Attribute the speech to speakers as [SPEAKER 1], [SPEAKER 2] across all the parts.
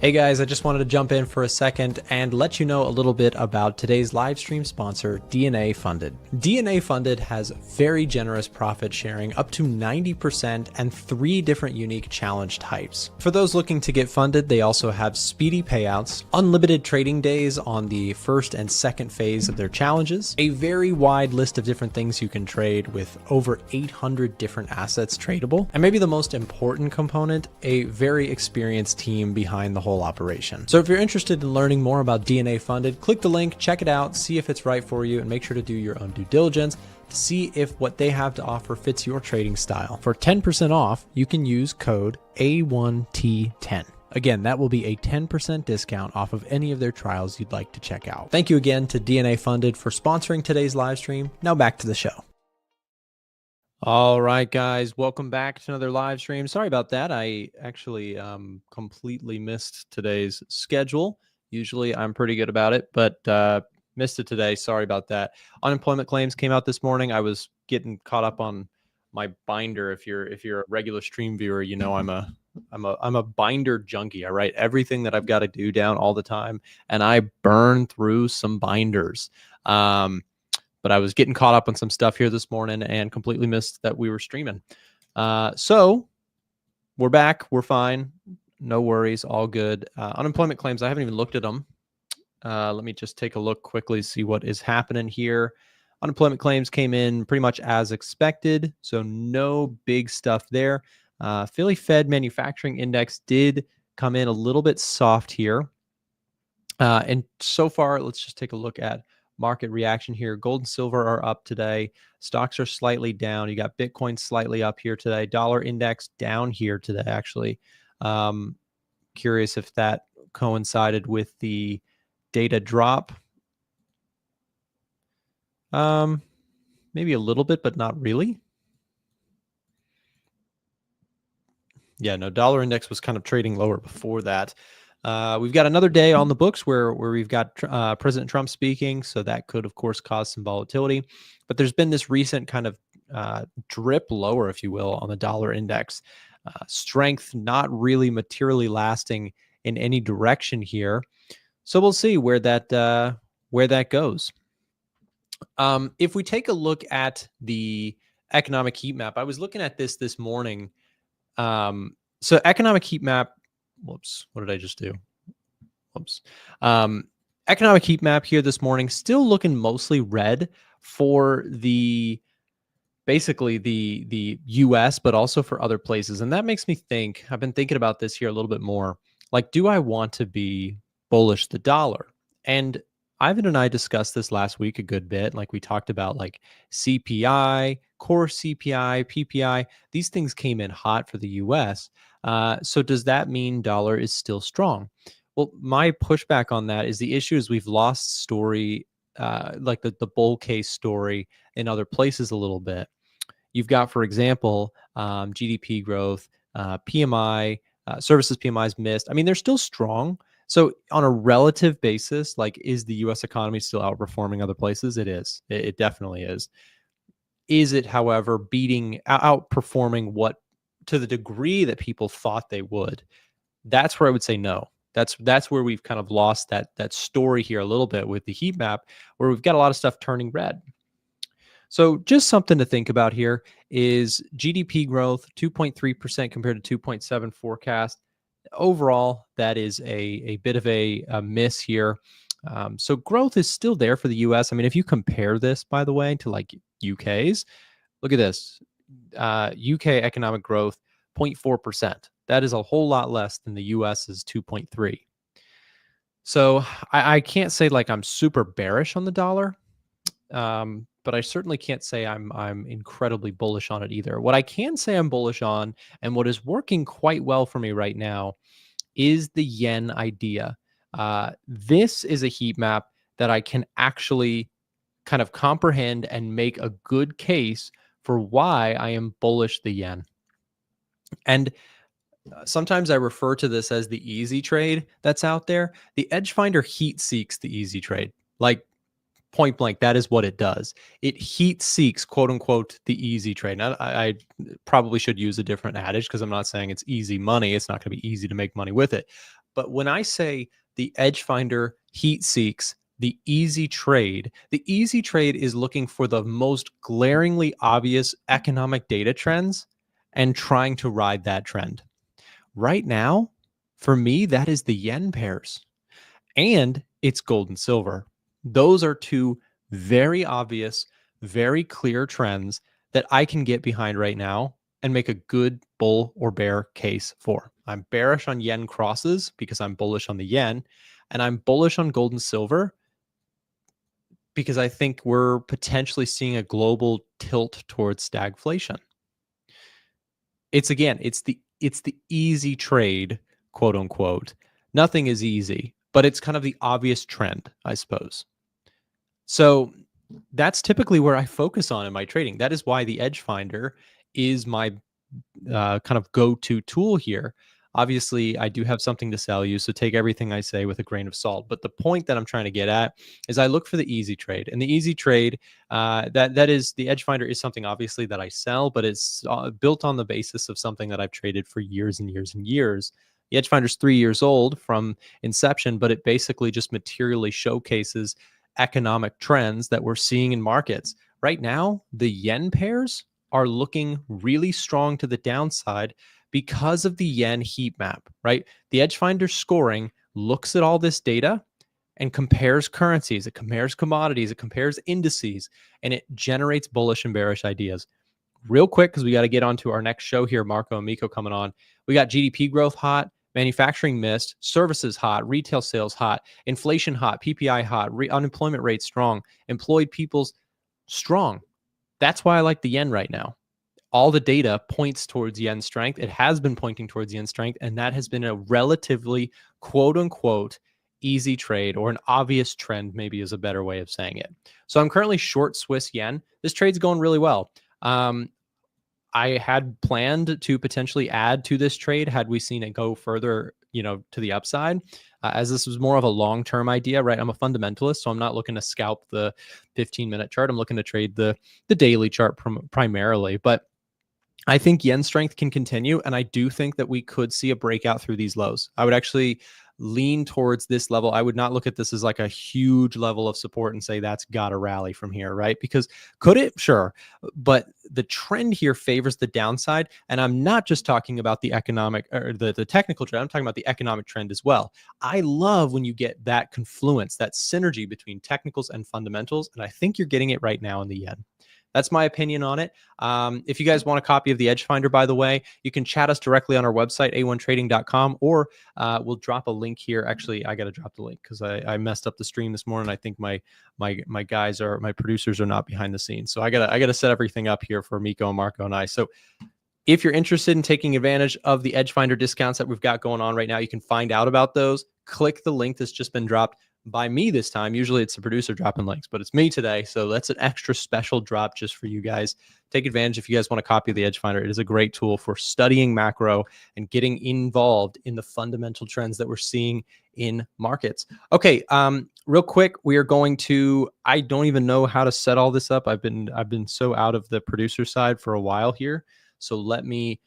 [SPEAKER 1] Hey guys, I just wanted to jump in for a second and let you know a little bit about today's live stream sponsor, DNA Funded. DNA Funded has very generous profit sharing up to 90% and 3 different unique challenge types. For those looking to get funded, they also have speedy payouts, unlimited trading days on the first and second phase of their challenges, a very wide list of different things you can trade with over 800 different assets tradable, and maybe the most important component, a very experienced team behind the whole operation. So if you're interested in learning more about DNA Funded, click the link, check it out, see if it's right for you, and make sure to do your own due diligence to see if what they have to offer fits your trading style. For 10% off, you can use code A1T10. Again, that will be a 10% discount off of any of their trials you'd like to check out. Thank you again to DNA Funded for sponsoring today's live stream. Now back to the show. All right, guys, welcome back to another live stream. Sorry about that. I actually completely missed today's schedule. Usually I'm pretty good about it, but missed it today. Sorry about that. Unemployment claims came out this morning. I was getting caught up on my binder. If you're a regular stream viewer, you know I'm a binder junkie. I write everything that I've got to do down all the time, and I burn through some binders. But I was getting caught up on some stuff here this morning and completely missed that we were streaming. So we're back. We're fine. No worries. All good. Unemployment claims, I haven't even looked at them. Let me just take a look quickly, see what is happening here. Unemployment claims came in pretty much as expected, so no big stuff there. Philly Fed Manufacturing Index did come in a little bit soft here. And so far, let's just take a look at market reaction here. Gold and silver are up today. Stocks are slightly down. You got Bitcoin slightly up here today. Dollar index down here today, actually. Curious if that coincided with the data drop. Maybe a little bit, but not really. Yeah, no, dollar index was kind of trading lower before that. We've got another day on the books where we've got President Trump speaking, so that could, of course, cause some volatility. But there's been this recent kind of drip lower, if you will, on the dollar index. Strength not really materially lasting in any direction here. So we'll see where that goes. If we take a look at the economic heat map, I was looking at this morning. So economic heat map. Whoops, what did I just do? Whoops. Economic heat map here this morning, still looking mostly red for basically the US, but also for other places. And that makes me think, I've been thinking about this here a little bit more. Like, do I want to be bullish the dollar? And Ivan and I discussed this last week a good bit. Like, we talked about like CPI, core CPI, PPI. These things came in hot for the US. So does that mean dollar is still strong? Well, my pushback on that is the issue is we've lost story, like the bull case story in other places a little bit. You've got, for example, GDP growth, PMI, services PMIs missed. I mean, they're still strong. So on a relative basis, like, is the U.S. economy still outperforming other places? It is. It definitely is. Is it, however, outperforming what to the degree that people thought they would? That's where I would say no. That's where we've kind of lost that story here a little bit with the heat map, where we've got a lot of stuff turning red. So just something to think about here is GDP growth 2.3% compared to 2.7 forecast. Overall, that is a bit of a miss here. So growth is still there for the US. I mean, if you compare this, by the way, to like UK's, look at this. UK economic growth 0.4%. That is a whole lot less than the US's 2.3. So I can't say like I'm super bearish on the dollar, but I certainly can't say I'm incredibly bullish on it either. What I can say I'm bullish on, and what is working quite well for me right now, is the yen idea. This is a heat map that I can actually kind of comprehend and make a good case for why I am bullish the yen. And sometimes I refer to this as the easy trade that's out there. The Edge Finder heat seeks the easy trade. Like, point blank, that is what it does. It heat seeks, quote unquote, the easy trade. Now, I probably should use a different adage because I'm not saying it's easy money. It's not going to be easy to make money with it. But when I say the Edge Finder heat seeks the easy trade is looking for the most glaringly obvious economic data trends and trying to ride that trend. Right now, for me, that is the yen pairs and it's gold and silver. Those are two very obvious, very clear trends that I can get behind right now and make a good bull or bear case for. I'm bearish on yen crosses because I'm bullish on the yen, and I'm bullish on gold and silver because I think we're potentially seeing a global tilt towards stagflation. It's the easy trade, quote unquote. Nothing is easy, but it's kind of the obvious trend, I suppose. So that's typically where I focus on in my trading. That is why the Edge Finder is my kind of go-to tool here. Obviously, I do have something to sell you, so take everything I say with a grain of salt. But the point that I'm trying to get at is I look for the easy trade, and the easy trade that is the Edge Finder is something obviously that I sell, but it's built on the basis of something that I've traded for years and years and years. The Edge Finder is 3 years old from inception, but it basically just materially showcases economic trends that we're seeing in markets. Right now, the yen pairs are looking really strong to the downside because of the yen heat map, right? The Edge Finder scoring looks at all this data and compares currencies, it compares commodities, it compares indices, and it generates bullish and bearish ideas. Real quick, because we got to get on to our next show here, Marco and Miko coming on. We got GDP growth hot, manufacturing missed, services hot, retail sales hot, inflation hot, PPI hot, unemployment rate strong, employed people's strong. That's why I like the yen right now. All the data points towards yen strength. It has been pointing towards yen strength, and that has been a relatively quote unquote easy trade, or an obvious trend, maybe is a better way of saying it. So I'm currently short Swiss yen. This trade's going really well. I had planned to potentially add to this trade had we seen it go further, to the upside, as this was more of a long-term idea, right? I'm a fundamentalist, so I'm not looking to scalp the 15-minute chart. I'm looking to trade the daily chart primarily, but I think yen strength can continue, and I do think that we could see a breakout through these lows. I would actually lean towards this level. I would not look at this as like a huge level of support and say that's got to rally from here, right? Because could it? Sure. But the trend here favors the downside. And I'm not just talking about the economic or the technical trend. I'm talking about the economic trend as well. I love when you get that confluence, that synergy between technicals and fundamentals. And I think you're getting it right now in the yen. That's my opinion on it. If you guys want a copy of the Edge Finder, by the way, you can chat us directly on our website, a1trading.com, or we'll drop a link here. Actually, I got to drop the link because I messed up the stream this morning. I think my producers are not behind the scenes. So I gotta set everything up here for Miko and Marco and I. So if you're interested in taking advantage of the Edge Finder discounts that we've got going on right now, you can find out about those. Click the link that's just been dropped by me this time. Usually it's the producer dropping links, but it's me today. So that's an extra special drop just for you guys. Take advantage if you guys want a copy of the Edge Finder. It is a great tool for studying macro and getting involved in the fundamental trends that we're seeing in markets. Okay, real quick, we are going to, I don't even know how to set all this up. I've been so out of the producer side for a while here. So let me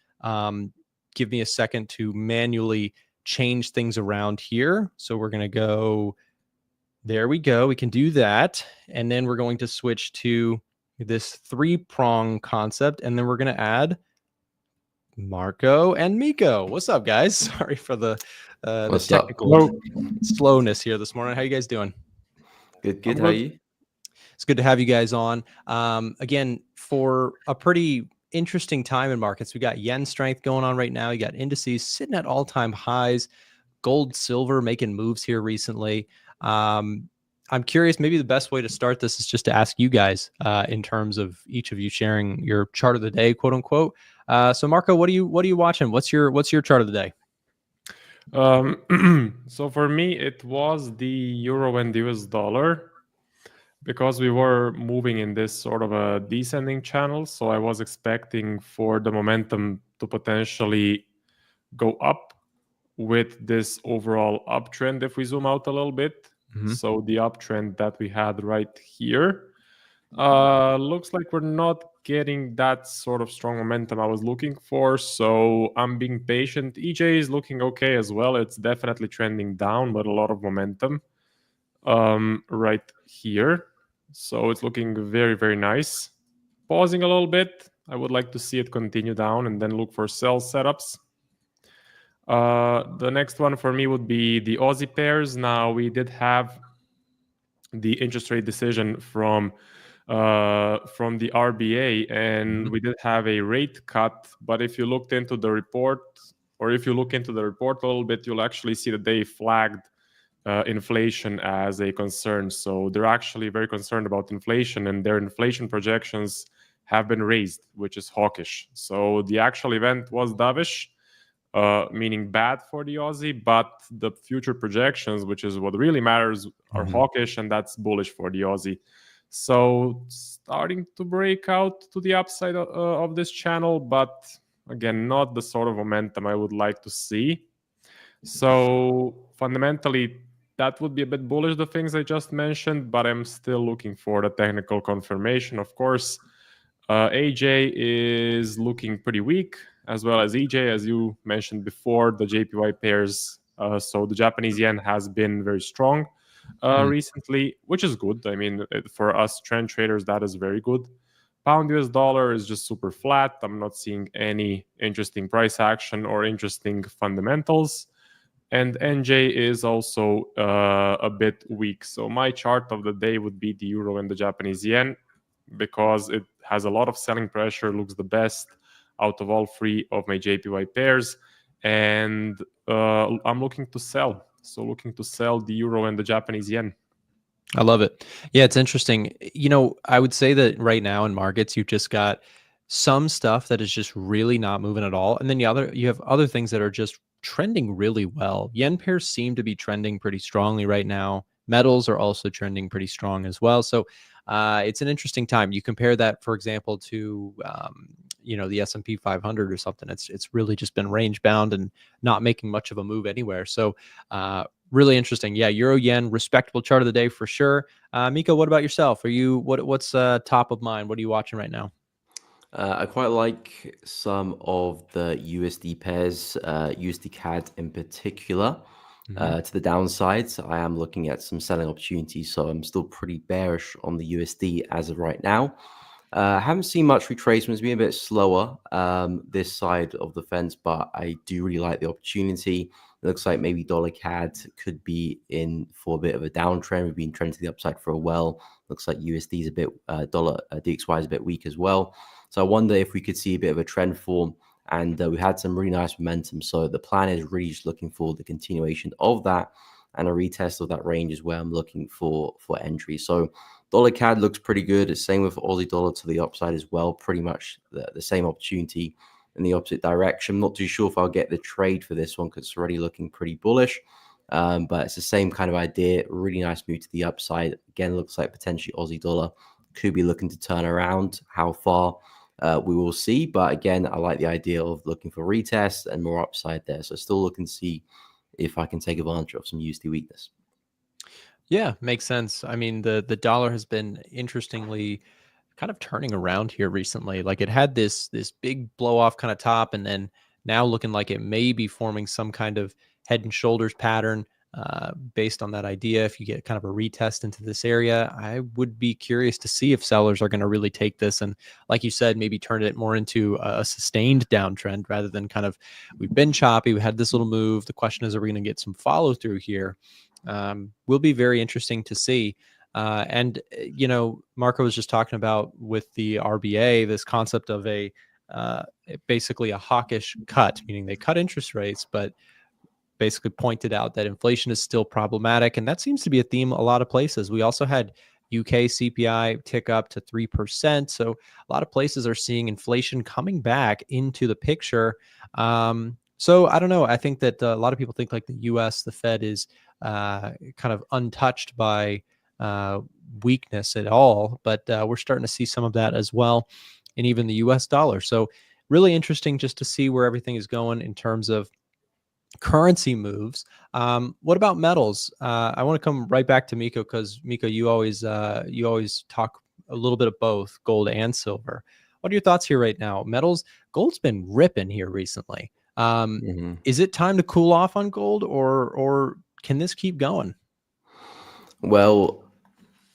[SPEAKER 1] give me a second to manually change things around here. So we're going to go, there we go. We can do that. And then we're going to switch to this 3-prong concept. And then we're going to add Marco and Miko. What's up, guys? Sorry for the technical slowness here this morning. How you guys doing?
[SPEAKER 2] Good. How are you?
[SPEAKER 1] It's good to have you guys on. Again, for a pretty interesting time in markets. We got yen strength going on right now. You got indices sitting at all-time highs. Gold, silver making moves here recently. I'm curious, maybe the best way to start this is just to ask you guys in terms of each of you sharing your chart of the day, quote unquote. So Marco, what are you watching? What's your chart of the day?
[SPEAKER 3] So for me, it was the euro and the US dollar, because we were moving in this sort of a descending channel. So I was expecting for the momentum to potentially go up with this overall uptrend if we zoom out a little bit. Mm-hmm. So the uptrend that we had right here looks like we're not getting that sort of strong momentum I was looking for, so I'm being patient. EJ is looking okay as well. It's definitely trending down, but a lot of momentum right here. So it's looking very, very nice. Pausing a little bit. I would like to see it continue down and then look for sell setups. The next one for me would be the Aussie pairs. Now, we did have the interest rate decision from the RBA, and we did have a rate cut. But if you looked into the report, or if you look into the report a little bit, you'll actually see that they flagged inflation as a concern. So they're actually very concerned about inflation, and their inflation projections have been raised, which is hawkish. So the actual event was dovish, meaning bad for the Aussie, but the future projections, which is what really matters, are hawkish, and that's bullish for the Aussie. So starting to break out to the upside of this channel, but again, not the sort of momentum I would like to see. So fundamentally, that would be a bit bullish, the things I just mentioned, but I'm still looking for the technical confirmation. Of course, AJ is looking pretty weak, as well as EJ, as you mentioned before, the JPY pairs. So the Japanese yen has been very strong recently, which is good. I mean, for us trend traders, that is very good. Pound US dollar is just super flat. I'm not seeing any interesting price action or interesting fundamentals. And NJ is also a bit weak. So my chart of the day would be the euro and the Japanese yen, because it has a lot of selling pressure, looks the best out of all three of my JPY pairs. And I'm looking to sell. So looking to sell the euro and the Japanese yen.
[SPEAKER 1] I love it. Yeah, it's interesting. You know, I would say that right now in markets, you've just got some stuff that is just really not moving at all. And then you have other things that are just trending really well. Yen pairs seem to be trending pretty strongly right now. Metals are also trending pretty strong as well. So it's an interesting time. You compare that, for example, to the S&P 500 or something. It's really just been range bound and not making much of a move anywhere. So really interesting. Yeah, euro yen, respectable chart of the day for sure. Miko, what about yourself? What's top of mind? What are you watching right now?
[SPEAKER 2] I quite like some of the USD pairs, USD CAD in particular. To the downside, I am looking at some selling opportunities, so I'm still pretty bearish on the USD as of right now. I haven't seen much retracement. It's been a bit slower this side of the fence, but I do really like the opportunity. It looks like maybe dollar CAD could be in for a bit of a downtrend. We've been trending to the upside for a while. Looks like USD is a bit, dollar DXY is a bit weak as well. So I wonder if we could see a bit of a trend form, and we had some really nice momentum. So the plan is really just looking for the continuation of that, and a retest of that range is where I'm looking for entry. So dollar CAD looks pretty good. It's same with Aussie dollar to the upside as well. Pretty much the same opportunity in the opposite direction. Not too sure if I'll get the trade for this one because it's already looking pretty bullish. But it's the same kind of idea. Really nice move to the upside. Again, looks like potentially Aussie dollar could be looking to turn around. How far? We will see. But again, I like the idea of looking for retests and more upside there. So still looking to see if I can take advantage of some USD weakness.
[SPEAKER 1] Yeah, makes sense. I mean, the dollar has been interestingly kind of turning around here recently. Like it had this big blow off kind of top, and then now looking like it may be forming some kind of head and shoulders pattern based on that idea. If you get kind of a retest into this area, I would be curious to see if sellers are going to really take this and, like you said, maybe turn it more into a sustained downtrend rather than kind of, we've been choppy, we had this little move. The question is, are we going to get some follow through here? Will be very interesting to see. And Marco was just talking about with the RBA, this concept of basically a hawkish cut, meaning they cut interest rates, but basically pointed out that inflation is still problematic. And that seems to be a theme a lot of places. We also had UK CPI tick up to 3%. So a lot of places are seeing inflation coming back into the picture. So I don't know. I think that a lot of people think like the US, the Fed is kind of untouched by weakness at all, but we're starting to see some of that as well, and even the US dollar. So really interesting just to see where everything is going in terms of currency moves. What about metals? I want to come right back to Miko because Miko, you always talk a little bit of both gold and silver. What are your thoughts here right now? Metals, gold's been ripping here recently. Is it time to cool off on gold, or can this keep going?
[SPEAKER 2] Well,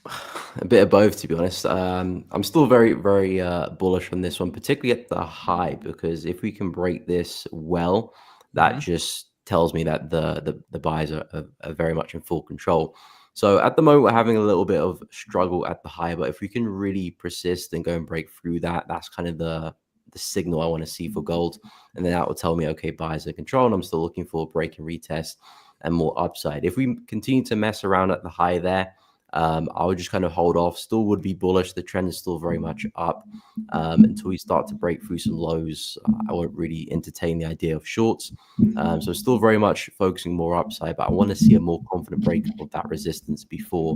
[SPEAKER 2] a bit of both, to be honest. I'm still very, very bullish on this one, particularly at the high, because if we can break this well, that just tells me that the buyers are very much in full control. So at the moment, we're having a little bit of struggle at the high, but if we can really persist and go and break through that, that's kind of the signal I want to see for gold. And then that will tell me, okay, buyers are in control, and I'm still looking for a break and retest and more upside. If we continue to mess around at the high there, I would just kind of hold off. Still would be bullish. The trend is still very much up until we start to break through some lows. I won't really entertain the idea of shorts. So still very much focusing more upside, but I want to see a more confident break of that resistance before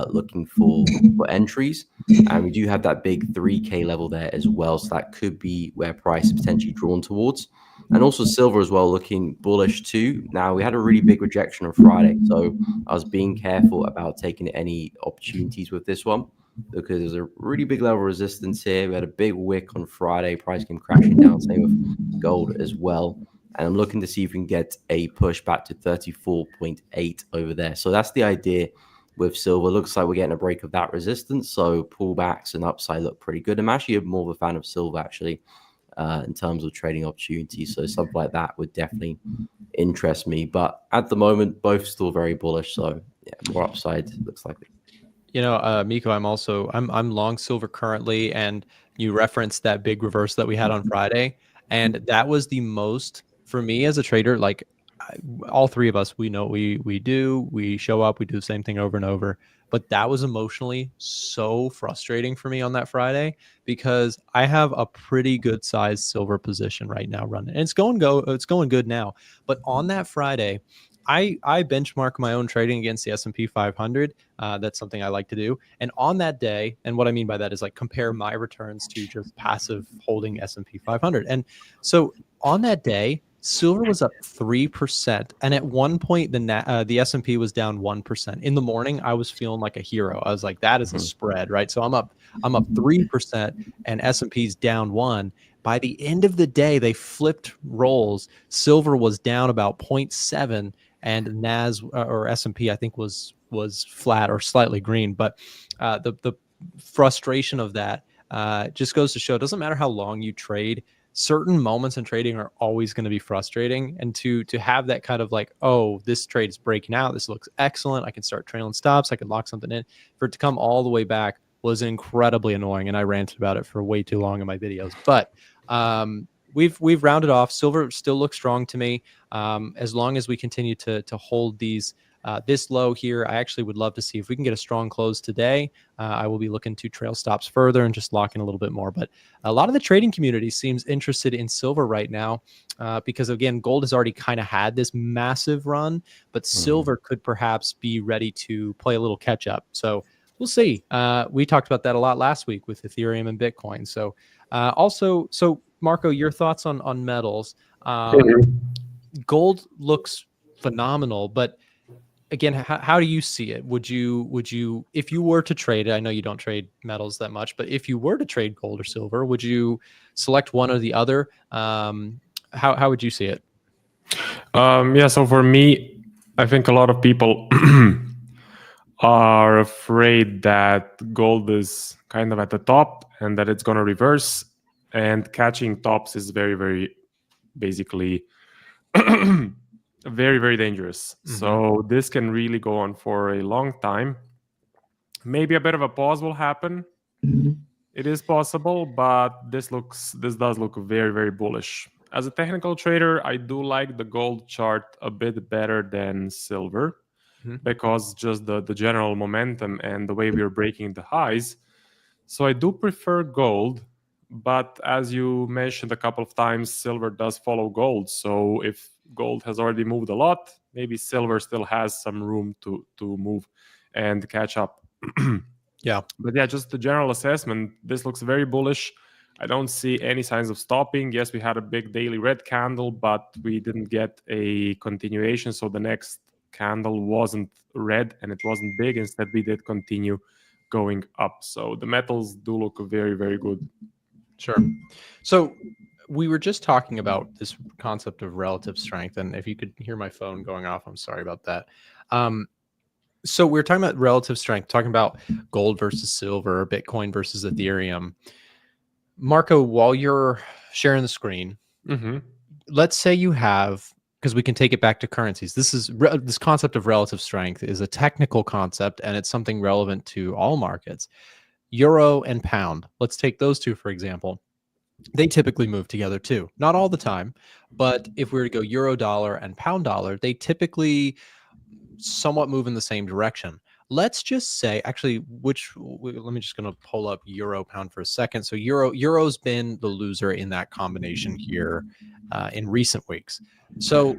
[SPEAKER 2] looking for entries. And we do have that big 3K level there as well. So that could be where price is potentially drawn towards. And also silver as well, looking bullish too. Now, we had a really big rejection on Friday, so I was being careful about taking any opportunities with this one because there's a really big level of resistance here. We had a big wick on Friday. Price came crashing down, same with gold as well. And I'm looking to see if we can get a push back to 34.8 over there. So that's the idea with silver. Looks like we're getting a break of that resistance. So pullbacks and upside look pretty good. I'm actually more of a fan of silver, actually. In terms of trading opportunities. So something like that would definitely interest me. But at the moment, both still very bullish. So yeah, more upside looks like it.
[SPEAKER 1] You know, Miko, I'm long silver currently, and you referenced that big reverse that we had on Friday, and that was the most for me as a trader. Like all three of us, we know we show up, we do the same thing over and over. But that was emotionally so frustrating for me on that Friday because I have a pretty good sized silver position right now running. And it's going good now. But on that Friday, I benchmark my own trading against the S&P 500. That's something I like to do. And on that day, and what I mean by that is like compare my returns to just passive holding S&P 500. And so on that day, silver was up 3%, and at one point the S&P was down 1%. In the morning, I was feeling like a hero. I was like, "That is a spread, right?" So I'm up 3%, and S&P's down 1. By the end of the day, they flipped roles. Silver was down about 0.7, and Nas or S&P I think was flat or slightly green. But the frustration of that just goes to show it doesn't matter how long you trade. Certain moments in trading are always going to be frustrating, and to have that kind of like, oh, this trade is breaking out, this looks excellent, I can start trailing stops, I can lock something in, for it to come all the way back was incredibly annoying, and I ranted about it for way too long in my videos. But we've rounded off. Silver still looks strong to me. As long as we continue to hold these this low here, I actually would love to see if we can get a strong close today. I will be looking to trail stops further and just lock in a little bit more. But a lot of the trading community seems interested in silver right now because, again, gold has already kind of had this massive run, but silver could perhaps be ready to play a little catch up. So we'll see. We talked about that a lot last week with Ethereum and Bitcoin. So so Marco, your thoughts on metals. Gold looks phenomenal, but again, how do you see it? Would you, if you were to trade, I know you don't trade metals that much, but if you were to trade gold or silver, would you select one or the other? How would you see it?
[SPEAKER 3] Yeah, so for me, I think a lot of people are afraid that gold is kind of at the top and that it's going to reverse, and catching tops is very, very basically very, very dangerous. So this can really go on for a long time. Maybe a bit of a pause will happen. It is possible, but this does look very, very bullish. As a technical trader, I do like the gold chart a bit better than silver because just the general momentum and the way we are breaking the highs. So I do prefer gold. But as you mentioned a couple of times, silver does follow gold. So if gold has already moved a lot, maybe silver still has some room to move and catch up.
[SPEAKER 1] Yeah.
[SPEAKER 3] But yeah, just the general assessment, this looks very bullish. I don't see any signs of stopping. Yes, we had a big daily red candle, but we didn't get a continuation. So the next candle wasn't red and it wasn't big. Instead, we did continue going up. So the metals do look very, very good.
[SPEAKER 1] Sure. So we were just talking about this concept of relative strength, and if you could hear my phone going off, I'm sorry about that. So we're talking about relative strength, talking about gold versus silver, Bitcoin versus Ethereum. Marco, while you're sharing the screen, let's say you have, because we can take it back to currencies. This concept of relative strength is a technical concept, and it's something relevant to all markets. Euro and pound. Let's take those two, for example. They typically move together too. Not all the time, but if we were to go euro dollar and pound dollar, they typically somewhat move in the same direction. Let's just say, actually, let me just going to pull up euro pound for a second. So euro's been the loser in that combination here in recent weeks. So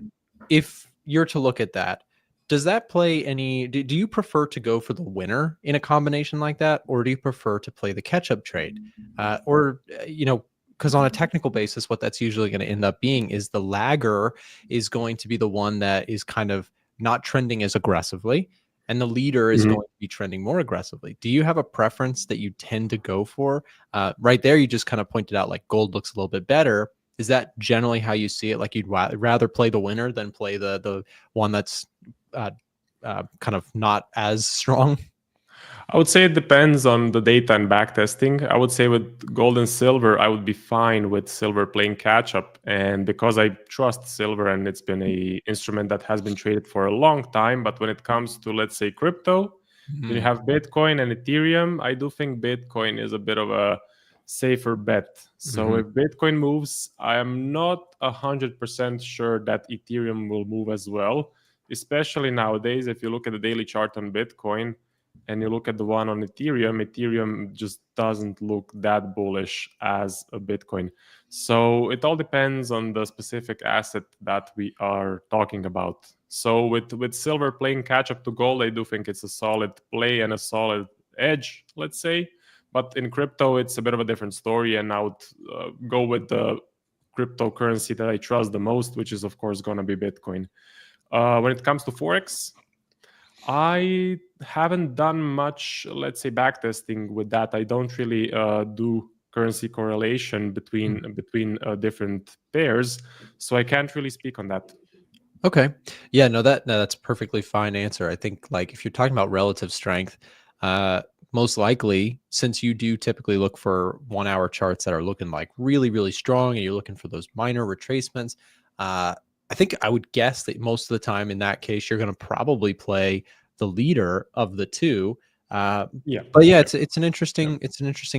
[SPEAKER 1] if you're to look at that, does that play any, do you prefer to go for the winner in a combination like that? Or do you prefer to play the catch-up trade? Because on a technical basis, what that's usually going to end up being is the lagger is going to be the one that is kind of not trending as aggressively, and the leader is going to be trending more aggressively. Do you have a preference that you tend to go for? Right there, you just kind of pointed out like gold looks a little bit better. Is that generally how you see it? Like you'd rather play the winner than play the one that's kind of not as strong?
[SPEAKER 3] I would say it depends on the data and backtesting. I would say with gold and silver, I would be fine with silver playing catch up. And because I trust silver and it's been a instrument that has been traded for a long time. But when it comes to, let's say, crypto, when you have Bitcoin and Ethereum, I do think Bitcoin is a bit of a safer bet. So if Bitcoin moves, I am not 100% sure that Ethereum will move as well, especially nowadays. If you look at the daily chart on Bitcoin, and you look at the one on Ethereum just doesn't look that bullish as a Bitcoin. So it all depends on the specific asset that we are talking about. So with silver playing catch up to gold, I do think it's a solid play and a solid edge, let's say. But in crypto, it's a bit of a different story. And I would go with the cryptocurrency that I trust the most, which is, of course, going to be Bitcoin. When it comes to Forex, I haven't done much, let's say, backtesting with that. I don't really do currency correlation between different pairs, so I can't really speak on that.
[SPEAKER 1] Okay. Yeah, no, that's a perfectly fine answer. I think like if you're talking about relative strength, most likely, since you do typically look for 1 hour charts that are looking like really, really strong, and you're looking for those minor retracements, I think I would guess that most of the time in that case, you're going to probably play the leader of the two. But yeah, it's an interesting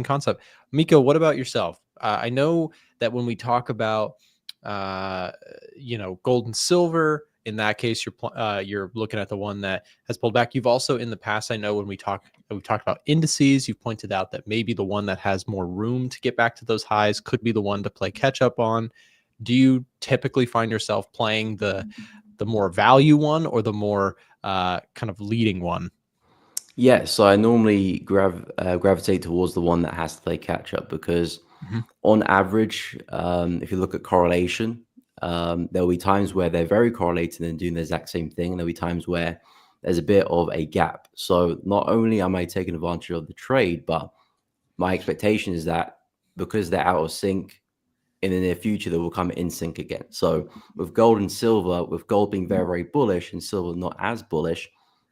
[SPEAKER 1] concept. Miko, what about yourself? I know that when we talk about gold and silver, in that case, you're looking at the one that has pulled back. You've also in the past, I know when we talked about indices, you've pointed out that maybe the one that has more room to get back to those highs could be the one to play catch up on. Do you typically find yourself playing the more value one or the more kind of leading one?
[SPEAKER 2] Yeah, so I normally gravitate towards the one that has to play catch up because on average, if you look at correlation, there'll be times where they're very correlated and doing the exact same thing. And there'll be times where there's a bit of a gap. So not only am I taking advantage of the trade, but my expectation is that because they're out of sync, in the near future, they will come in sync again. So with gold and silver, with gold being very, very bullish and silver not as bullish,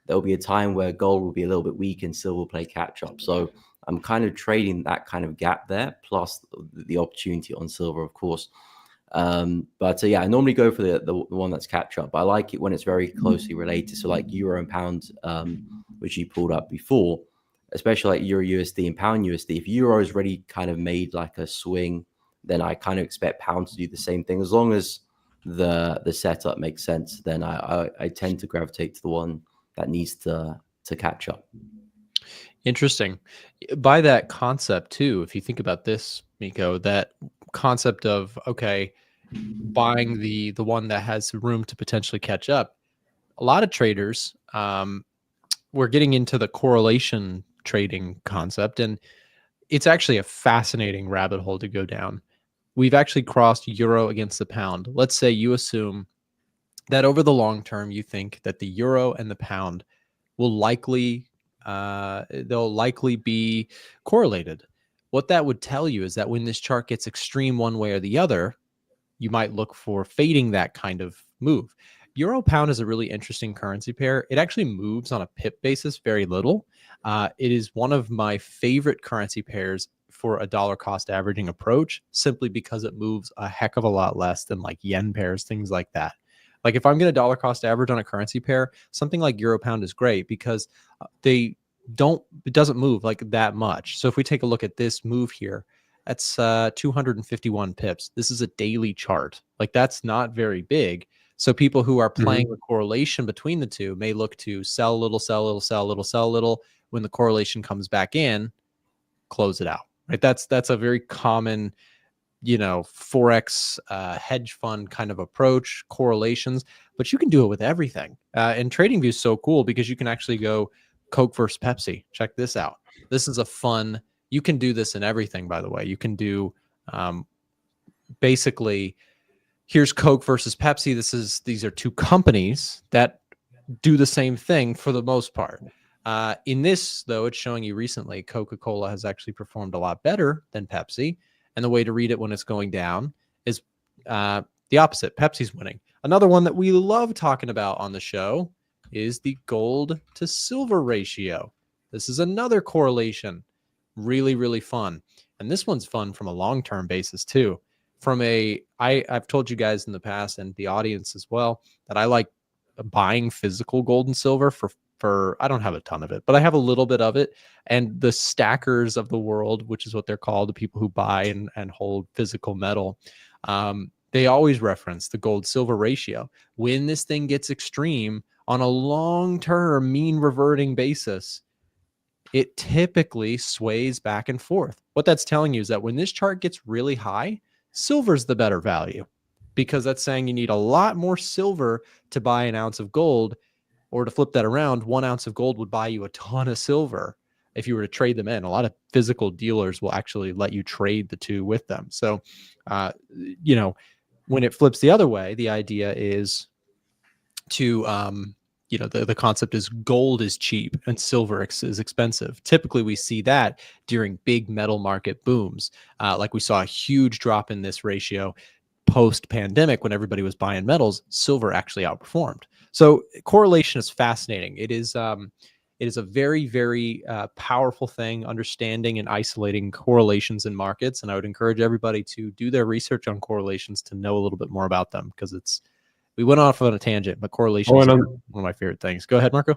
[SPEAKER 2] there'll be a time where gold will be a little bit weak and silver will play catch up. So I'm kind of trading that kind of gap there, plus the opportunity on silver, of course. Yeah, I normally go for the one that's catch up. I like it when it's very closely related. So like euro and pound, which you pulled up before, especially like euro USD and pound USD. If euro is already kind of made like a swing, then I kind of expect pound to do the same thing. As long as the setup makes sense, then I tend to gravitate to the one that needs to catch up.
[SPEAKER 1] Interesting. By that concept too, if you think about this, Miko, that concept of, okay, buying the one that has room to potentially catch up, a lot of traders, we're getting into the correlation trading concept, and it's actually a fascinating rabbit hole to go down. We've actually crossed euro against the pound. Let's say you assume that over the long term, you think that the euro and the pound will likely they'll likely be correlated. What that would tell you is that when this chart gets extreme one way or the other, you might look for fading that kind of move. Euro pound is a really interesting currency pair. It actually moves on a pip basis very little. It is one of my favorite currency pairs for a dollar cost averaging approach, simply because it moves a heck of a lot less than like yen pairs, things like that. Like if I'm going to dollar cost average on a currency pair, something like euro pound is great because it doesn't move like that much. So if we take a look at this move here, that's 251 pips. This is a daily chart. Like that's not very big. So people who are playing the correlation between the two may look to sell a little, sell a little, sell a little, sell a little. When the correlation comes back in, close it out. Right? That's a very common, Forex hedge fund kind of approach, correlations, but you can do it with everything. And TradingView is so cool because you can actually go Coke versus Pepsi. Check this out. This is a fun, you can do this in everything, by the way. You can do basically, here's Coke versus Pepsi. These are two companies that do the same thing for the most part. In this, though, it's showing you recently Coca-Cola has actually performed a lot better than Pepsi. And the way to read it when it's going down is the opposite. Pepsi's winning. Another one that we love talking about on the show is the gold to silver ratio. This is another correlation. Really, really fun. And this one's fun from a long-term basis too. I've told you guys in the past and the audience as well that I like buying physical gold and silver for I don't have a ton of it, but I have a little bit of it. And the stackers of the world, which is what they're called, the people who buy and hold physical metal, they always reference the gold silver ratio. When this thing gets extreme on a long-term mean reverting basis, it typically sways back and forth. What that's telling you is that when this chart gets really high, silver's the better value, because that's saying you need a lot more silver to buy an ounce of gold. Or to flip that around, 1 ounce of gold would buy you a ton of silver if you were to trade them in. A lot of physical dealers will actually let you trade the two with them. So, when it flips the other way, the idea is to, the concept is gold is cheap and silver is expensive. Typically, we see that during big metal market booms. Like we saw a huge drop in this ratio post-pandemic when everybody was buying metals, silver actually outperformed. So correlation is fascinating. It is a very, very powerful thing, understanding and isolating correlations in markets. And I would encourage everybody to do their research on correlations to know a little bit more about them, because we went off on a tangent, but correlations are one of my favorite things. Go ahead, Marco.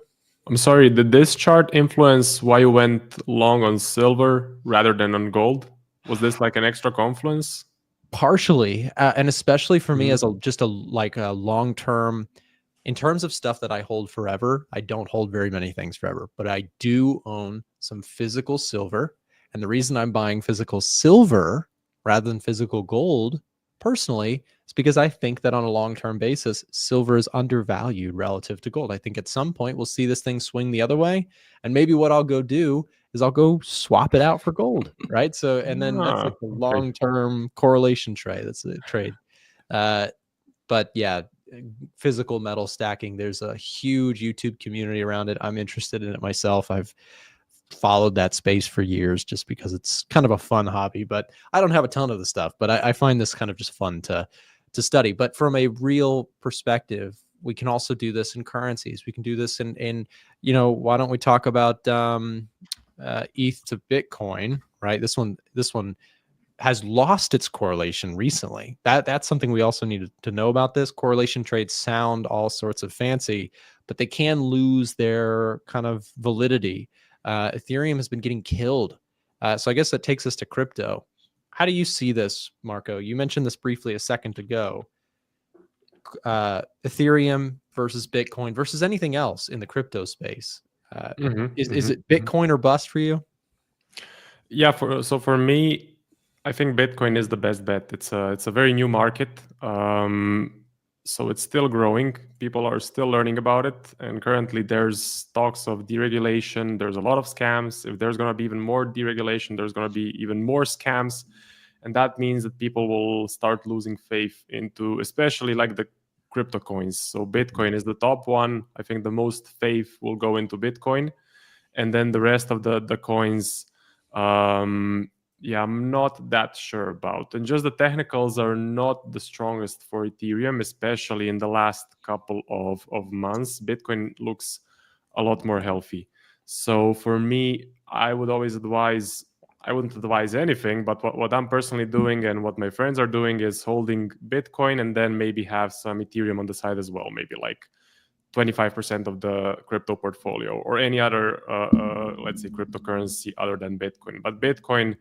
[SPEAKER 3] I'm sorry, did this chart influence why you went long on silver rather than on gold? Was this like an extra confluence?
[SPEAKER 1] Partially, and especially for me as a long-term, in terms of stuff that I hold forever, I don't hold very many things forever, but I do own some physical silver. And the reason I'm buying physical silver rather than physical gold personally is because I think that on a long-term basis, silver is undervalued relative to gold. I think at some point we'll see this thing swing the other way. And maybe what I'll go do is I'll go swap it out for gold, right? So, and then that's like the long-term correlation trade. That's a trade. But yeah, physical metal stacking, there's a huge YouTube community around it. I'm interested in it myself. I've followed that space for years just because it's kind of a fun hobby, but I don't have a ton of the stuff, but I find this kind of just fun to study. But from a real perspective, we can also do this in currencies. We can do this in why don't we talk about ETH to Bitcoin, right? This one has lost its correlation recently. That's something we also need to know about. This correlation trades sound all sorts of fancy, but they can lose their kind of validity. Ethereum has been getting killed. So I guess that takes us to crypto. How do you see this, Marco? You mentioned this briefly a second ago. Ethereum versus Bitcoin versus anything else in the crypto space. Is it Bitcoin or bust for you?
[SPEAKER 3] Yeah, for me, I think Bitcoin is the best bet. It's a very new market, so it's still growing. People are still learning about it, and currently there's talks of deregulation. There's a lot of scams. If there's going to be even more deregulation, there's going to be even more scams, and that means that people will start losing faith into, especially like the crypto coins. So Bitcoin is the top one. I think the most faith will go into Bitcoin, and then the rest of the coins. yeah, I'm not that sure about. And just the technicals are not the strongest for Ethereum, especially in the last couple of months. Bitcoin looks a lot more healthy. So for me, I wouldn't advise anything, but what I'm personally doing and what my friends are doing is holding Bitcoin and then maybe have some Ethereum on the side as well, maybe like 25% of the crypto portfolio or any other, let's say, cryptocurrency other than Bitcoin. But Bitcoin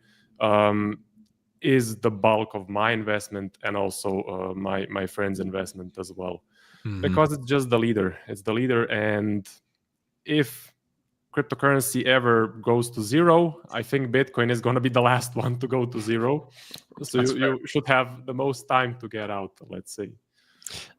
[SPEAKER 3] is the bulk of my investment and also my friend's investment as well, because it's just the leader. It's the leader, and if cryptocurrency ever goes to zero, I think Bitcoin is going to be the last one to go to zero. So you should have the most time to get out, let's say.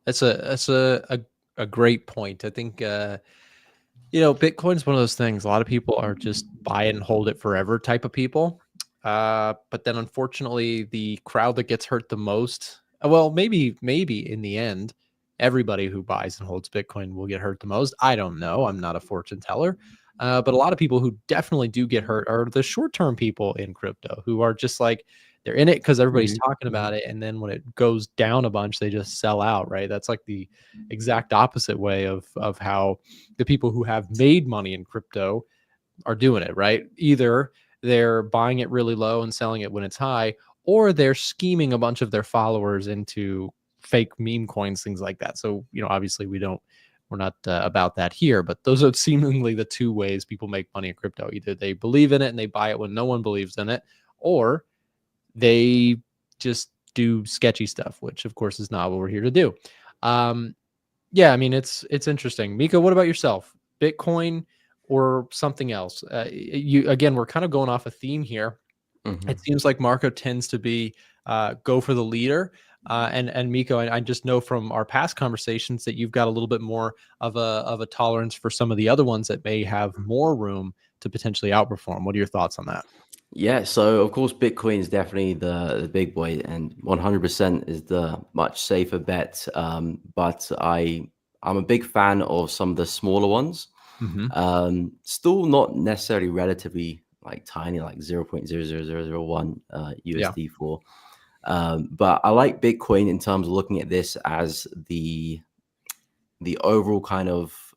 [SPEAKER 1] That's a great point. I think Bitcoin's one of those things. A lot of people are just buy it and hold it forever type of people. But then unfortunately, the crowd that gets hurt the most, well, maybe in the end, everybody who buys and holds Bitcoin will get hurt the most. I don't know. I'm not a fortune teller. But a lot of people who definitely do get hurt are the short-term people in crypto who are just like, they're in it because everybody's talking about it. And then when it goes down a bunch, they just sell out, right? That's like the exact opposite way of how the people who have made money in crypto are doing it, right? Either they're buying it really low and selling it when it's high, or they're scheming a bunch of their followers into fake meme coins, things like that. So, obviously we're not about that here, but those are seemingly the two ways people make money in crypto. Either they believe in it and they buy it when no one believes in it, or they just do sketchy stuff, which of course is not what we're here to do. Yeah, I mean, it's interesting. Miko, what about yourself? Bitcoin or something else? Again, we're kind of going off a theme here. It seems like Marco tends to be go for the leader. And Miko, I just know from our past conversations that you've got a little bit more of a tolerance for some of the other ones that may have more room to potentially outperform. What are your thoughts on that?
[SPEAKER 2] Yeah, so of course Bitcoin is definitely the big boy, and 100% is the much safer bet. But I'm a big fan of some of the smaller ones. Still not necessarily relatively like tiny, like 0.00001 USD for. But I like Bitcoin in terms of looking at this as the overall kind of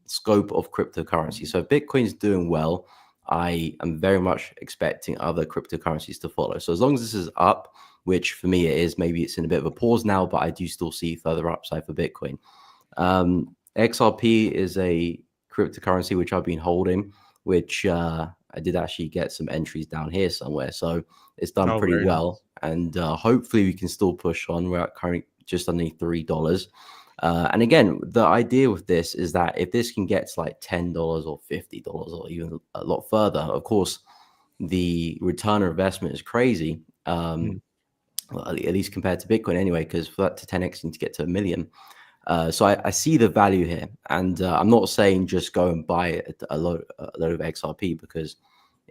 [SPEAKER 2] scope of cryptocurrency. So if Bitcoin's doing well, I am very much expecting other cryptocurrencies to follow. So as long as this is up, which for me it is, maybe it's in a bit of a pause now, but I do still see further upside for Bitcoin. XRP is a cryptocurrency which I've been holding, which I did actually get some entries down here somewhere. So it's done pretty well. Nice. And hopefully we can still push on. We're at currently just under $3. And again, the idea with this is that if this can get to like $10 or $50 or even a lot further, of course, the return on investment is crazy. Well, at least compared to Bitcoin anyway, because for that to 10x, you need to get to $1 million. So I see the value here, and I'm not saying just go and buy a load of XRP, because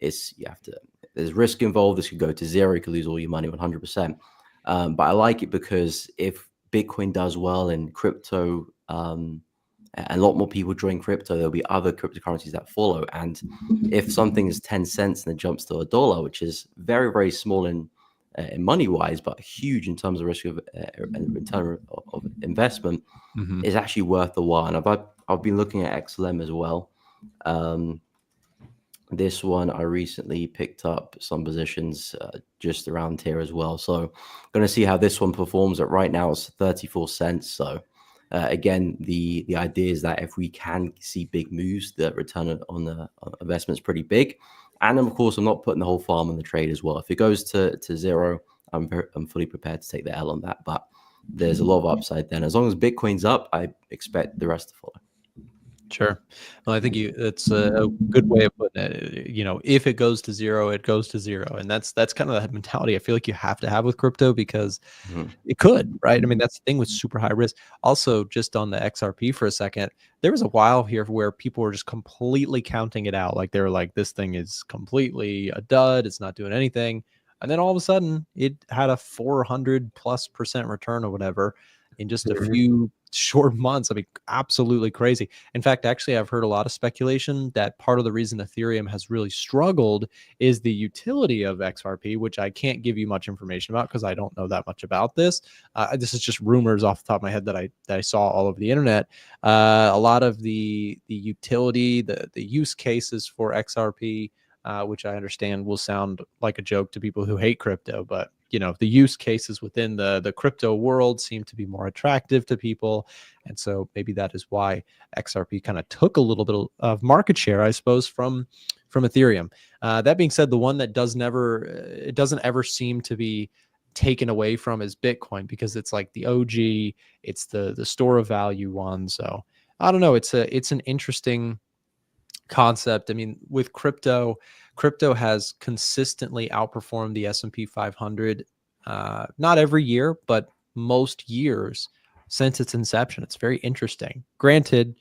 [SPEAKER 2] there's risk involved. This could go to zero. You could lose all your money 100%. But I like it because if Bitcoin does well in crypto, and a lot more people join crypto, there'll be other cryptocurrencies that follow. And if something is 10 cents and it jumps to $1, which is very, very small in money wise, but huge in terms of risk of and return of investment, is actually worth the while. And I've been looking at XLM as well. This one I recently picked up some positions just around here as well. So I'm going to see how this one performs. At right now it's 34 cents. So again, the idea is that if we can see big moves, the return on the investment is pretty big. And of course, I'm not putting the whole farm on the trade as well. If it goes to zero, I'm fully prepared to take the L on that. But there's a lot of upside then. As long as Bitcoin's up, I expect the rest to follow.
[SPEAKER 1] Sure. Well, I think it's a good way of putting it. If it goes to zero, it goes to zero. And that's kind of the mentality I feel like you have to have with crypto, because it could, right? I mean, that's the thing with super high risk. Also, just on the XRP for a second, there was a while here where people were just completely counting it out. Like they were like, this thing is completely a dud. It's not doing anything. And then all of a sudden it had a 400+% return or whatever in just a short months. I mean, absolutely crazy. In fact, actually, I've heard a lot of speculation that part of the reason Ethereum has really struggled is the utility of XRP, which I can't give you much information about because I don't know that much about this. This is just rumors off the top of my head that I saw all over the internet. A lot of the utility, the use cases for XRP, which I understand will sound like a joke to people who hate crypto, but the use cases within the crypto world seem to be more attractive to people, and so maybe that is why XRP kind of took a little bit of market share, I suppose, from Ethereum. That being said, the one that doesn't ever seem to be taken away from is Bitcoin, because it's like the OG, it's the store of value one. So I don't know. It's an interesting concept. I mean, with crypto has consistently outperformed the S&P 500, not every year, but most years since its inception. It's very interesting. Granted,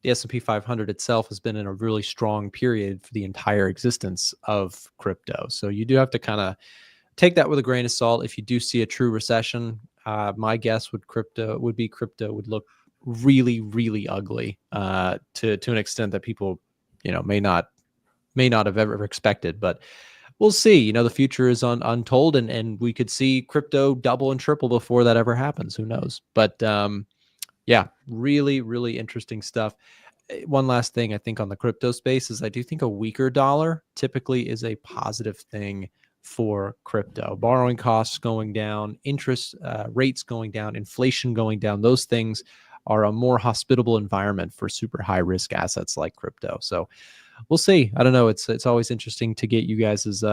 [SPEAKER 1] the S&P 500 itself has been in a really strong period for the entire existence of crypto. So you do have to kind of take that with a grain of salt. If you do see a true recession, my guess would crypto would look really, really ugly, to an extent that people may not have ever expected. But we'll see. The future is untold, and we could see crypto double and triple before that ever happens. Who knows? But yeah, really, really interesting stuff. One last thing I think on the crypto space is I do think a weaker dollar typically is a positive thing for crypto. Borrowing costs going down, interest rates going down, inflation going down. Those things are a more hospitable environment for super high risk assets like crypto. So we'll see. I don't know. It's always interesting to get you guys'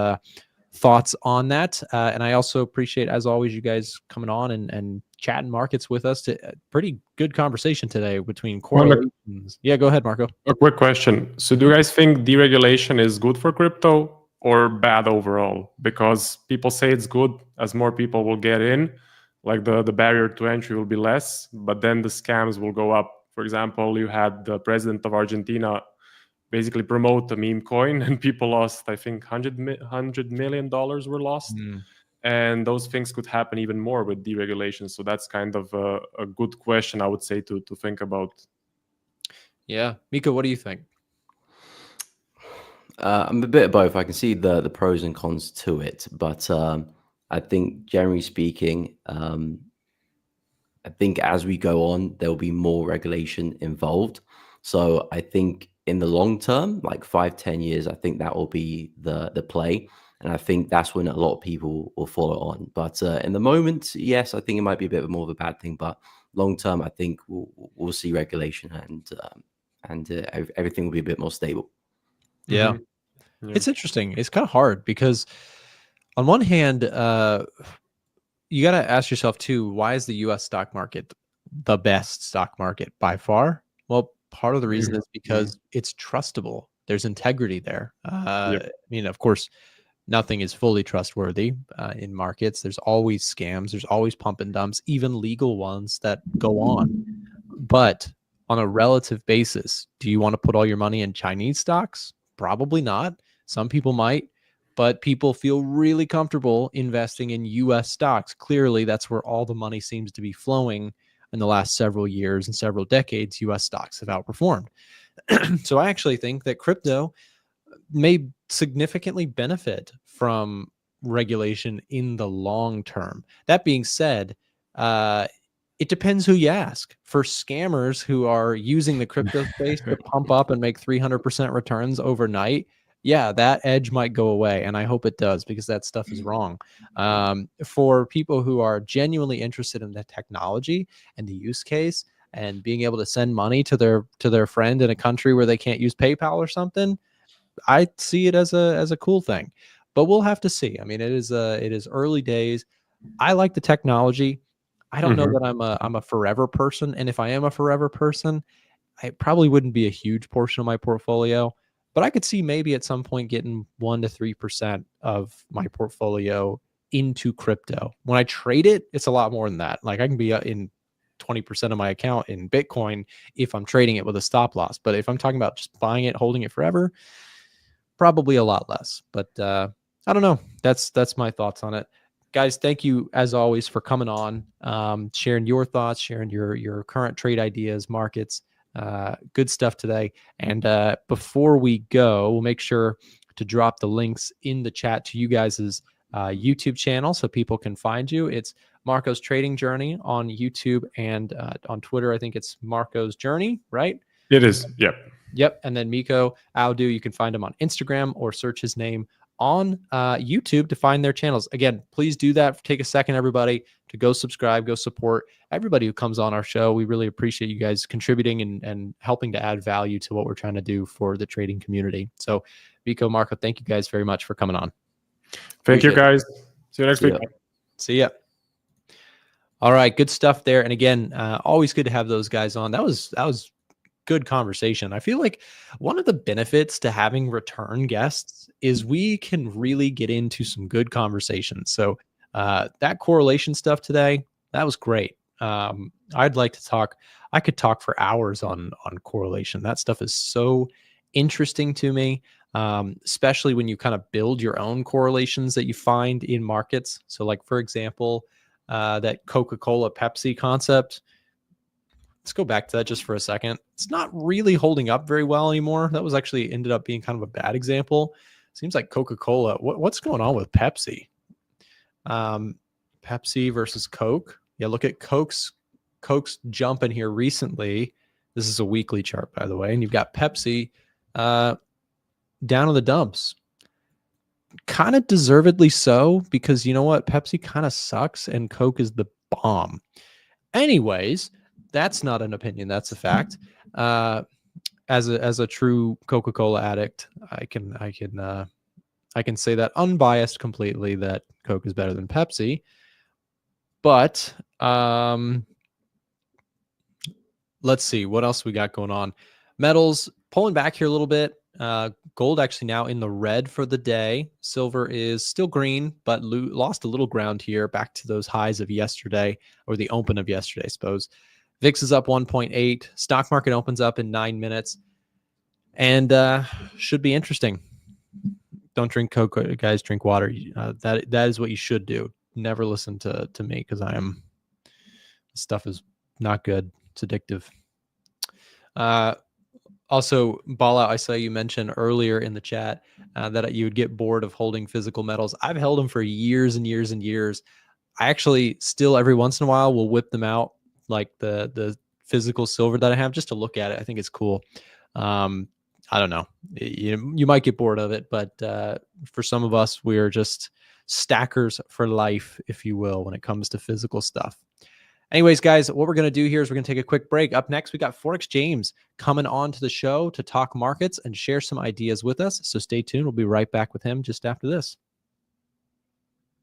[SPEAKER 1] thoughts on that. And I also appreciate, as always, you guys coming on and chatting markets with us. Pretty good conversation today between correlations. Yeah, go ahead, Marco.
[SPEAKER 3] A quick question. So do you guys think deregulation is good for crypto or bad overall? Because people say it's good as more people will get in, like the barrier to entry will be less, but then the scams will go up. For example, you had the president of Argentina basically promote a meme coin and people lost, I think, $100 million were lost. And those things could happen even more with deregulation. So that's kind of a good question, I would say, to think about.
[SPEAKER 1] Yeah. Miko, what do you think?
[SPEAKER 2] I'm a bit of both. I can see the pros and cons to it, but I think generally speaking, I think as we go on, there will be more regulation involved. So I think in the long term, like 5-10 years, I think that will be the play. And I think that's when a lot of people will follow on. But in the moment, yes, I think it might be a bit more of a bad thing. But long term, I think we'll see regulation and everything will be a bit more stable.
[SPEAKER 1] Yeah.
[SPEAKER 3] Yeah.
[SPEAKER 1] It's interesting. It's kind of hard because on one hand, you got to ask yourself too, why is the US stock market the best stock market by far? Well, part of the reason is because it's trustable. There's integrity there. I mean, of course, nothing is fully trustworthy in markets. There's always scams. There's always pump and dumps, even legal ones that go on. But on a relative basis, do you want to put all your money in Chinese stocks? Probably not. Some people might, but people feel really comfortable investing in US stocks. Clearly, that's where all the money seems to be flowing in the last several years and several decades. US stocks have outperformed. So I actually think that crypto may significantly benefit from regulation in the long term. That being said, it depends who you ask. For scammers who are using the crypto space to pump up and make 300% returns overnight, yeah, that edge might go away. And I hope it does, because that stuff is wrong. For people who are genuinely interested in the technology and the use case and being able to send money to their friend in a country where they can't use PayPal or something, I see it as a cool thing. But we'll have to see. I mean, it is early days. I like the technology. I don't know that I'm a forever person. And if I am a forever person, it probably wouldn't be a huge portion of my portfolio, but I could see maybe at some point getting 1 to 3% of my portfolio into crypto. When I trade it, it's a lot more than that. Like I can be in 20% of my account in Bitcoin if I'm trading it with a stop loss. But if I'm talking about just buying it, holding it forever, probably a lot less. But I don't know. That's my thoughts on it. guys, thank you as always for coming on, sharing your thoughts, sharing your current trade ideas, markets, good stuff today. And before we go, we'll make sure to drop the links in the chat to you guys' YouTube channel so people can find you. It's Marco's Trading Journey on YouTube, and on Twitter, I think it's Marco's Journey, right?
[SPEAKER 3] It is. Yep.
[SPEAKER 1] Yep. And then Miko Audu, you can find him on Instagram or search his name on YouTube to find their channels. Again, please do that. Take a second, everybody, to go subscribe, go support everybody who comes on our show. We really appreciate you guys contributing and helping to add value to what we're trying to do for the trading community. So, Miko, Marco, thank you guys very much for coming on.
[SPEAKER 3] Thank you, guys. See you next week.
[SPEAKER 1] See ya. All right, good stuff there. And again, always good to have those guys on. That was good conversation. I feel like one of the benefits to having return guests is we can really get into some good conversations. So that correlation stuff today, that was great. I'd like to talk. I could talk for hours on correlation. That stuff is so interesting to me, especially when you kind of build your own correlations that you find in markets. So like, for example, that Coca-Cola Pepsi concept. Let's go back to that just for a second. It's not really holding up very well anymore. That was actually ended up being kind of a bad example. Seems like Coca-Cola. What's going on with Pepsi? Pepsi versus Coke. Yeah, look at Coke's jumping here recently. This is a weekly chart, by the way. And you've got Pepsi down in the dumps. Kind of deservedly so, because you know what? Pepsi kind of sucks and Coke is the bomb. Anyways, that's not an opinion. That's a fact. As a true Coca-Cola addict, I can say that unbiased completely that Coke is better than Pepsi. But let's see what else we got going on. Metals pulling back here a little bit. Gold actually now in the red for the day. Silver is still green, but lost a little ground here back to those highs of yesterday, or the open of yesterday, I suppose. VIX is up 1.8. Stock market opens up in 9 minutes, and should be interesting. Don't drink Coke, guys. Drink water. That is what you should do. Never listen to me, because this stuff is not good. It's addictive. Also, Ball Out, I saw you mention earlier in the chat that you would get bored of holding physical metals. I've held them for years and years and years. I actually still every once in a while will whip them out, like the physical silver that I have, just to look at it. I think it's cool. I don't know. You might get bored of it, but for some of us, we are just stackers for life, if you will, when it comes to physical stuff. Anyways, guys, what we're going to do here is we're going to take a quick break. Up next, we got Forex James coming on to the show to talk markets and share some ideas with us. So stay tuned. We'll be right back with him just after this.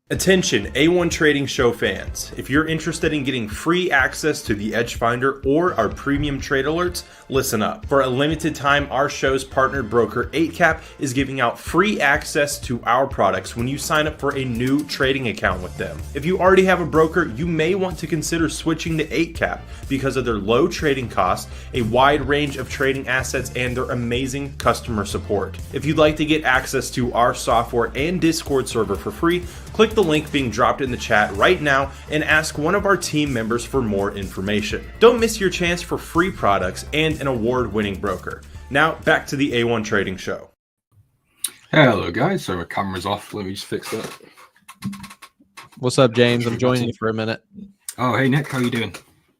[SPEAKER 4] Attention A1 Trading Show fans. If you're interested in getting free access to the Edge Finder or our premium trade alerts, listen up. For a limited time, our show's partnered broker 8cap is giving out free access to our products when you sign up for a new trading account with them. If you already have a broker, you may want to consider switching to 8cap because of their low trading costs, a wide range of trading assets, and their amazing customer support. If you'd like to get access to our software and Discord server for free, click the link being dropped in the chat right now and ask one of our team members for more information. Don't miss your chance for free products and an award-winning broker. Now, back to the A1 Trading Show.
[SPEAKER 5] Hello, guys. So my camera's off. Let me just fix that.
[SPEAKER 1] What's up, James? I'm joining you for a minute.
[SPEAKER 5] Oh, hey, Nick. How you doing?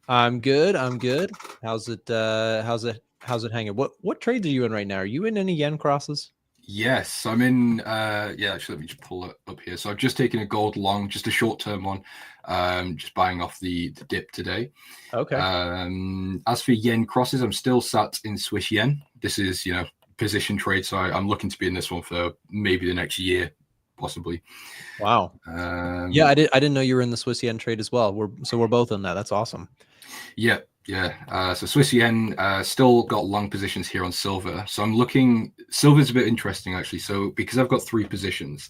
[SPEAKER 1] I'm good. How's it hanging? What trades are you in right now? Are you in any yen crosses?
[SPEAKER 5] Yes, I'm in. Actually, let me just pull it up here. So I've just taken a gold long, just a short-term one. Just buying off the dip today.
[SPEAKER 1] Okay.
[SPEAKER 5] As for yen crosses, I'm still sat in Swiss yen. This is, position trade. So I'm looking to be in this one for maybe the next year, possibly.
[SPEAKER 1] Wow. Yeah, I didn't know you were in the Swiss yen trade as well. We're both in that. That's awesome.
[SPEAKER 5] Yeah. So Swiss yen still got long positions here on silver. So I'm looking. Silver's a bit interesting actually. So because I've got 3 positions,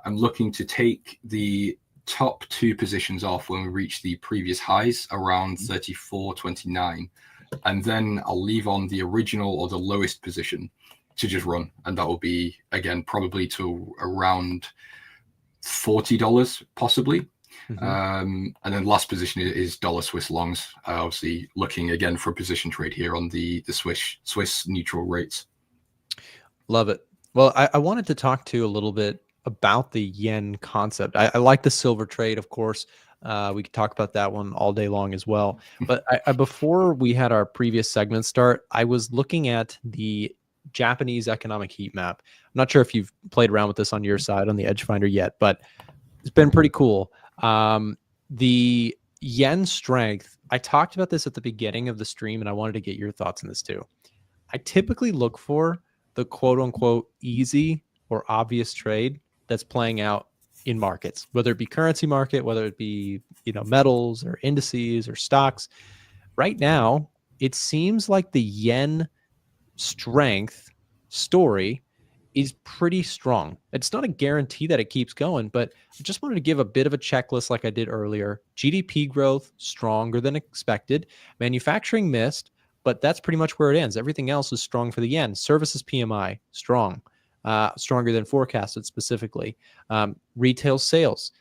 [SPEAKER 5] I'm looking to take the top 2 positions off when we reach the previous highs around 34.29, and then I'll leave on the original or the lowest position to just run, and that will be again probably to around $40 possibly.
[SPEAKER 1] Mm-hmm.
[SPEAKER 5] And then last position is dollar Swiss longs. Obviously looking again for a position trade here on the Swiss neutral rates.
[SPEAKER 1] Love it. Well, I wanted to talk to you a little bit about the yen concept. I like the silver trade, of course. We could talk about that one all day long as well. But before we had our previous segment start, I was looking at the Japanese economic heat map. I'm not sure if you've played around with this on your side on the Edge Finder yet, but it's been pretty cool. The yen strength, I talked about this at the beginning of the stream, and I wanted to get your thoughts on this too. I typically look for the quote unquote easy or obvious trade that's playing out in markets, whether it be currency market, whether it be, metals or indices or stocks. Right now, it seems like the yen strength story is pretty strong. It's not a guarantee that it keeps going, but I just wanted to give a bit of a checklist like I did earlier. GDP growth, stronger than expected. Manufacturing missed, but that's pretty much where it ends. Everything else is strong for the yen. Services PMI, strong, stronger than forecasted specifically. Retail sales,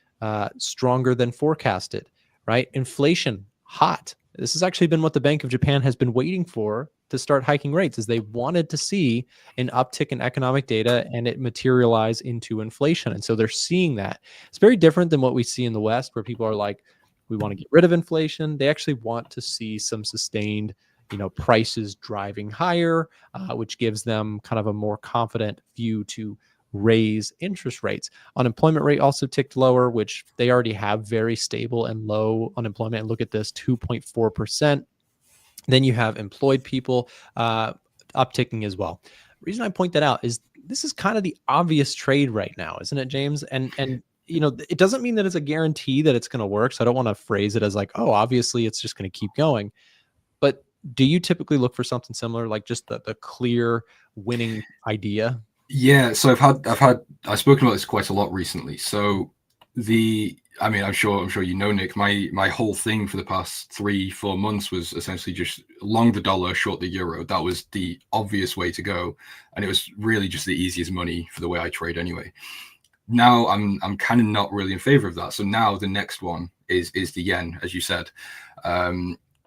[SPEAKER 1] stronger than forecasted, right? Inflation, hot. This has actually been what the Bank of Japan has been waiting for to start hiking rates, is they wanted to see an uptick in economic data and it materialize into inflation. And so they're seeing that. It's very different than what we see in the West, where people are like, we want to get rid of inflation. They actually want to see some sustained, prices driving higher, which gives them kind of a more confident view to raise interest rates. Unemployment rate also ticked lower, which they already have very stable and low unemployment. And look at this, 2.4%. Then you have employed people upticking as well. The reason I point that out is this is kind of the obvious trade right now, isn't it, James? And it doesn't mean that it's a guarantee that it's going to work. So I don't want to phrase it as like, oh, obviously it's just going to keep going. But do you typically look for something similar, like just the clear winning idea?
[SPEAKER 5] Yeah, so I've spoken about this quite a lot recently. So I'm sure Nick, my whole thing for the past 3-4 months was essentially just long the dollar, short the euro. That was the obvious way to go, and it was really just the easiest money for the way I trade anyway. Now I'm kind of not really in favor of that. So now the next one is the yen, as you said.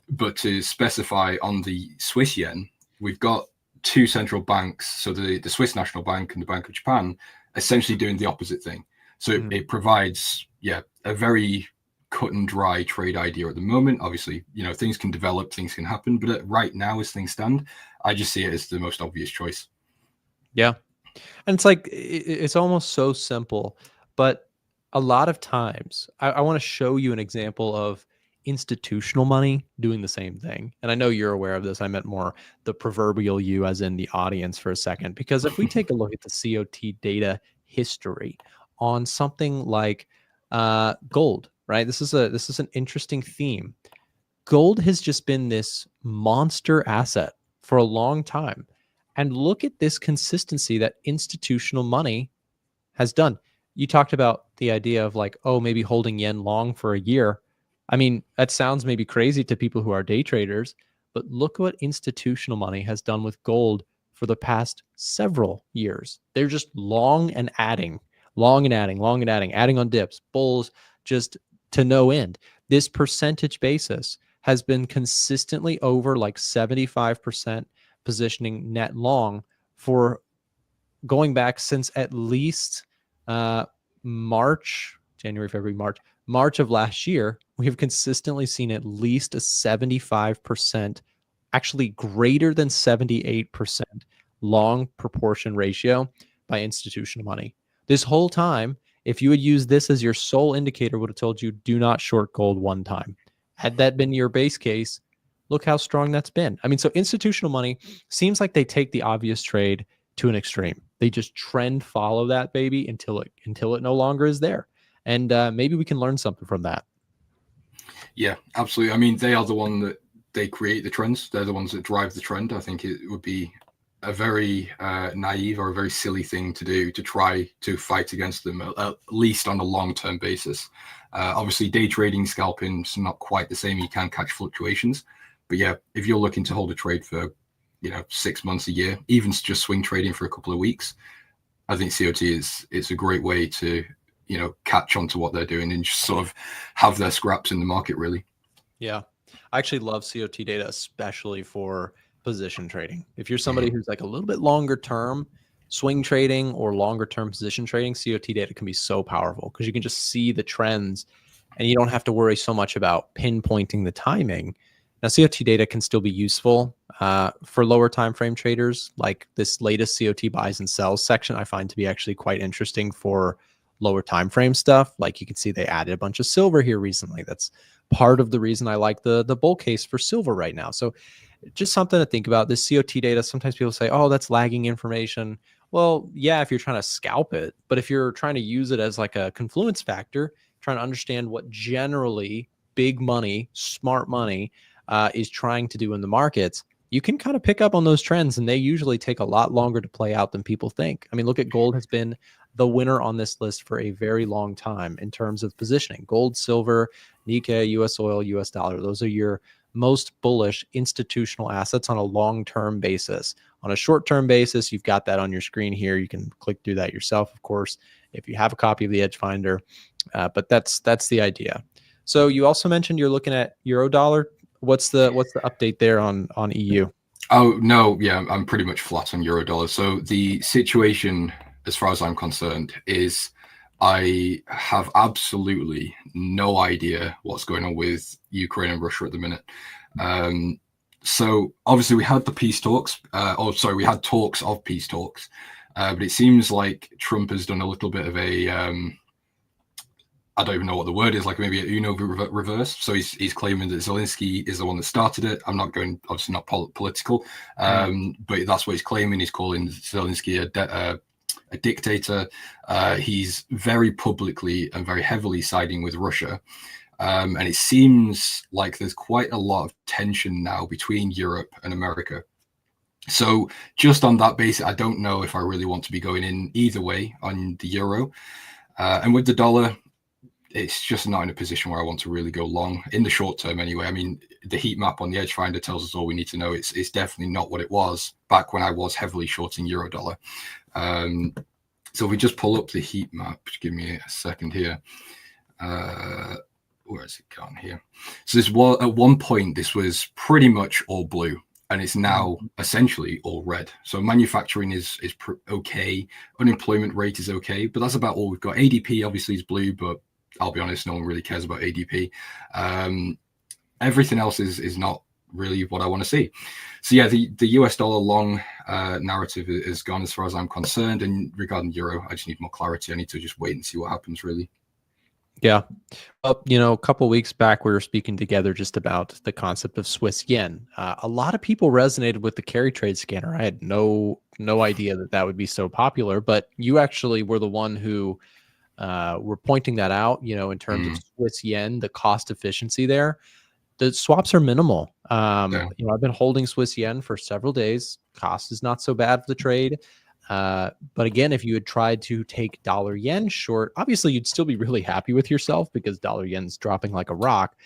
[SPEAKER 5] But to specify on the Swiss yen, we've got two central banks, so the Swiss National Bank and the Bank of Japan, essentially doing the opposite thing. So it provides, a very cut and dry trade idea at the moment. Obviously, things can develop, things can happen, but right now, as things stand, I just see it as the most obvious choice.
[SPEAKER 1] Yeah. And it's like, it's almost so simple, but a lot of times I want to show you an example of institutional money doing the same thing. And I know you're aware of this. I meant more the proverbial you as in the audience for a second, because if we take a look at the COT data history on something like gold, right? This is an interesting theme. Gold has just been this monster asset for a long time. And look at this consistency that institutional money has done. You talked about the idea of like, oh, maybe holding yen long for a year. I mean, that sounds maybe crazy to people who are day traders, but look what institutional money has done with gold for the past several years. They're just long and adding on dips, bulls, just to no end. This percentage basis has been consistently over like 75% positioning net long for going back since at least March of last year. We have consistently seen at least a 75%, actually greater than 78% long proportion ratio by institutional money. This whole time, if you had used this as your sole indicator, would have told you do not short gold one time. Had that been your base case, look how strong that's been. I mean, so institutional money seems like they take the obvious trade to an extreme. They just trend follow that baby until it no longer is there. And maybe we can learn something from that.
[SPEAKER 5] Yeah, absolutely. I mean, they are the one that they create the trends. They're the ones that drive the trend. I think it would be a very naive or a very silly thing to do to try to fight against them, at least on a long-term basis. Obviously, day trading, scalping is not quite the same. You can catch fluctuations. But yeah, if you're looking to hold a trade for 6 months, a year, even just swing trading for a couple of weeks, I think COT is a great way to catch on to what they're doing and just sort of have their scraps in the market, really.
[SPEAKER 1] Yeah. I actually love COT data, especially for position trading. If you're somebody who's like a little bit longer term swing trading or longer term position trading, COT data can be so powerful because you can just see the trends and you don't have to worry so much about pinpointing the timing. Now, COT data can still be useful for lower time frame traders. Like this latest COT buys and sells section, I find to be actually quite interesting for lower time frame stuff. Like you can see they added a bunch of silver here recently. That's part of the reason I like the bull case for silver right now. So just something to think about. This COT data, sometimes people say, oh, that's lagging information. Well, yeah, if you're trying to scalp it, but if you're trying to use it as like a confluence factor, trying to understand what generally big money, smart money is trying to do in the markets, you can kind of pick up on those trends, and they usually take a lot longer to play out than people think. I mean, look at gold has been the winner on this list for a very long time in terms of positioning. Gold, silver, Nikkei, US oil, US dollar. Those are your most bullish institutional assets on a long-term basis. On a short-term basis, you've got that on your screen here. You can click through that yourself, of course, if you have a copy of the Edge Finder. But that's the idea. So you also mentioned you're looking at euro dollar. What's the update there on EU?
[SPEAKER 5] Oh no, yeah, I'm pretty much flat on euro dollar. So the situation, as far as I'm concerned, is I have absolutely no idea what's going on with Ukraine and Russia at the minute. So obviously we had the peace talks, we had talks of peace talks, but it seems like Trump has done a little bit of a, I don't even know what the word is, like maybe a Uno reverse. So he's claiming that Zelensky is the one that started it. I'm not going, obviously not political, but that's what he's claiming. He's calling Zelensky a dictator. He's very publicly and very heavily siding with Russia. And it seems like there's quite a lot of tension now between Europe and America. So just on that basis, I don't know if I really want to be going in either way on the euro. And with the dollar, it's just not in a position where I want to really go long in the short term anyway. I mean, the heat map on the Edge Finder tells us all we need to know. It's definitely not what it was back when I was heavily shorting euro dollar. So if we just pull up the heat map, give me a second here. Where has it gone here? So this was, at one point, this was pretty much all blue, and it's now essentially all red. So manufacturing is okay. Unemployment rate is okay, but that's about all we've got. ADP obviously is blue, but I'll be honest, no one really cares about ADP. Everything else is not really what I want to see. So yeah, the US dollar long narrative is gone as far as I'm concerned. And regarding euro, I just need more clarity. I need to just wait and see what happens, really.
[SPEAKER 1] Yeah. Well, a couple of weeks back, we were speaking together just about the concept of Swiss yen. A lot of people resonated with the carry trade scanner. I had no idea that would be so popular, but you actually were the one who were pointing that out, in terms of Swiss yen, the cost efficiency there. The swaps are minimal. I've been holding Swiss yen for several days. Cost is not so bad for the trade. But again, if you had tried to take dollar yen short, obviously you'd still be really happy with yourself because dollar yen's dropping like a rock.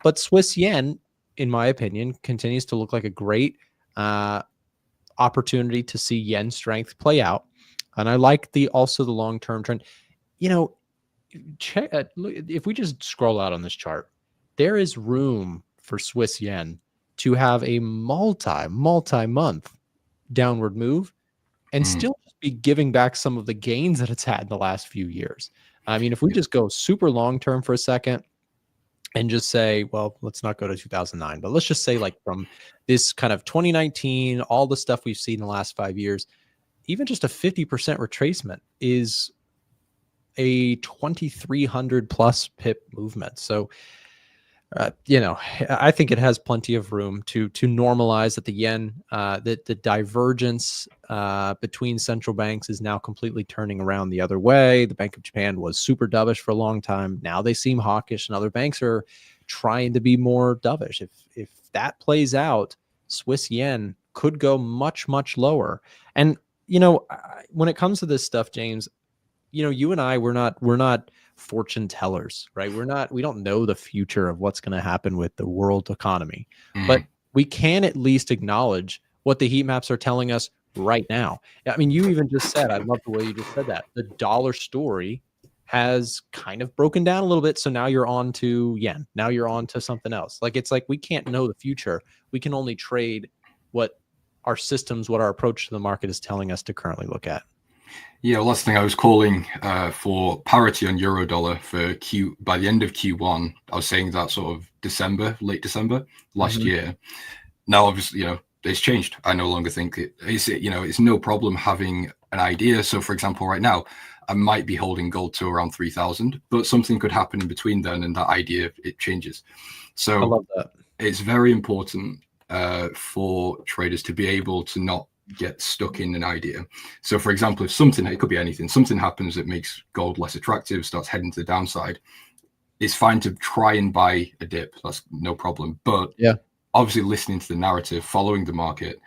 [SPEAKER 1] But Swiss yen, in my opinion, continues to look like a great opportunity to see yen strength play out. And I like also the long-term trend. If we just scroll out on this chart, there is room for Swiss yen to have a multi-month downward move and still be giving back some of the gains that it's had in the last few years. I mean, if we just go super long-term for a second and just say, well, let's not go to 2009, but let's just say like from this kind of 2019, all the stuff we've seen in the last 5 years, even just a 50% retracement is a 2,300 plus pip movement. So, I think it has plenty of room to normalize that the yen, that the divergence between central banks is now completely turning around the other way. The Bank of Japan was super dovish for a long time. Now they seem hawkish, and other banks are trying to be more dovish. If that plays out, Swiss yen could go much, much lower. And, when it comes to this stuff, James, you and I, we're not fortune tellers, right? We don't know the future of what's going to happen with the world economy, but we can at least acknowledge what the heat maps are telling us right now. I mean, you even just said, I love the way you just said that. The dollar story has kind of broken down a little bit. So now you're on to yen. Now you're on to something else. Like, it's like we can't know the future. We can only trade what our systems, what our approach to the market is telling us to currently look at.
[SPEAKER 5] Yeah, last thing I was calling for parity on euro dollar for by the end of Q1. I was saying that sort of late December last year. Now, obviously, it's changed. I no longer think it's no problem having an idea. So, for example, right now, I might be holding gold to around 3,000, but something could happen in between then, and that idea, it changes. So
[SPEAKER 1] I love that.
[SPEAKER 5] It's very important for traders to be able to not get stuck in an idea. So, for example, if it could be anything, something happens that makes gold less attractive, starts heading to the downside, it's fine to try and buy a dip. That's no problem. But obviously listening to the narrative, following the market,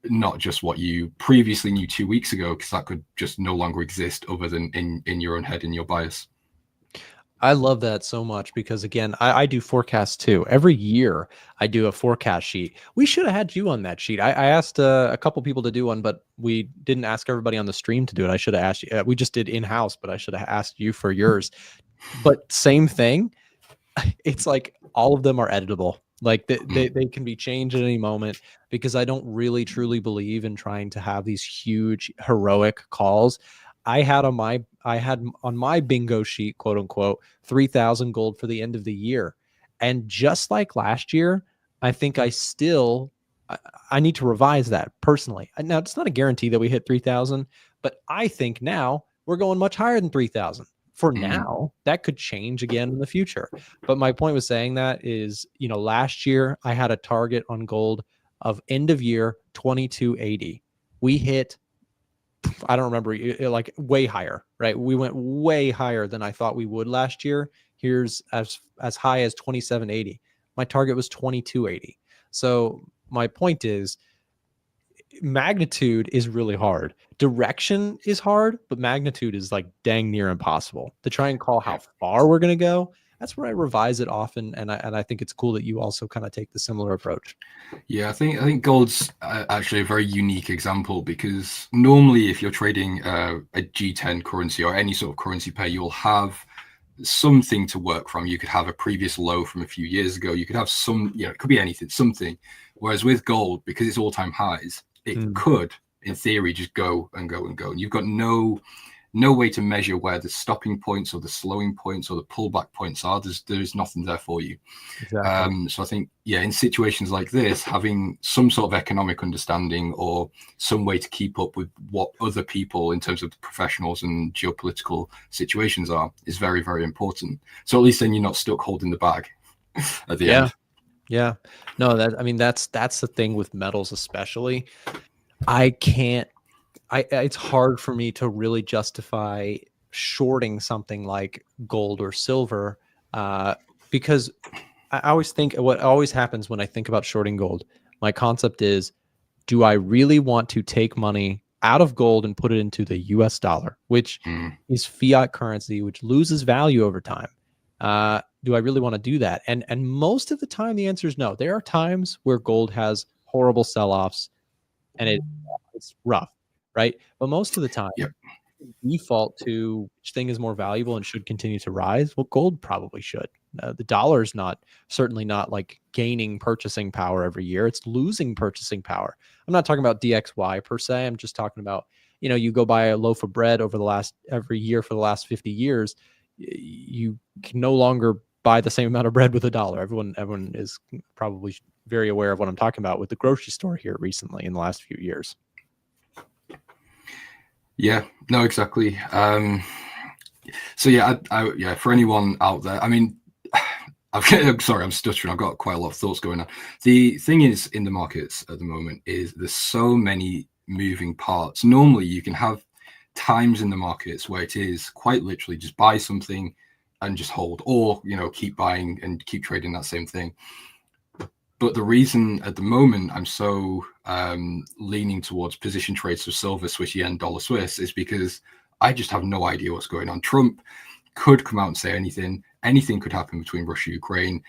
[SPEAKER 5] not just what you previously knew 2 weeks ago, because that could just no longer exist other than in your own head, in your bias.
[SPEAKER 1] I love that so much because, again, I do forecasts too. Every year I do a forecast sheet. We should have had you on that sheet. I asked a couple people to do one, but we didn't ask everybody on the stream to do it. I should have asked you. We just did in-house, but I should have asked you for yours. But same thing. It's like all of them are editable. Like they can be changed at any moment, because I don't really truly believe in trying to have these huge heroic calls. I had on my bingo sheet, quote unquote, 3,000 gold for the end of the year. And just like last year, I think I need to revise that personally. Now, it's not a guarantee that we hit 3,000, but I think now we're going much higher than 3,000. For now, that could change again in the future. But my point with saying that is, last year I had a target on gold of end of year 2280. We hit, I don't remember, like way higher, right? We went way higher than I thought we would last year. Here's as high as 2780. My target was 2280. So my point is, magnitude is really hard. Direction is hard, but magnitude is like dang near impossible. To try and call how far we're going to go, that's where I revise it often, and I think it's cool that you also kind of take the similar approach.
[SPEAKER 5] Yeah, I think gold's actually a very unique example, because normally if you're trading a G10 currency or any sort of currency pair, you'll have something to work from. You could have a previous low from a few years ago. You could have some, it could be anything, something. Whereas with gold, because it's all-time highs, it could, in theory, just go and go and go. And you've got no way to measure where the stopping points or the slowing points or the pullback points are. There's nothing there for you. Exactly. So I think, in situations like this, having some sort of economic understanding or some way to keep up with what other people in terms of the professionals and geopolitical situations are is very, very important. So at least then you're not stuck holding the bag at the end.
[SPEAKER 1] Yeah. No, that's the thing with metals, especially. It's hard for me to really justify shorting something like gold or silver, because I always think what always happens when I think about shorting gold, my concept is, do I really want to take money out of gold and put it into the US dollar, which is fiat currency, which loses value over time? Do I really want to do that? And most of the time, the answer is no. There are times where gold has horrible sell-offs and it's rough, right? But most of the time, default to which thing is more valuable and should continue to rise. Well, gold probably should. The dollar is certainly not like gaining purchasing power every year. It's losing purchasing power. I'm not talking about DXY per se. I'm just talking about, you go buy a loaf of bread every year for the last 50 years. You can no longer buy the same amount of bread with $1. Everyone is probably very aware of what I'm talking about with the grocery store here recently in the last few years.
[SPEAKER 5] Yeah, no, exactly. So for anyone out there, I mean, I'm sorry, I'm stuttering. I've got quite a lot of thoughts going on. The thing is, in the markets at the moment, is there's so many moving parts. Normally you can have times in the markets where it is quite literally just buy something and just hold, or keep buying and keep trading that same thing. But the reason at the moment I'm so leaning towards position trades for silver, Swiss yen, dollar Swiss is because I just have no idea what's going on. Trump could come out and say anything. Anything could happen between Russia and Ukraine.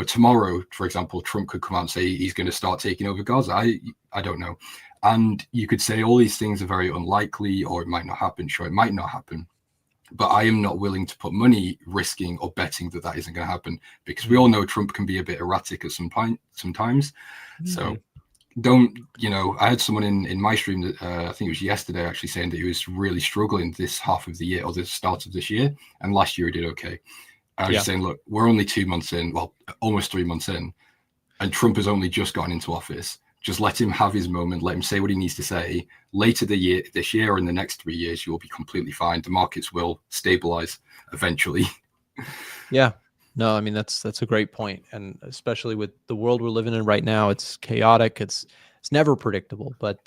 [SPEAKER 5] Tomorrow, for example, Trump could come out and say he's going to start taking over Gaza. I don't know. And you could say all these things are very unlikely, or it might not happen. Sure, it might not happen. But I am not willing to put money risking or betting that that isn't going to happen, because we all know Trump can be a bit erratic at sometimes. So don't, I had someone in my stream that I think it was yesterday actually saying that he was really struggling this half of the year or the start of this year, and last year he did okay. I was just saying, look, we're only 2 months in, well, almost 3 months in, and Trump has only just gotten into office. Just let him have his moment. Let him say what he needs to say. Later this year or in the next 3 years, you will be completely fine. The markets will stabilize eventually.
[SPEAKER 1] Yeah. No, I mean, that's a great point. And especially with the world we're living in right now, it's chaotic. It's never predictable, but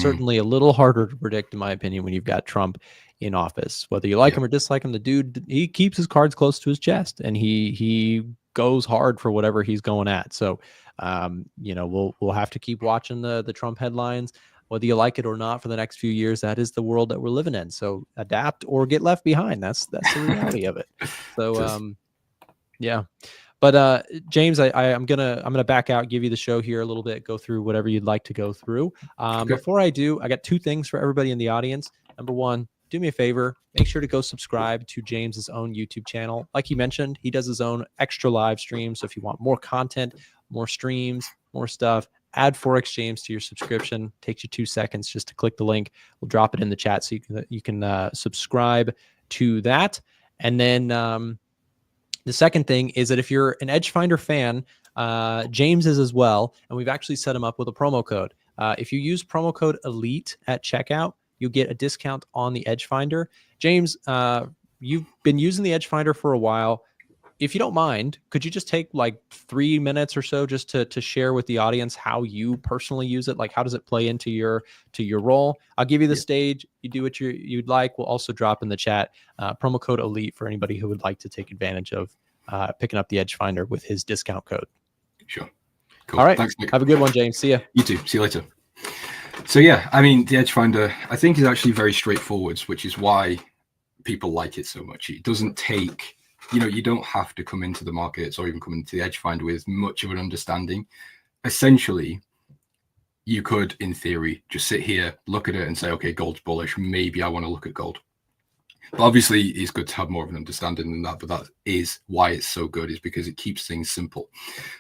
[SPEAKER 1] certainly a little harder to predict, in my opinion, when you've got Trump in office. Whether you like him or dislike him, the dude, he keeps his cards close to his chest, and he goes hard for whatever he's going at. So, we'll have to keep watching the Trump headlines, whether you like it or not, for the next few years. That is the world that we're living in. So adapt or get left behind. That's the reality of it. So, yeah. But James, I'm gonna back out, give you the show here a little bit, go through whatever you'd like to go through. Before I do, I got 2 things for everybody in the audience. Number one, do me a favor, make sure to go subscribe to James's own YouTube channel. Like he mentioned, he does his own extra live streams. So if you want more content, more streams, more stuff, add Forex James to your subscription. Takes you 2 seconds just to click the link. We'll drop it in the chat so you can subscribe to that. And then the second thing is that if you're an Edgefinder fan, James is as well, and we've actually set him up with a promo code. If you use promo code ELITE at checkout, you'll get a discount on the Edgefinder. James, you've been using the Edgefinder for a while. If you don't mind, could you just take like 3 minutes or so just to share with the audience how you personally use it? Like, how does it play into your role? I'll give you the stage. You do what you'd like. We'll also drop in the chat promo code ELITE for anybody who would like to take advantage of picking up the Edgefinder with his discount code.
[SPEAKER 5] Sure. Cool.
[SPEAKER 1] All right.
[SPEAKER 5] Thanks, Nick.
[SPEAKER 1] Have a good one, James. See ya.
[SPEAKER 5] You too. See you later. So yeah, I mean, the Edgefinder, I think, is actually very straightforward, which is why people like it so much. It doesn't take, you don't have to come into the markets or even come into the Edgefinder with much of an understanding. Essentially, you could, in theory, just sit here, look at it and say, okay, gold's bullish. Maybe I want to look at gold. But obviously, it's good to have more of an understanding than that. But that is why it's so good, is because it keeps things simple.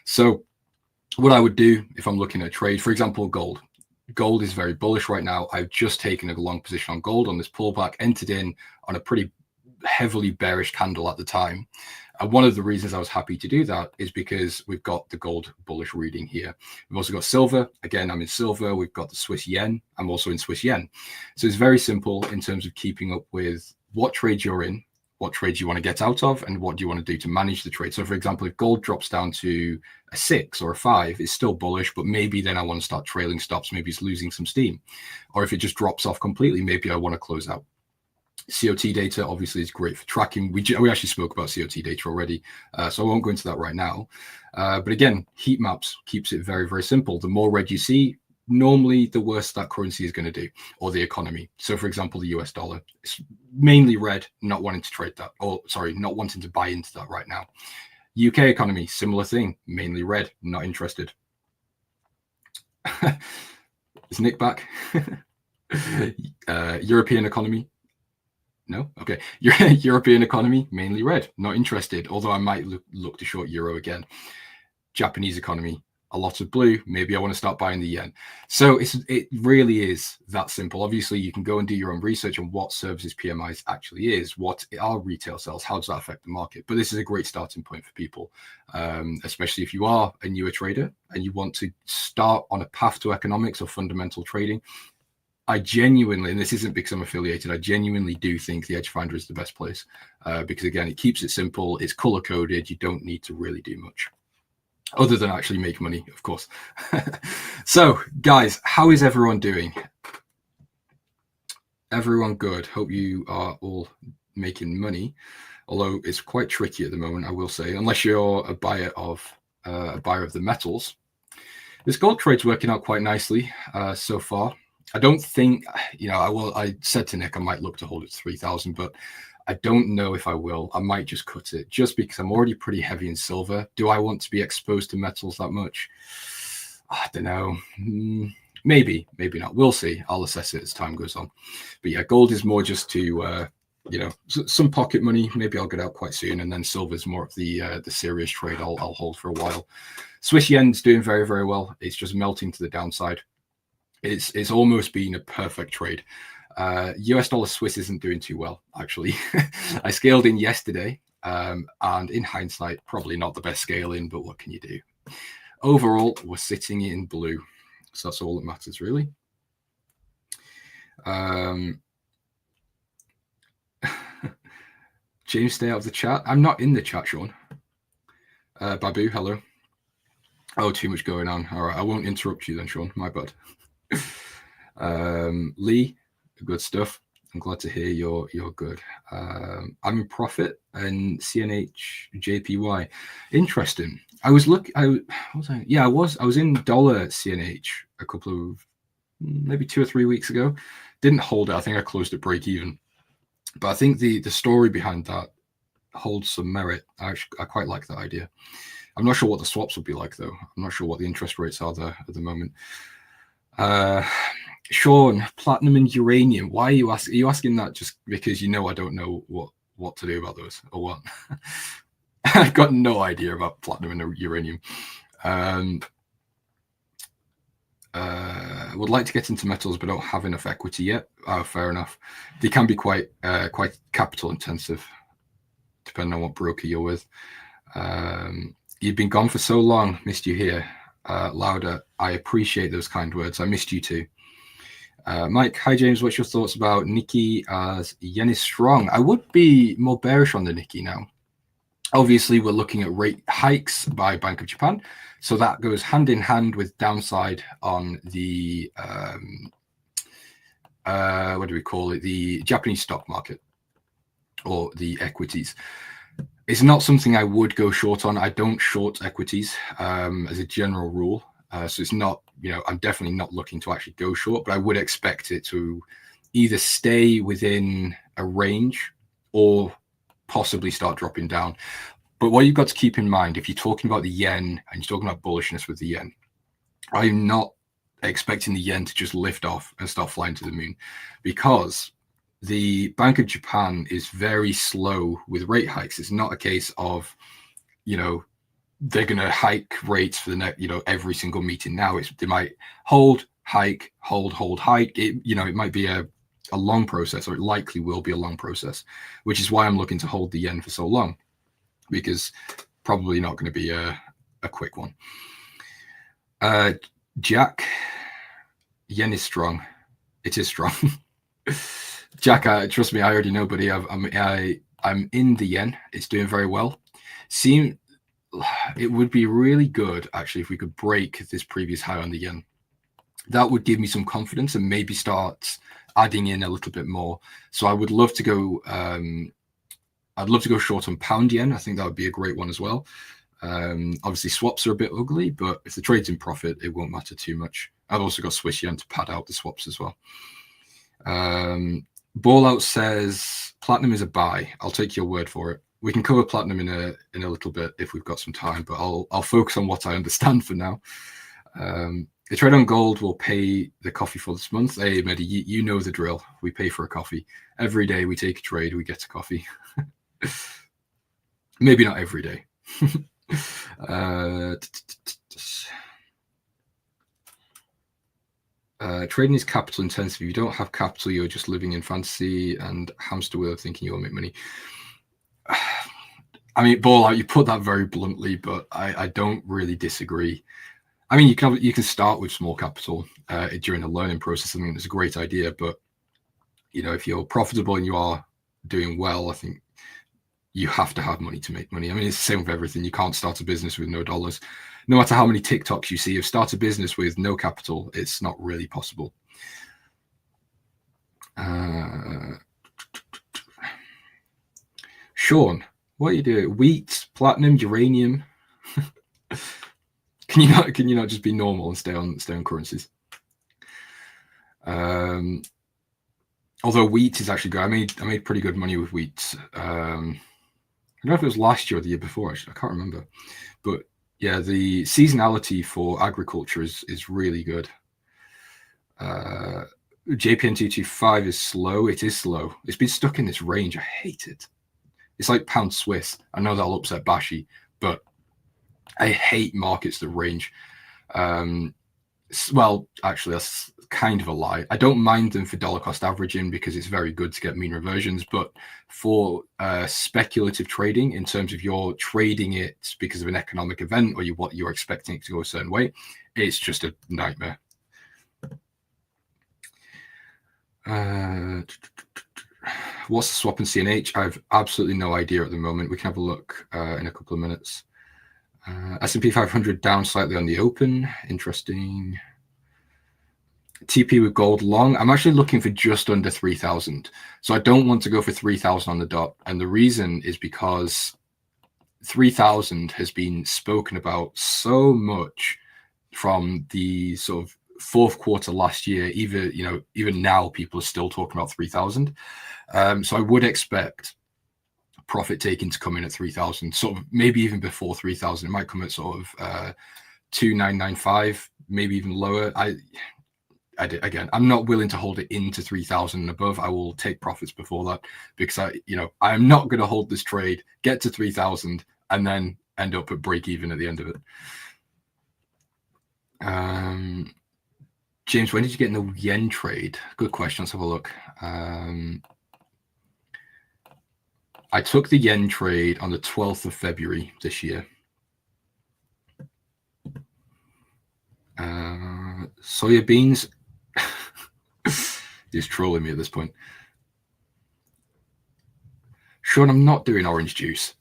[SPEAKER 5] So what I would do if I'm looking at a trade, for example, gold. Gold is very bullish right now. I've just taken a long position on gold on this pullback, entered in on a pretty heavily bearish candle at the time. And one of the reasons I was happy to do that is because we've got the gold bullish reading here. We've also got silver. Again, I'm in silver. We've got the Swiss yen. I'm also in Swiss yen. So it's very simple in terms of keeping up with what trades you're in, what trades you want to get out of, and what do you want to do to manage the trade. So for example, if gold drops down to a 6 or a 5, it's still bullish, but maybe then I want to start trailing stops. Maybe it's losing some steam. Or if it just drops off completely, maybe I want to close out. COT data obviously is great for tracking. We actually spoke about COT data already, so I won't go into that right now. But again, heat maps keeps it very, very simple. The more red you see, normally the worse that currency is going to do, or the economy. So for example, the US dollar, it's mainly red, not wanting to trade that, or sorry, not wanting to buy into that right now. UK economy, similar thing, mainly red, not interested. Is Nick back? European economy. No? Okay. European economy, mainly red, not interested, although I might look to short euro again. Japanese economy, a lot of blue, maybe I want to start buying the yen. So it really is that simple. Obviously, you can go and do your own research on what services PMIs actually is, what are retail sales, how does that affect the market. But this is a great starting point for people, especially if you are a newer trader and you want to start on a path to economics or fundamental trading. I genuinely, and this isn't because I'm affiliated, I genuinely do think the Edgefinder is the best place because, again, it keeps it simple. It's color-coded. You don't need to really do much other than actually make money, of course. So, guys, how is everyone doing? Everyone good. Hope you are all making money, although it's quite tricky at the moment, I will say, unless you're a buyer of the metals. This gold trade's working out quite nicely so far. I don't think, I said to Nick I might look to hold it to 3,000, but I don't know if I will. I might just cut it just because I'm already pretty heavy in silver. Do I want to be exposed to metals that much? I don't know. Maybe, maybe not. We'll see. I'll assess it as time goes on. But yeah, gold is more just to you know, some pocket money. Maybe I'll get out quite soon, and then silver's more of the serious trade. I'll hold for a while. Swiss yen's doing very, very well. It's just melting to the downside. It's almost been a perfect trade. US dollar Swiss isn't doing too well, actually. I scaled in yesterday, and in hindsight, probably not the best scaling, but what can you do? Overall, we're sitting in blue, so that's all that matters, really. James, stay out of the chat. I'm not in the chat, Sean. Babu, hello. Oh, too much going on. All right, I won't interrupt you then, Sean. My bad. Lee, good stuff. I'm glad to hear you're good. I'm in profit and CNH JPY. Interesting. I was in dollar CNH a couple of maybe 2 or 3 weeks ago. Didn't hold it. I think I closed at break even. But I think the story behind that holds some merit. I quite like that idea. I'm not sure what the swaps will be like, though. I'm not sure what the interest rates are there at the moment. Sean, platinum and uranium. Why are you asking? Are you asking that just because you know I don't know what to do about those, or what? I've got no idea about platinum and uranium. Would like to get into metals, but don't have enough equity yet. Oh, fair enough. They can be quite capital intensive, depending on what broker you're with. You've been gone for so long. Missed you here. Louder. I appreciate those kind words. I missed you too. Mike, hi James. What's your thoughts about Nikkei as yen is strong? I would be more bearish on the Nikkei now. Obviously, we're looking at rate hikes by Bank of Japan. So that goes hand in hand with downside on the, what do we call it? The Japanese stock market or the equities. It's not something I would go short on. I don't short equities as a general rule. So it's not, I'm definitely not looking to actually go short, but I would expect it to either stay within a range or possibly start dropping down. But what you've got to keep in mind, if you're talking about the yen and you're talking about bullishness with the yen, I'm not expecting the yen to just lift off and start flying to the moon, because the Bank of Japan is very slow with rate hikes. It's not a case of, they're going to hike rates for the next, every single meeting. Now they might hold, hike, hold, hike. It might be a long process, or it likely will be a long process, which is why I'm looking to hold the yen for so long, because probably not going to be a quick one. Jack, yen is strong. It is strong. Jack, trust me, I already know, buddy. I'm in the yen. It's doing very well. It would be really good, actually, if we could break this previous high on the yen. That would give me some confidence and maybe start adding in a little bit more. So I would love to go. I'd love to go short on pound yen. I think that would be a great one as well. Obviously, swaps are a bit ugly, but if the trade's in profit, it won't matter too much. I've also got Swiss yen to pad out the swaps as well. Ballout says platinum is a buy. I'll take your word for it. We can cover platinum in a little bit if we've got some time, but I'll focus on what I understand for now. The trade on gold will pay the coffee for this month. Hey, Mehdi, you know the drill. We pay for a coffee. Every day we take a trade, we get a coffee. Maybe not every day. Trading is capital intensive. If you don't have capital, you're just living in fantasy and hamster wheel thinking you'll make money. I mean, Ballout, you put that very bluntly, but I don't really disagree. I mean, you can start with small capital during the learning process. I mean, it's a great idea, but if you're profitable and you are doing well, I think you have to have money to make money. I mean, it's the same with everything. You can't start a business with no dollars. No matter how many TikToks you see of start a business with no capital, it's not really possible. Sean, what are you doing? Wheat, platinum, uranium. Can you not just be normal and stay on currencies? Although wheat is actually good. I made pretty good money with wheat. I don't know if it was last year or the year before. Actually, I can't remember. But yeah, the seasonality for agriculture is really good. JPN225 is slow. It is slow. It's been stuck in this range. I hate it. It's like pound Swiss. I know that'll upset Bashi, but I hate markets that range. Well, actually, that's kind of a lie. I don't mind them for dollar cost averaging because it's very good to get mean reversions. But for speculative trading, in terms of you're trading it because of an economic event or what you're expecting it to go a certain way, it's just a nightmare. What's the swap in CNH? I have absolutely no idea at the moment. We can have a look in a couple of minutes. S&P 500 down slightly on the open. Interesting. TP with gold long. I'm actually looking for just under 3,000. So I don't want to go for 3,000 on the dot. And the reason is because 3,000 has been spoken about so much from the sort of fourth quarter last year. Even now people are still talking about 3,000. So I would expect profit taking to come in at 3,000, sort of maybe even before 3,000. It might come at sort of 2,995, maybe even lower. Again, I'm not willing to hold it into 3,000 and above. I will take profits before that because I'm not going to hold this trade, get to 3,000, and then end up at break even at the end of it. James, when did you get in the yen trade? Good question. Let's have a look. I took the yen trade on the 12th of February this year. Soya beans. He's trolling me at this point. Sean, I'm not doing orange juice.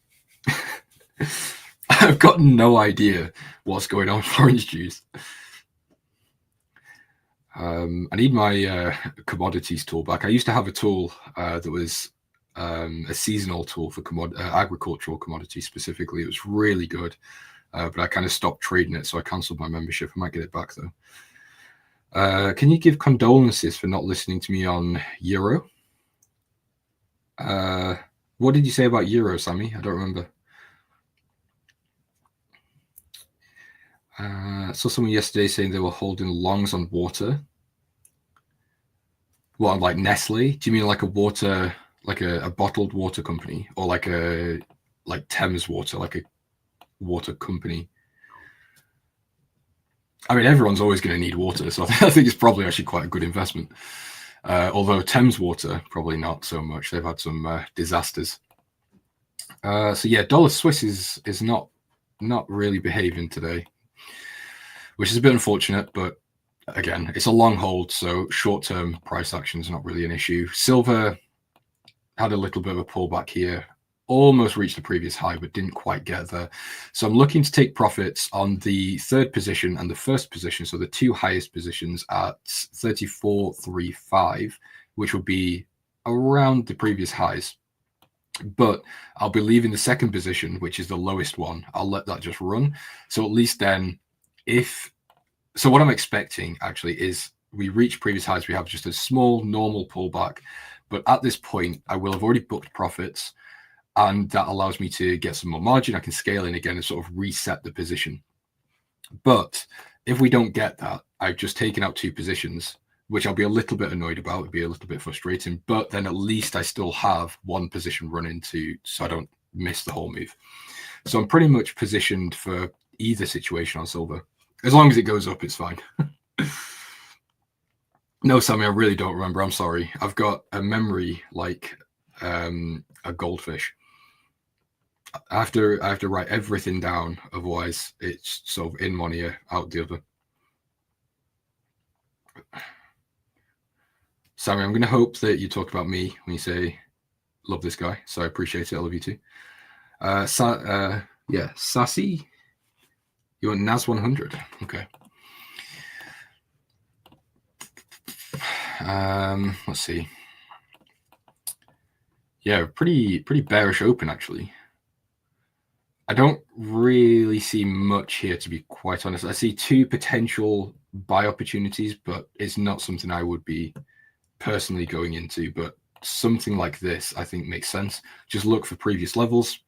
[SPEAKER 5] I've got no idea what's going on with orange juice. I need my commodities tool back. I used to have a tool that was a seasonal tool for agricultural commodities specifically. It was really good, but I kind of stopped trading it, so I cancelled my membership. I might get it back though. Can you give condolences for not listening to me on Euro? What did you say about Euro, Sammy? I don't remember. I saw someone yesterday saying they were holding longs on water. What, like Nestle? Do you mean like a water, like a bottled water company, or like Thames Water, like a water company? I mean, everyone's always going to need water, so I think it's probably actually quite a good investment. Although Thames Water, probably not so much. They've had some disasters. So yeah, dollar Swiss is not really behaving today, which is a bit unfortunate, but again, it's a long hold, so short-term price action is not really an issue. Silver had a little bit of a pullback here, almost reached the previous high, but didn't quite get there. So I'm looking to take profits on the third position and the first position, so the two highest positions at 34.35, which would be around the previous highs. But I'll be leaving the second position, which is the lowest one. I'll let that just run. So at least then, so what I'm expecting actually is we reach previous highs. We have just a small normal pullback. But at this point, I will have already booked profits. And that allows me to get some more margin. I can scale in again and sort of reset the position. But if we don't get that, I've just taken out two positions, which I'll be a little bit annoyed about. It'd be a little bit frustrating. But then at least I still have one position run into, so I don't miss the whole move. So I'm pretty much positioned for either situation on silver. As long as it goes up, it's fine. No, Sammy, I really don't remember. I'm sorry. I've got a memory like a goldfish. I have to write everything down, otherwise it's sort of in one ear, out the other. Sammy, I'm going to hope that you talk about me when you say love this guy. So I appreciate it. I love you too. Yeah, Sassy. You want NAS 100? Okay. Let's see. Yeah, pretty bearish open actually. I don't really see much here, to be quite honest. I see two potential buy opportunities, but it's not something I would be personally going into. But something like this, I think, makes sense. Just look for previous levels.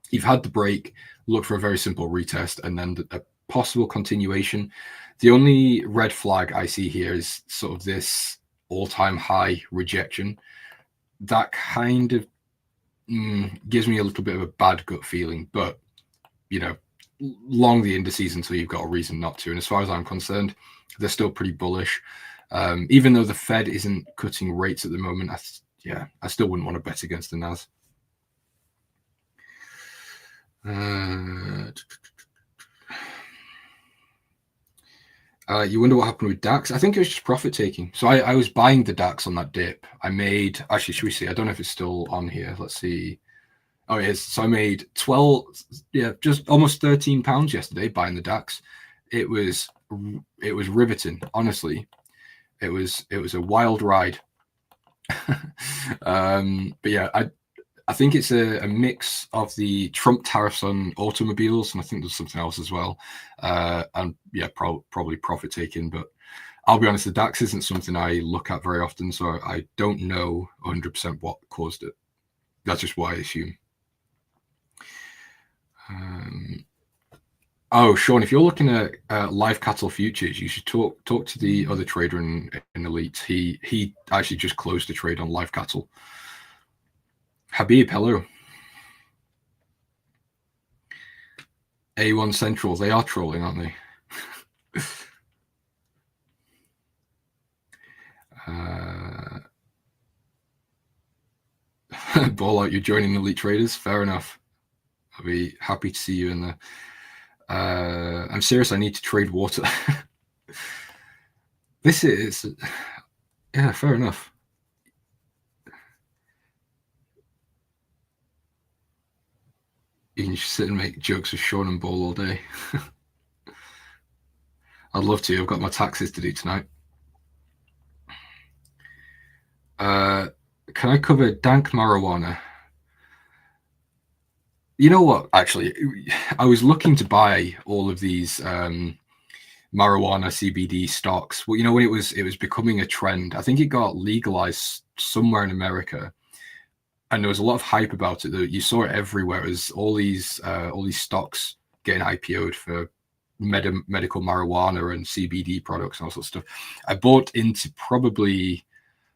[SPEAKER 5] You've had the break, look for a very simple retest, and then a possible continuation. The only red flag I see here is sort of this all-time high rejection, that kind of gives me a little bit of a bad gut feeling. But, you know, long the indices until you've got a reason not to. And as far as I'm concerned, they're still pretty bullish. Even though the Fed isn't cutting rates at the moment, I still wouldn't want to bet against the NAS. You wonder what happened with DAX? I think it was just profit taking. So I was buying the DAX on that dip. I made, actually, should we see? I don't know if it's still on here. Let's see. Oh, it is. So I made 12, just almost £13 yesterday buying the DAX. It was riveting, honestly. It was a wild ride. But yeah, I think it's a mix of the Trump tariffs on automobiles, and I think there's something else as well. And yeah, probably profit taking. But I'll be honest, the DAX isn't something I look at very often, so I don't know 100% what caused it. That's just what I assume. Oh, Sean, if you're looking at live cattle futures, you should talk to the other trader in Elite. He actually just closed a trade on live cattle. Habib, hello. A1 Central, they are trolling, aren't they? Ball out, you're joining Elite Traders. Fair enough. I'll be happy to see you in there. I'm serious, I need to trade water. This is, yeah, fair enough. You can just sit and make jokes with Sean and Ball all day. I'd love to. I've got my taxes to do tonight. Can I cover dank marijuana? You know what? Actually, I was looking to buy all of these marijuana CBD stocks. Well, you know, when it was becoming a trend. I think it got legalized somewhere in America, and there was a lot of hype about it. That you saw it everywhere. As all these stocks getting IPO'd for medical marijuana and CBD products and all sorts of stuff. I bought into probably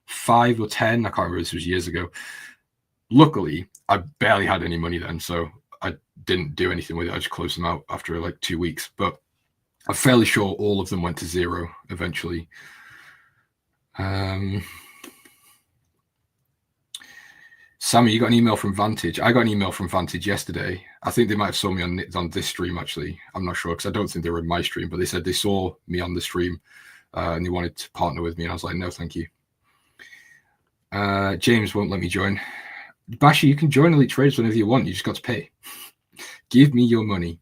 [SPEAKER 5] 5 or 10. I can't remember. This was years ago. Luckily, I barely had any money then, so I didn't do anything with it. I just closed them out after like 2 weeks. But I'm fairly sure all of them went to zero eventually. Sammy, you got an email from Vantage. I got an email from Vantage yesterday. I think they might have saw me on this stream, actually. I'm not sure, because I don't think they were in my stream, but they said they saw me on the stream and they wanted to partner with me. And I was like, no, thank you. James won't let me join. Bashi, you can join Elite Traders whenever you want. You just got to pay. Give me your money.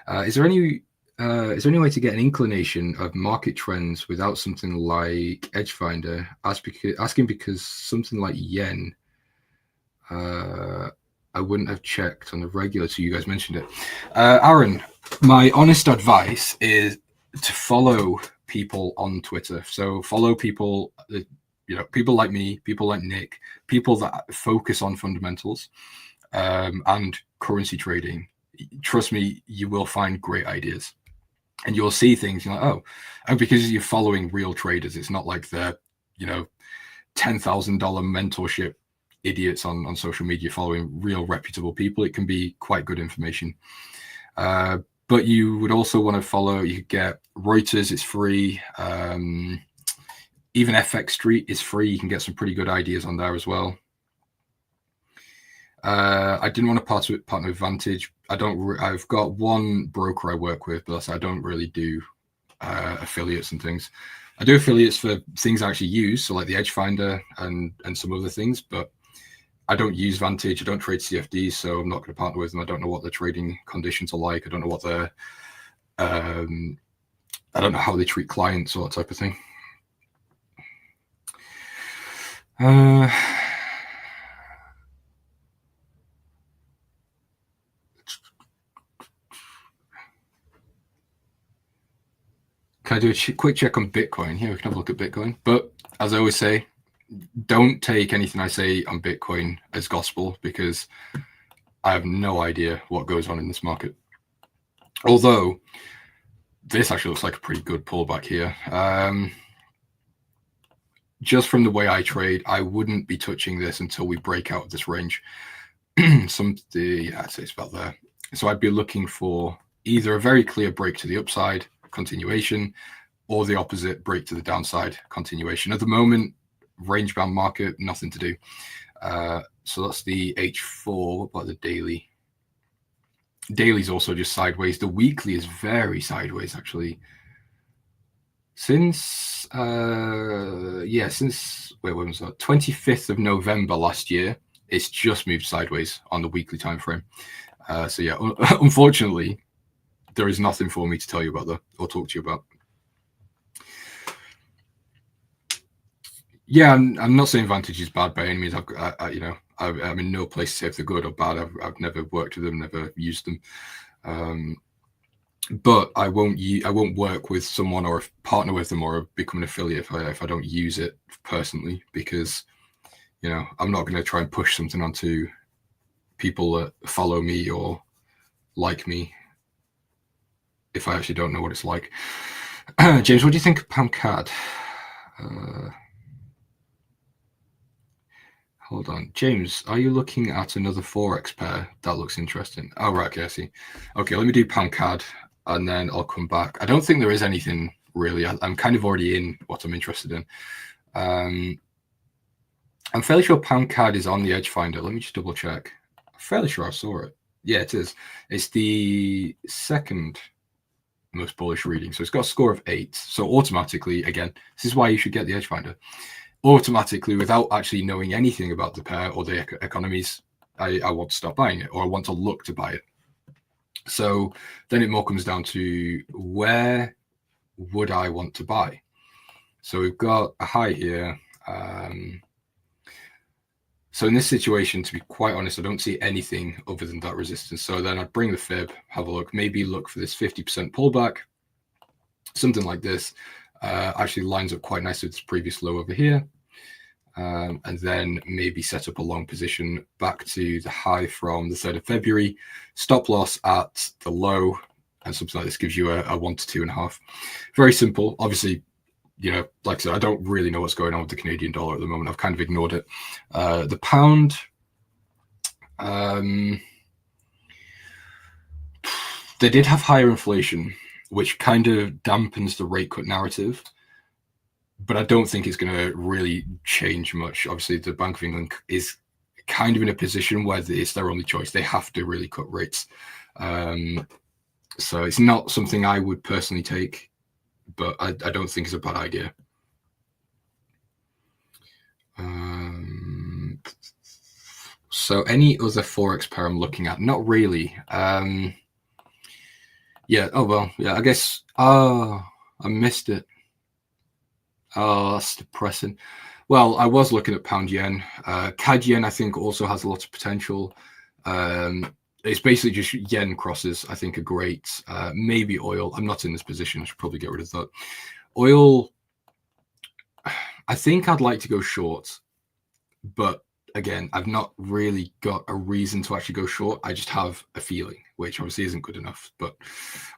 [SPEAKER 5] Is there any way to get an inclination of market trends without something like Edgefinder? Asking because something like yen, I wouldn't have checked on the regular, so you guys mentioned it. Aaron, my honest advice is to follow people on Twitter. So follow people, people like me, people like Nick, people that focus on fundamentals and currency trading. Trust me, you will find great ideas. And you'll see things, you're like, oh, because you're following real traders. It's not like the, $10,000 mentorship idiots on social media following real reputable people. It can be quite good information. But you would also want to follow, you could get Reuters, it's free. Even FX Street is free. You can get some pretty good ideas on there as well. I didn't want to partner with Vantage. I've got one broker I work with, but I don't really do affiliates and things. I do affiliates for things I actually use, so like the Edgefinder and some other things, but I don't use Vantage. I don't trade CFDs, so I'm not going to partner with them. I don't know what the trading conditions are like. I don't know what I don't know how they treat clients or that type of thing. Can I do a quick check on Bitcoin? Here, we can have a look at Bitcoin. But as I always say, don't take anything I say on Bitcoin as gospel, because I have no idea what goes on in this market. Although this actually looks like a pretty good pullback here. just from the way I trade, I wouldn't be touching this until we break out of this range. Yeah, I'd say it's about there. So I'd be looking for either a very clear break to the upside, continuation, or the opposite, break to the downside, continuation. At the moment, range bound market, nothing to do. So that's the H4. What about the daily? Daily's also just sideways. The weekly is very sideways, actually. Since when was that? 25th of November last year, it's just moved sideways on the weekly time frame. So yeah, unfortunately, there is nothing for me to tell you about that or talk to you about. Yeah, I'm not saying Vantage is bad by any means. I'm in no place to say if they're good or bad. I've never worked with them, never used them. But I won't work with someone or partner with them or become an affiliate if I don't use it personally, because I'm not going to try and push something onto people that follow me or like me if I actually don't know what it's like. James, what do you think of pound CAD? Hold on. James, are you looking at another Forex pair? That looks interesting. Oh, right. Okay, I see. Okay, let me do pound CAD and then I'll come back. I don't think there is anything really. I'm kind of already in what I'm interested in. I'm fairly sure pound CAD is on the edge finder. Let me just double check. I'm fairly sure I saw it. Yeah, it is. It's the second most bullish reading. So it's got a score of 8. So automatically, again, this is why you should get the edge finder. Automatically, without actually knowing anything about the pair or the economies, I want to stop buying it, or I want to look to buy it. So then it more comes down to where would I want to buy? So we've got a high here. So in this situation, to be quite honest, I don't see anything other than that resistance. So then I'd bring the fib, have a look, maybe look for this 50% pullback, something like this. Actually lines up quite nicely with this previous low over here. And then maybe set up a long position back to the high from the 3rd of February, stop loss at the low, and something like this gives you a 1 to 2.5. Very simple. Obviously, like I said, I don't really know what's going on with the Canadian dollar at the moment. I've kind of ignored it. The pound, they did have higher inflation, which kind of dampens the rate cut narrative. But I don't think it's going to really change much. Obviously, the Bank of England is kind of in a position where it's their only choice. They have to really cut rates. So it's not something I would personally take, but I don't think it's a bad idea. So any other Forex pair I'm looking at? Not really. Yeah. Oh, well, yeah, I guess. Oh, I missed it. Oh, that's depressing. Well, I was looking at pound yen. CAD yen, I think, also has a lot of potential. It's basically just yen crosses, I think, are great. Maybe oil. I'm not in this position. I should probably get rid of that. Oil, I think I'd like to go short. But again, I've not really got a reason to actually go short. I just have a feeling, which obviously isn't good enough. But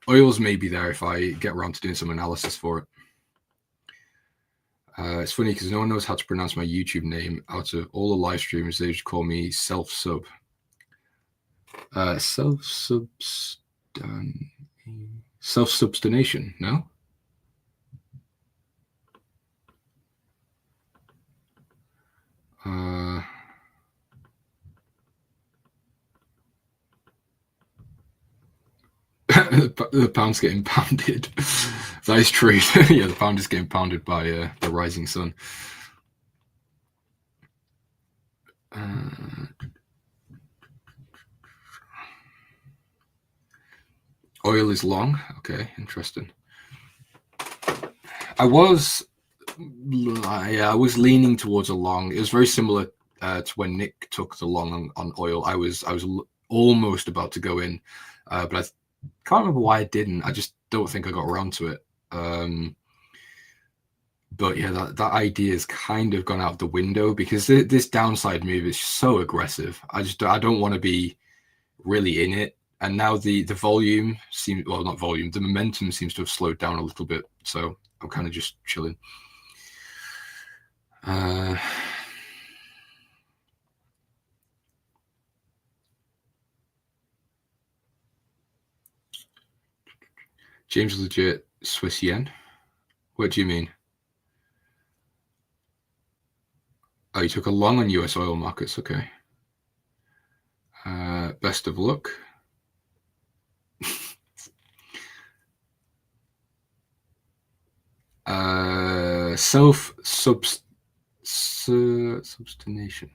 [SPEAKER 5] oil's maybe there if I get around to doing some analysis for it. It's funny because no one knows how to pronounce my YouTube name. Out of all the live streamers, they just call me self-sub. Self-substanation, no? The pound's getting pounded. That is true. Yeah, the pound is getting pounded by the rising sun. Oil is long. Okay, interesting. I was leaning towards a long. It was very similar to when Nick took the long on oil. I was almost about to go in, but I can't remember why I didn't. I just don't think I got around to it. But yeah, that idea has kind of gone out the window because this downside move is so aggressive. I don't want to be really in it. And now the volume seems, well, not volume, the momentum seems to have slowed down a little bit. So I'm kind of just chilling. James legit Swiss yen. What do you mean? Oh, you took a long on US oil markets. Okay. Best of luck. Substantiation.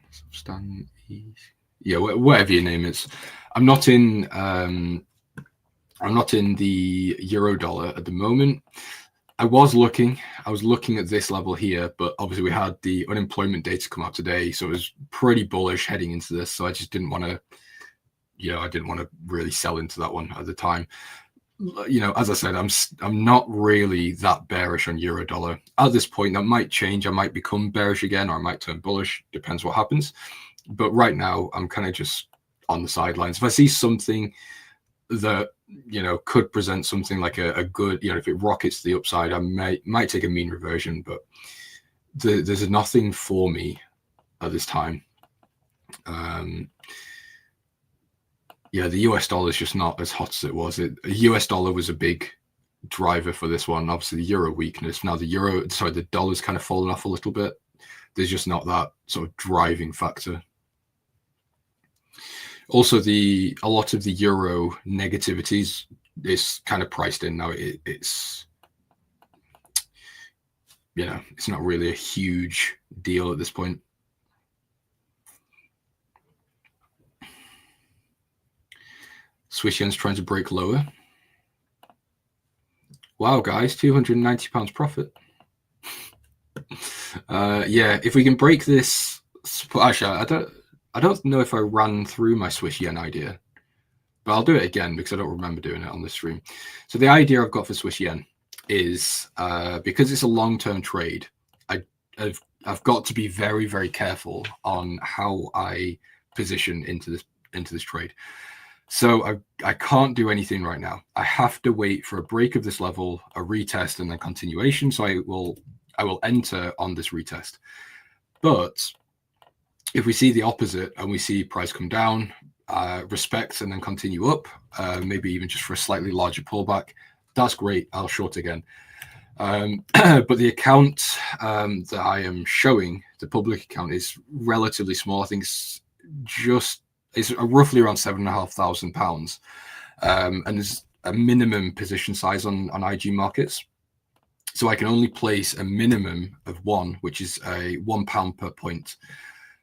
[SPEAKER 5] Yeah, whatever your name is. I'm not in the euro dollar at the moment. I was looking at this level here, but obviously we had the unemployment data come out today, so it was pretty bullish heading into this. So I just didn't want to, I didn't want to really sell into that one at the time. As I said, I'm not really that bearish on euro dollar at this point. That might change. I might become bearish again, or I might turn bullish. Depends what happens. But right now, I'm kind of just on the sidelines. If I see something that could present something like a good, if it rockets to the upside, I might take a mean reversion, but there's nothing for me at this time. The US dollar is just not as hot as it was. The US dollar was a big driver for this one. Obviously, the euro weakness. Now the dollar's kind of fallen off a little bit. There's just not that sort of driving factor. Also, a lot of the euro negativities is kind of priced in now. It's not really a huge deal at this point. Swiss yen's trying to break lower. Wow, guys, £290 profit. If we can break this, actually, I don't know if I ran through my Swiss yen idea, but I'll do it again because I don't remember doing it on this stream. So the idea I've got for Swiss yen is because it's a long-term trade, I've got to be very, very careful on how I position into this trade. So I can't do anything right now. I have to wait for a break of this level, a retest, and then continuation. So I will enter on this retest. But if we see the opposite and we see price come down, respect, and then continue up, maybe even just for a slightly larger pullback, that's great. I'll short again. But the account that I am showing, the public account, is relatively small. I think it's roughly around £7,500, and there's a minimum position size on IG markets. So I can only place a minimum of one, which is a £1 per point.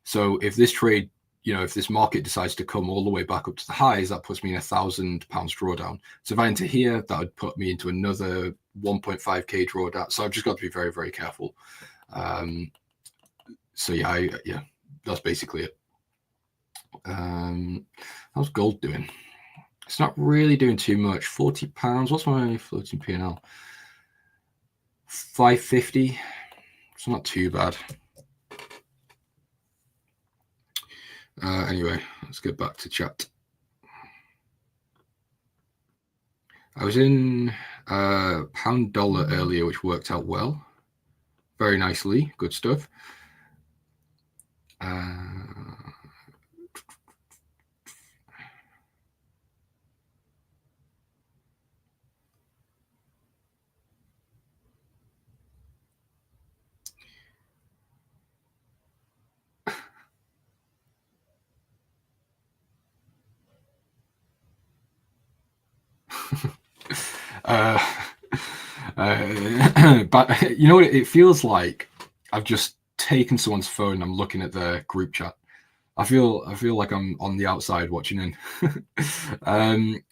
[SPEAKER 5] So if this trade, if this market decides to come all the way back up to the highs, that puts me in £1,000 drawdown. So if I enter here, that would put me into another 1.5k drawdown. So I've just got to be very, very careful. That's basically it. How's gold doing? It's not really doing too much. £40. What's my floating P&L? 550. It's not too bad. Anyway, let's get back to chat. I was in pound dollar earlier, which worked out well, very nicely. Good stuff. But you know what it feels like? I've just taken someone's phone and I'm looking at their group chat. I feel like I'm on the outside watching in.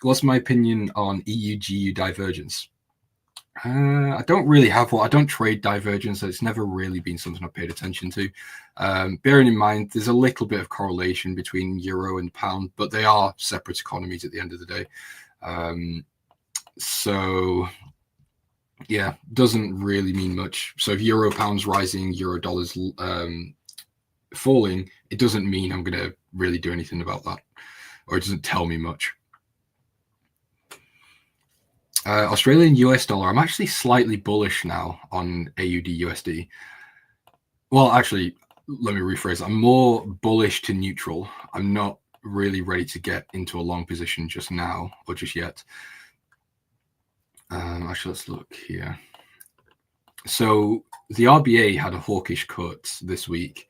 [SPEAKER 5] What's my opinion on EU-GU divergence? I don't really have one. I don't trade divergence, so it's never really been something I've paid attention to. Bearing in mind, there's a little bit of correlation between euro and pound, but they are separate economies at the end of the day. So yeah, doesn't really mean much. So if euro pound's rising, euro dollar's falling, it doesn't mean I'm going to really do anything about that, or it doesn't tell me much. Australian US dollar, I'm actually slightly bullish now on AUD USD. Well, actually, let me rephrase. I'm more bullish to neutral. I'm not really ready to get into a long position just now or just yet. Actually, let's look here. So the RBA had a hawkish cut this week.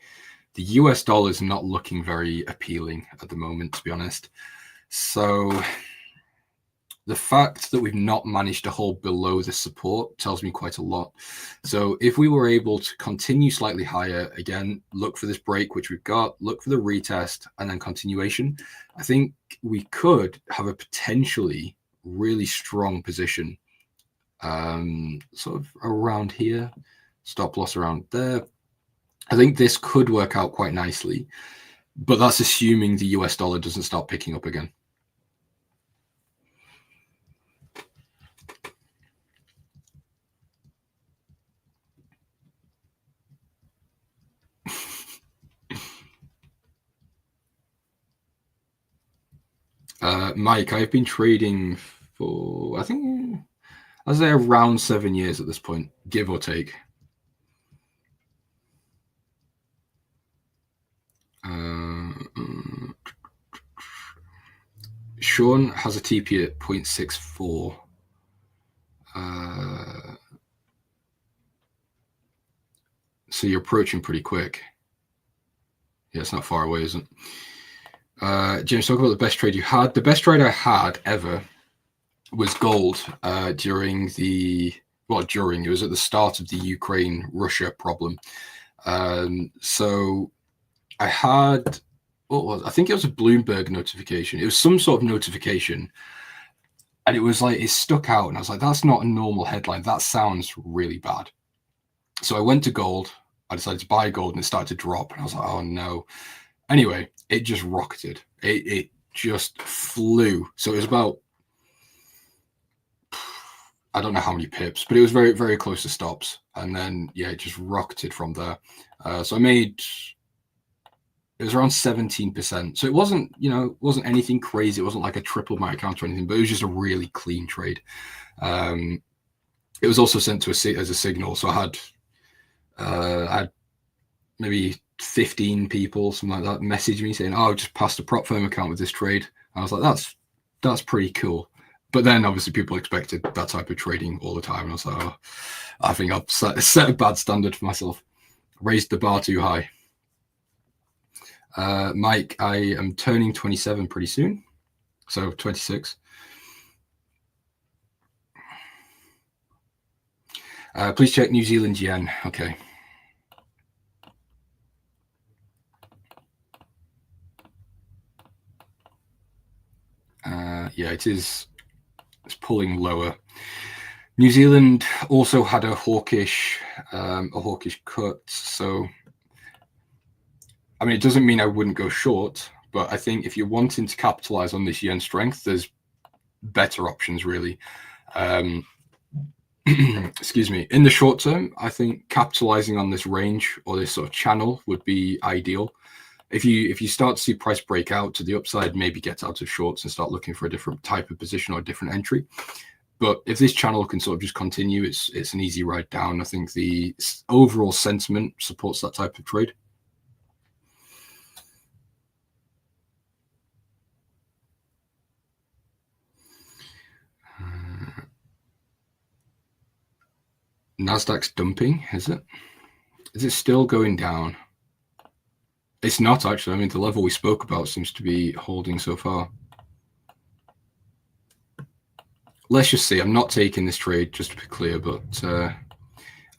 [SPEAKER 5] The US dollar is not looking very appealing at the moment, to be honest. So the fact that we've not managed to hold below the support tells me quite a lot. So if we were able to continue slightly higher, again, look for this break, which we've got, look for the retest, and then continuation, I think we could have a potentially really strong position, sort of around here, stop loss around there. I think this could work out quite nicely, but that's assuming the US dollar doesn't start picking up again. Mike, I've been trading for, I think, I'd say around 7 years at this point, give or take. Sean has a TP at 0.64. So you're approaching pretty quick. Yeah, it's not far away, is it? James, talk about the best trade you had. The best trade I had ever was gold during it was at the start of the Ukraine-Russia problem. So I had, I think it was a Bloomberg notification. It was some sort of notification. And it was like, it stuck out. And I was like, that's not a normal headline. That sounds really bad. So I went to gold. I decided to buy gold and it started to drop. And I was like, oh no. Anyway, it just rocketed. It just flew. So it was about, I don't know how many pips, but it was very, very close to stops. And then, yeah, it just rocketed from there. So I made, it was around 17%. So it wasn't, it wasn't anything crazy. It wasn't like I tripled my account or anything, but it was just a really clean trade. It was also sent to as a signal. So I had maybe 15 people, something like that, message me saying, "Oh, I just passed a prop firm account with this trade." I was like, that's pretty cool. But then obviously people expected that type of trading all the time. And I was like, oh, I think I've set a bad standard for myself. Raised the bar too high. Mike, I am turning 27 pretty soon. So 26. Please check New Zealand yen. Okay. Yeah, it's pulling lower. New Zealand also had a hawkish cut. So, I mean, it doesn't mean I wouldn't go short, but I think if you're wanting to capitalize on this yen strength, there's better options really. Excuse me. In the short term, I think capitalizing on this range or this sort of channel would be ideal. If you start to see price break out to the upside, maybe get out of shorts and start looking for a different type of position or a different entry. But if this channel can sort of just continue, it's an easy ride down. I think the overall sentiment supports that type of trade. Nasdaq's dumping, is it? Is it still going down? It's not actually. I mean, the level we spoke about seems to be holding so far. Let's just see. I'm not taking this trade, just to be clear, but I'm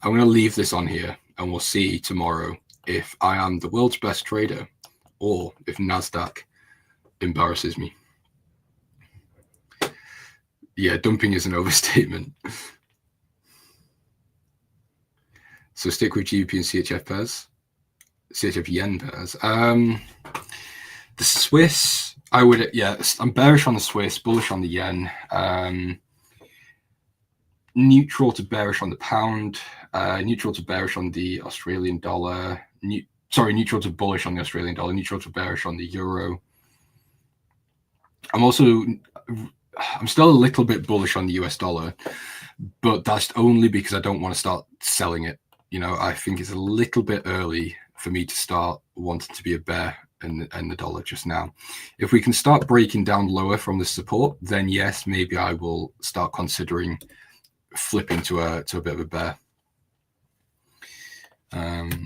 [SPEAKER 5] going to leave this on here and we'll see tomorrow if I am the world's best trader or if Nasdaq embarrasses me. Yeah, dumping is an overstatement. So stick with GBP and CHF pairs. CHF yen pairs. The Swiss, I'm bearish on the Swiss, bullish on the yen. Neutral to bearish on the pound. Neutral to bearish on the Australian dollar. Neutral to bullish on the Australian dollar. Neutral to bearish on the euro. I'm still a little bit bullish on the US dollar, but that's only because I don't want to start selling it. I think it's a little bit early for me to start wanting to be a bear in the dollar just now. If we can start breaking down lower from the support, then yes, maybe I will start considering flipping to a bit of a bear.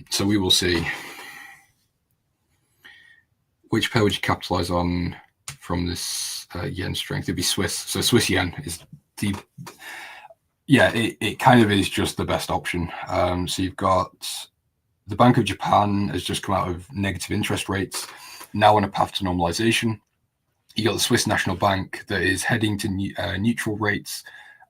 [SPEAKER 5] So we will see. Which pair would you capitalize on from this yen strength? It'd be Swiss. So Swiss yen is it kind of is just the best option. So you've got the Bank of Japan has just come out of negative interest rates, now on a path to normalization. You got the Swiss National Bank that is heading to neutral rates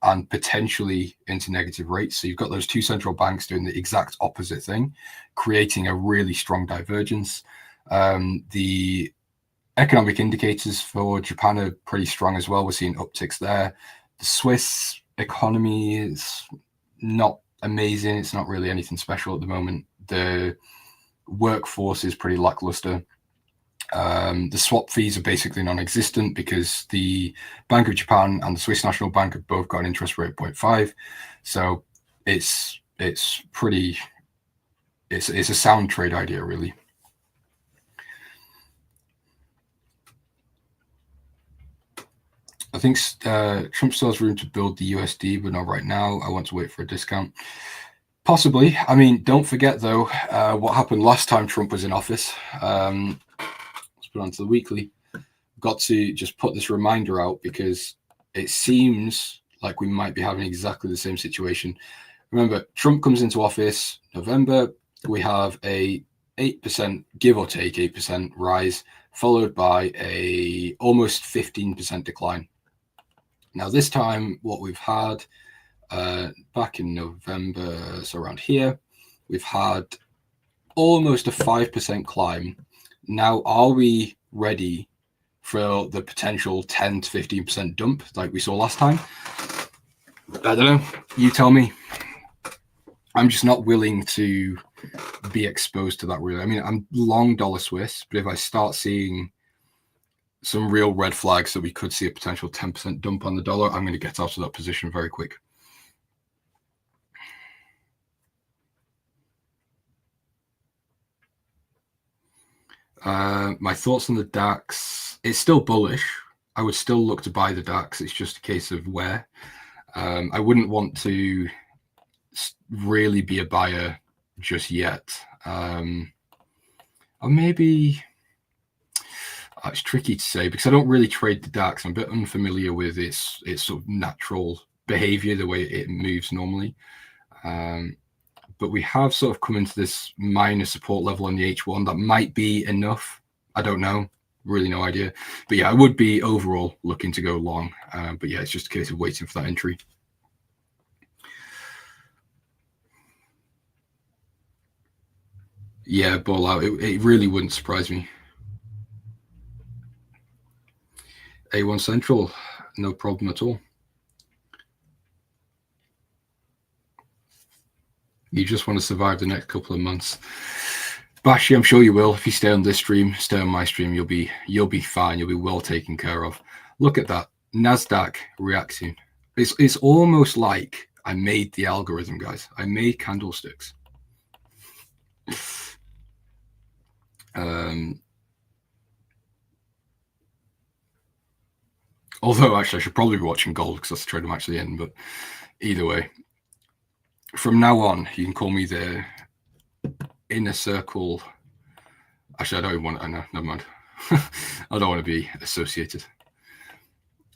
[SPEAKER 5] and potentially into negative rates. So you've got those two central banks doing the exact opposite thing, creating a really strong divergence. The economic indicators for Japan are pretty strong as well. We're seeing upticks there. The Swiss economy is not amazing. It's not really anything special at the moment. The workforce is pretty lackluster. The swap fees are basically non-existent because the Bank of Japan and the Swiss National Bank have both got an interest rate of 0.5. So it's a sound trade idea, really. I think Trump still has room to build the USD, but not right now. I want to wait for a discount. Possibly. I mean, don't forget, though, what happened last time Trump was in office. Let's put on to the weekly. Got to just put this reminder out because it seems like we might be having exactly the same situation. Remember, Trump comes into office November. We have a 8%, give or take 8% rise, followed by a almost 15% decline. Now, this time, what we've had back in November, so around here, we've had almost a 5% climb. Now, are we ready for the potential 10 to 15% dump like we saw last time? I don't know. You tell me. I'm just not willing to be exposed to that, really. I mean, I'm long dollar Swiss, but if I start seeing some real red flags that we could see a potential 10% dump on the dollar, I'm going to get out of that position very quick. My thoughts on the DAX, it's still bullish. I would still look to buy the DAX. It's just a case of where. I wouldn't want to really be a buyer just yet. Or maybe it's tricky to say because I don't really trade the DAX. I'm a bit unfamiliar with its sort of natural behavior, the way it moves normally. But we have sort of come into this minor support level on the H1 that might be enough. I don't know, really no idea. But yeah, I would be overall looking to go long. But yeah, it's just a case of waiting for that entry. Yeah, ball out. It really wouldn't surprise me. A1 Central, no problem at all. You just want to survive the next couple of months. Bashi, I'm sure you will. If you stay on this stream, stay on my stream, you'll be fine. You'll be well taken care of. Look at that. NASDAQ reacting. It's almost like I made the algorithm, guys. I made candlesticks. Although, actually, I should probably be watching gold because that's the trade I'm actually in. But either way, from now on, you can call me the inner circle. Actually, I don't even want to. No, never mind. I don't want to be associated.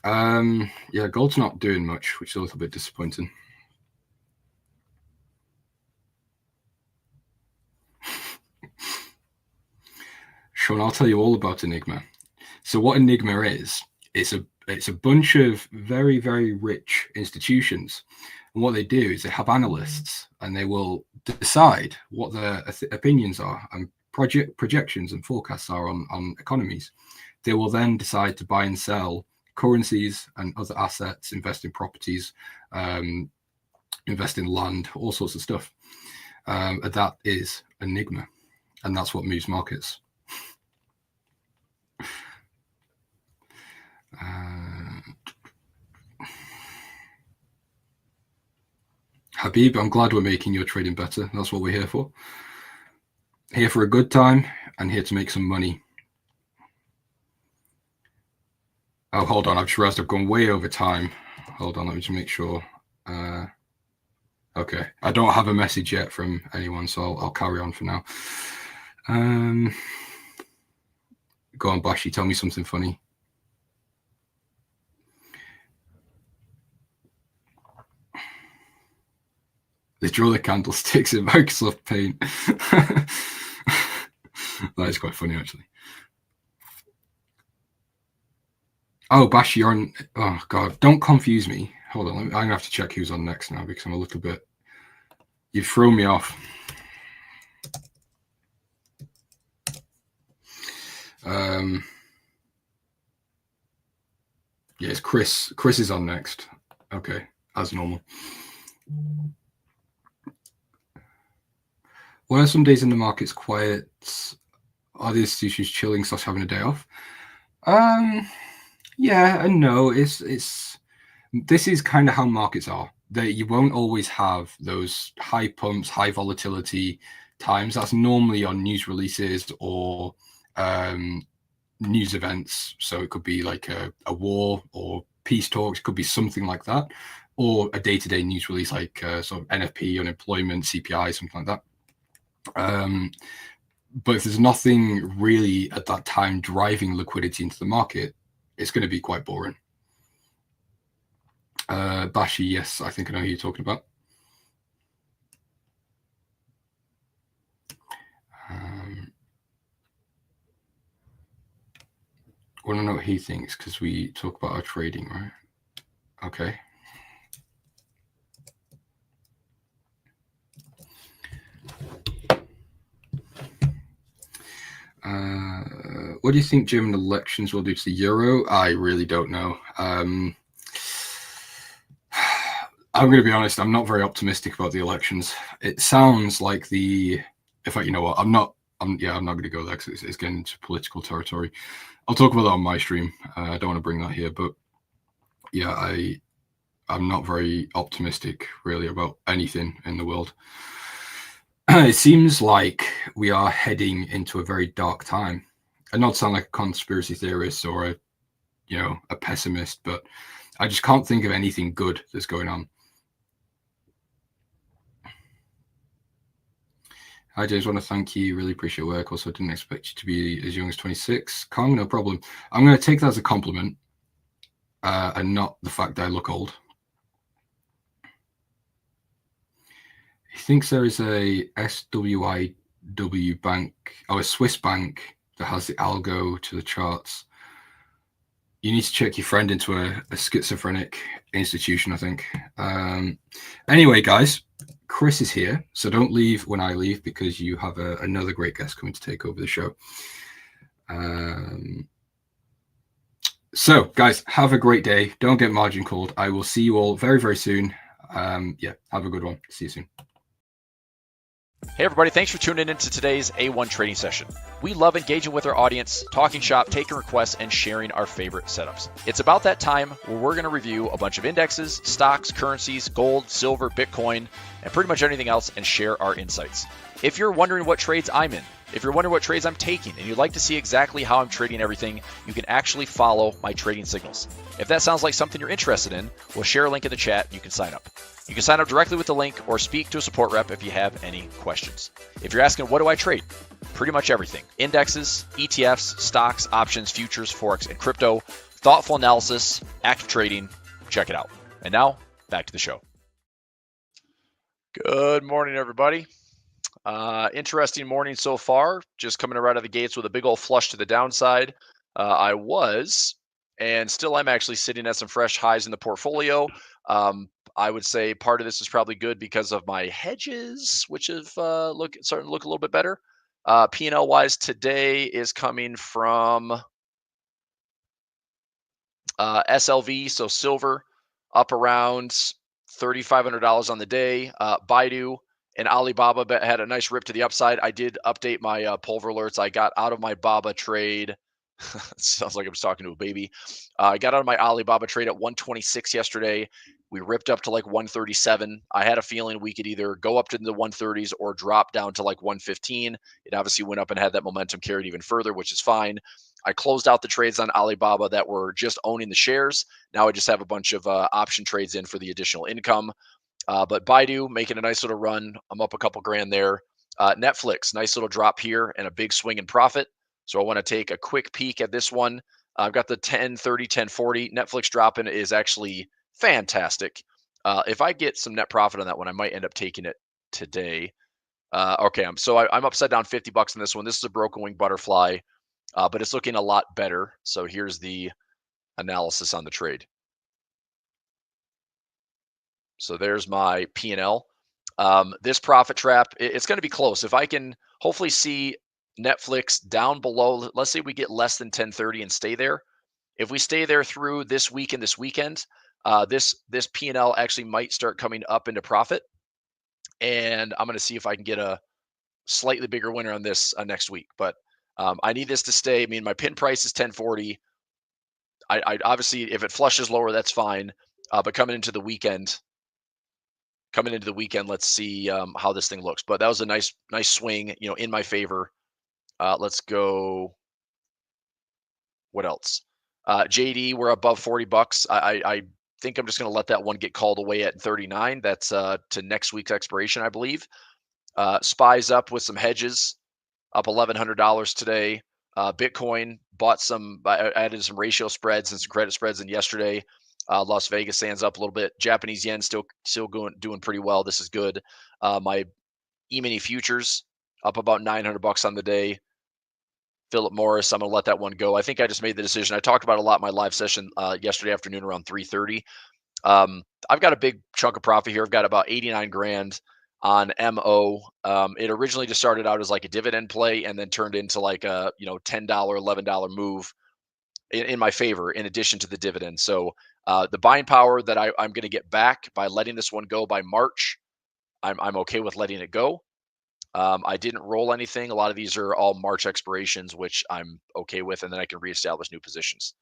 [SPEAKER 5] Yeah, gold's not doing much, which is a little bit disappointing. Sean, I'll tell you all about Enigma. So what Enigma is, it's a bunch of very, very rich institutions. And what they do is they have analysts and they will decide what their opinions are and projections and forecasts are on economies. They will then decide to buy and sell currencies and other assets, invest in properties, invest in land, all sorts of stuff. That is Enigma. And that's what moves markets. Habib, I'm glad we're making your trading better. That's what we're here for. Here for a good time and here to make some money. Oh, hold on. I've just realized I've gone way over time. Hold on. Let me just make sure. Okay. I don't have a message yet from anyone, so I'll carry on for now. Go on, Bashi. Tell me something funny. They draw the candlesticks in Microsoft Paint. That is quite funny, actually. Oh, Bash, you're on. Oh, God. Don't confuse me. Hold on. I'm going to have to check who's on next now because I'm a little bit. You've thrown me off. Yes, Chris. Chris is on next. Okay, as normal. What are some days in the market's quiet? Are the institutions chilling / having a day off? Yeah and no. This is kind of how markets are. That you won't always have those high pumps, high volatility times. That's normally on news releases or news events. So it could be like a war or peace talks. It could be something like that, or a day-to-day news release like sort of NFP, unemployment, CPI, something like that. But if there's nothing really at that time driving liquidity into the market, it's going to be quite boring. Bashi, yes, I think I know who you're talking about. I want to know what he thinks because we talk about our trading, right? Okay. What do you think German elections will do to the euro? I really don't know. I'm going to be honest. I'm not very optimistic about the elections. It sounds like in fact, you know what? I'm not going to go there because it's getting into political territory. I'll talk about that on my stream. I don't want to bring that here, but yeah, I'm not very optimistic really about anything in the world. It seems like we are heading into a very dark time. I not sound like a conspiracy theorist or a pessimist, but I just can't think of anything good that's going on. Hi, James. Want to thank you. Really appreciate your work. Also, didn't expect you to be as young as 26. Kong, no problem. I'm going to take that as a compliment and not the fact that I look old. He thinks there is a SWIW bank, a Swiss bank that has the algo to the charts. You need to check your friend into a schizophrenic institution, I think. Anyway, guys, Chris is here, so don't leave when I leave because you have another great guest coming to take over the show. So, guys, have a great day. Don't get margin called. I will see you all very, very soon. Have a good one. See you soon.
[SPEAKER 6] Hey everybody, thanks for tuning in to today's A1 trading session. We love engaging with our audience, talking shop, taking requests, and sharing our favorite setups. It's about that time where we're going to review a bunch of indexes, stocks, currencies, gold, silver, Bitcoin, and pretty much anything else and share our insights. If you're wondering what trades I'm in, if you're wondering what trades I'm taking, and you'd like to see exactly how I'm trading everything, you can actually follow my trading signals. If that sounds like something you're interested in, we'll share a link in the chat and you can sign up. You can sign up directly with the link or speak to a support rep if you have any questions. If you're asking, what do I trade? Pretty much everything. Indexes, ETFs, stocks, options, futures, Forex, and crypto. Thoughtful analysis, active trading. Check it out. And now, back to the show. Good morning, everybody. Interesting morning so far. Just coming right out of the gates with a big old flush to the downside. I was, and still I'm actually sitting at some fresh highs in the portfolio. I would say part of this is probably good because of my hedges, which have starting to look a little bit better. P&L wise today is coming from SLV, so silver, up around $3,500 on the day. Baidu and Alibaba had a nice rip to the upside. I did update my pulver alerts. I got out of my BABA trade Sounds like I was talking to a baby. I got out of my Alibaba trade at 126 yesterday. We ripped up to like 137. I had a feeling we could either go up to the 130s or drop down to like 115. It obviously went up and had that momentum carried even further, which is fine. I closed out the trades on Alibaba that were just owning the shares. Now I just have a bunch of option trades in for the additional income. But Baidu making a nice little run. I'm up a couple grand there. Netflix, nice little drop here and a big swing in profit. So I want to take a quick peek at this one. I've got the 1030, 1040. Netflix dropping is actually fantastic. If I get some net profit on that one, I might end up taking it today. Okay, I'm upside down $50 on this one. This is a broken wing butterfly, but it's looking a lot better. So here's the analysis on the trade. So there's my P&L. This profit trap, it's going to be close. If I can hopefully see Netflix down below, let's say we get less than 1030 and stay there. If we stay there through this week and this weekend, this P&L actually might start coming up into profit. And I'm going to see if I can get a slightly bigger winner on this next week. But I need this to stay. I mean, my pin price is 1040. I obviously, if it flushes lower, that's fine. But coming into the weekend, let's see how this thing looks. But that was a nice swing, in my favor. Let's go. What else? JD, we're above $40. I think I'm just going to let that one get called away at 39. That's to next week's expiration, I believe. SPY's up with some hedges, up $1,100 today. Bitcoin added some ratio spreads and some credit spreads in yesterday. Las Vegas Sands up a little bit. Japanese yen still doing pretty well. This is good. My E-mini futures up about $900 on the day. Philip Morris, I'm going to let that one go. I think I just made the decision. I talked about a lot in my live session yesterday afternoon around 3:30. I've got a big chunk of profit here. I've got about 89 grand on MO. It originally just started out as like a dividend play and then turned into like a $10, $11 move in my favor in addition to the dividend. So the buying power that I'm going to get back by letting this one go by March, I'm okay with letting it go. I didn't roll anything. A lot of these are all March expirations, which I'm okay with, and then I can reestablish new positions.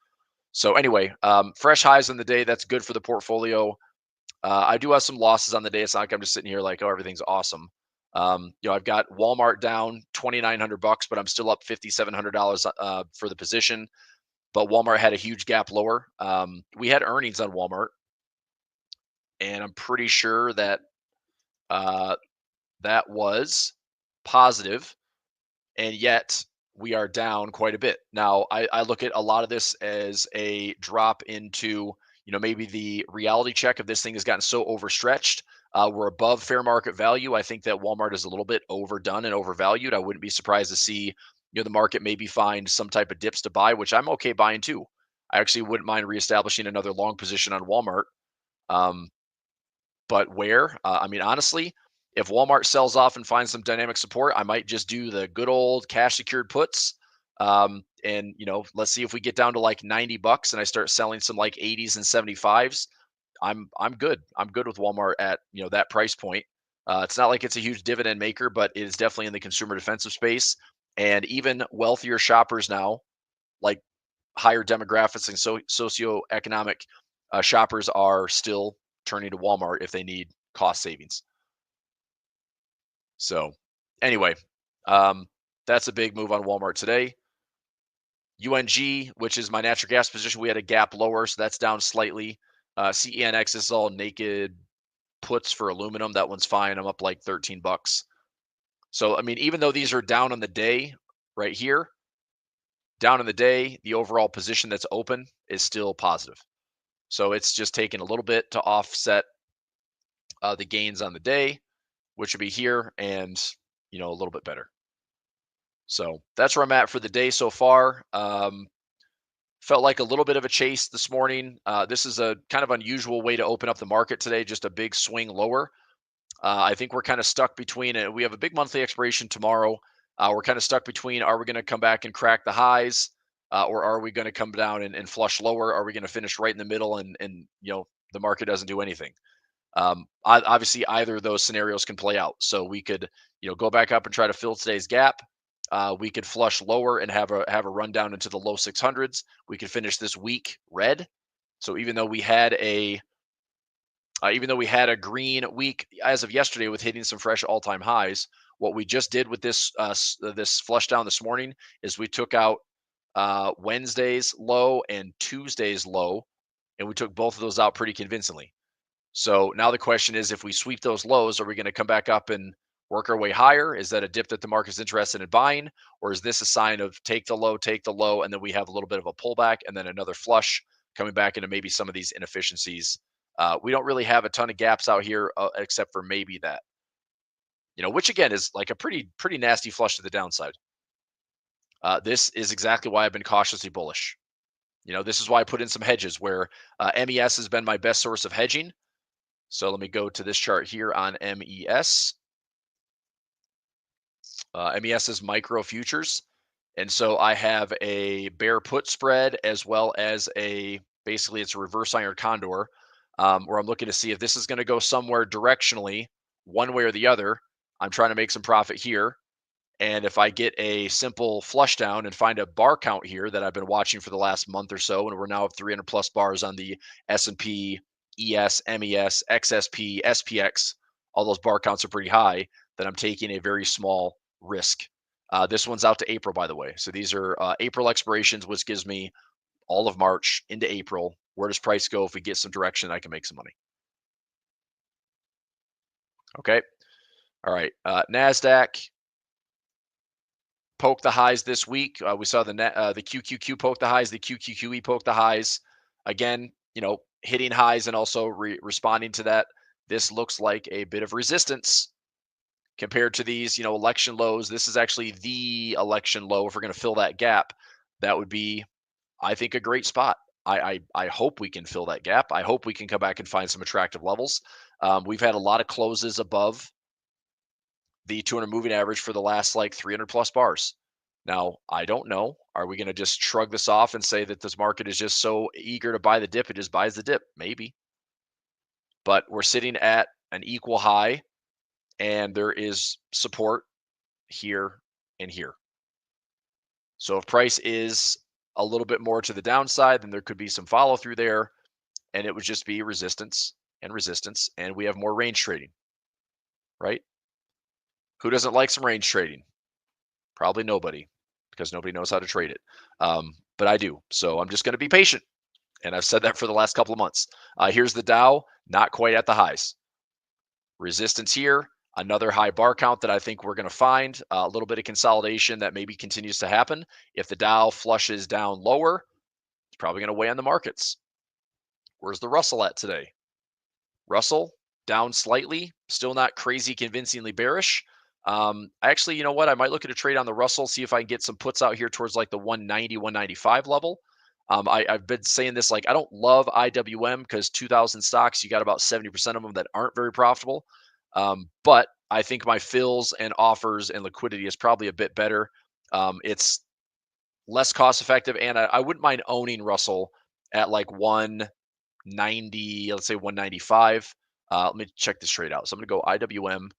[SPEAKER 6] So anyway, fresh highs on the day. That's good for the portfolio. I do have some losses on the day. It's not like I'm just sitting here like, oh, everything's awesome. I've got Walmart down $2,900, but I'm still up $5,700 for the position. But Walmart had a huge gap lower. We had earnings on Walmart, and I'm pretty sure that that was positive, and yet we are down quite a bit. Now, I look at a lot of this as a drop into, maybe the reality check of this thing has gotten so overstretched. We're above fair market value. I think that Walmart is a little bit overdone and overvalued. I wouldn't be surprised to see, the market maybe find some type of dips to buy, which I'm okay buying too. I actually wouldn't mind reestablishing another long position on Walmart. But where? I mean, honestly, if Walmart sells off and finds some dynamic support, I might just do the good old cash secured puts. And let's see if we get down to like $90 and I start selling some like 80s and 75s. I'm good. I'm good with Walmart at that price point. It's not like it's a huge dividend maker, but it is definitely in the consumer defensive space. And even wealthier shoppers now, like higher demographics and socioeconomic shoppers, are still turning to Walmart if they need cost savings. So anyway, that's a big move on Walmart today. UNG, which is my natural gas position, we had a gap lower, so that's down slightly. CENX is all naked puts for aluminum. That one's fine. I'm up like $13. So, I mean, even though these are down on the day right here, down in the day, the overall position that's open is still positive. So it's just taking a little bit to offset the gains on the day, which would be here and, a little bit better. So that's where I'm at for the day so far. Felt like a little bit of a chase this morning. This is a kind of unusual way to open up the market today, just a big swing lower. I think we're kind of stuck between it. We have a big monthly expiration tomorrow. We're kind of stuck between, are we going to come back and crack the highs, or are we going to come down and flush lower? Are we going to finish right in the middle and the market doesn't do anything? Obviously, either of those scenarios can play out. So we could go back up and try to fill today's gap, We could flush lower and have a run down into the low 600s. We could finish this week red. So even though we had a green week as of yesterday with hitting some fresh all-time highs, what we just did with this this flush down this morning is we took out Wednesday's low and Tuesday's low, and we took both of those out pretty convincingly. So now the question is, if we sweep those lows, are we going to come back up and work our way higher? Is that a dip that the market's interested in buying, or is this a sign of take the low, and then we have a little bit of a pullback and then another flush coming back into maybe some of these inefficiencies? We don't really have a ton of gaps out here, except for maybe that, which again is like a pretty nasty flush to the downside. This is exactly why I've been cautiously bullish. This is why I put in some hedges where MES has been my best source of hedging. So let me go to this chart here on MES. MES is micro futures. And so I have a bear put spread as well as basically it's a reverse iron condor, where I'm looking to see if this is going to go somewhere directionally, one way or the other. I'm trying to make some profit here. And if I get a simple flush down and find a bar count here that I've been watching for the last month or so, and we're now at 300 plus bars on the S&P, ES, MES, XSP, SPX, all those bar counts are pretty high, then I'm taking a very small risk. This one's out to April, by the way. So these are April expirations, which gives me all of March into April. Where does price go? If we get some direction, I can make some money. Okay. All right. NASDAQ poke the highs this week. We saw the QQQ poke the highs, the QQQE poke the highs. Again, hitting highs and also responding to that. This looks like a bit of resistance compared to these, election lows. This is actually the election low. If we're going to fill that gap, that would be, I think, a great spot. I hope we can fill that gap. I hope we can come back and find some attractive levels. We've had a lot of closes above the 200 moving average for the last 300 plus bars. Now, I don't know. Are we going to just shrug this off and say that this market is just so eager to buy the dip, it just buys the dip? Maybe. But we're sitting at an equal high, and there is support here and here. So if price is a little bit more to the downside, then there could be some follow through there, and it would just be resistance, and we have more range trading, right? Who doesn't like some range trading? Probably nobody, because nobody knows how to trade it. But I do. So I'm just going to be patient. And I've said that for the last couple of months. Here's the Dow, not quite at the highs. Resistance here, another high bar count that I think we're going to find. A little bit of consolidation that maybe continues to happen. If the Dow flushes down lower, it's probably going to weigh on the markets. Where's the Russell at today? Russell down slightly, still not crazy convincingly bearish. Actually, you know what? I might look at a trade on the Russell, see if I can get some puts out here towards the 190, 195 level. I've been saying this, I don't love IWM because 2,000 stocks, you got about 70% of them that aren't very profitable. But I think my fills and offers and liquidity is probably a bit better. It's less cost effective, and I wouldn't mind owning Russell at 190, let's say 195. Let me check this trade out. So I'm going to go IWM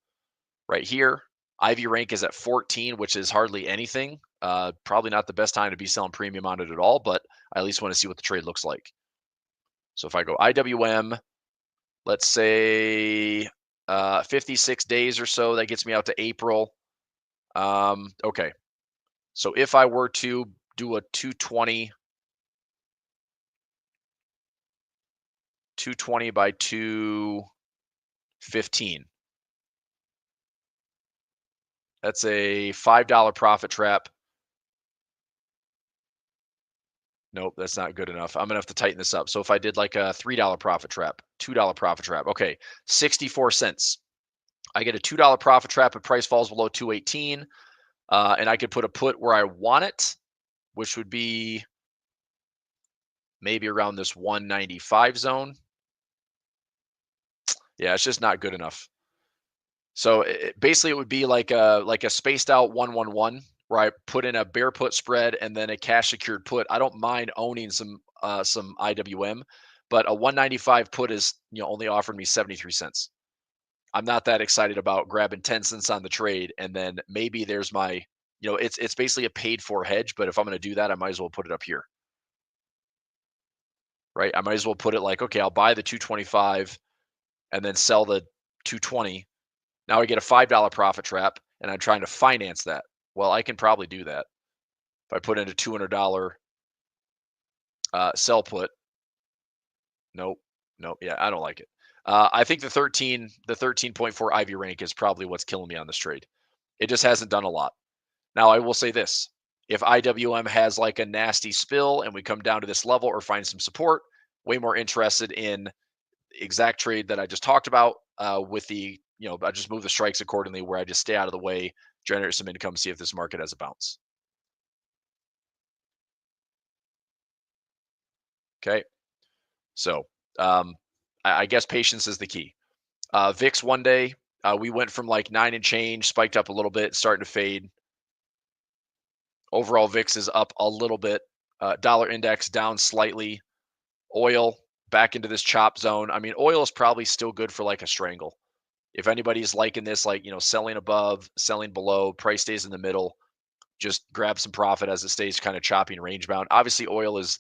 [SPEAKER 6] right here. IV rank is at 14, which is hardly anything. Probably not the best time to be selling premium on it at all, but I at least want to see what the trade looks like. So if I go IWM, let's say 56 days or so, that gets me out to April. Okay. So if I were to do a 220 by 215, that's a $5 profit trap. Nope, that's not good enough. I'm going to have to tighten this up. So if I did a $3 profit trap, $2 profit trap, okay, 64 cents. I get a $2 profit trap if price falls below 218. And I could put a put where I want it, which would be maybe around this 195 zone. Yeah, it's just not good enough. So basically it would be like a spaced out 111 where I put in a bear put spread and then a cash secured put. I don't mind owning some IWM, but a 195 put is only offered me 73 cents. I'm not that excited about grabbing 10 cents on the trade, and then maybe there's my it's basically a paid for hedge, but if I'm going to do that, I might as well put it up here, right? I might as well put it like, okay, I'll buy the 225 and then sell the 220. Now I get a $5 profit trap and I'm trying to finance that. Well, I can probably do that if I put in a $200 sell put. Nope. Yeah, I don't like it. I think the 13.4 Ivy rank is probably what's killing me on this trade. It just hasn't done a lot. Now, I will say this. If IWM has like a nasty spill and we come down to this level or find some support, way more interested in exact trade that I just talked about with the, I just move the strikes accordingly where I just stay out of the way, generate some income, see if this market has a bounce. Okay. So I guess patience is the key. VIX one day, we went from like 9 and change, spiked up a little bit, starting to fade. Overall, VIX is up a little bit. Dollar index down slightly. Oil back into this chop zone. I mean, oil is probably still good for like a strangle. If anybody's liking this, like, selling above, selling below, price stays in the middle, just grab some profit as it stays kind of choppy and range bound. Obviously, oil is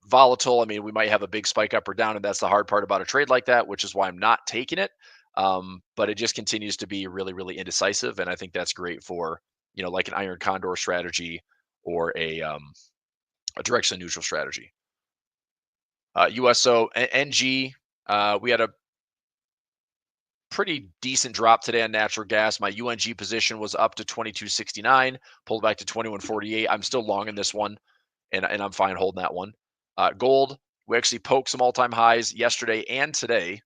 [SPEAKER 6] volatile. I mean, we might have a big spike up or down, and that's the hard part about a trade like that, which is why I'm not taking it. But it just continues to be really, really indecisive, and I think that's great for like an iron condor strategy or a direction neutral strategy. USO NG, we had a pretty decent drop today on natural gas. My UNG position was up to 22.69, pulled back to 21.48. I'm still long in this one, and I'm fine holding that one. Gold, we actually poked some all-time highs yesterday and today.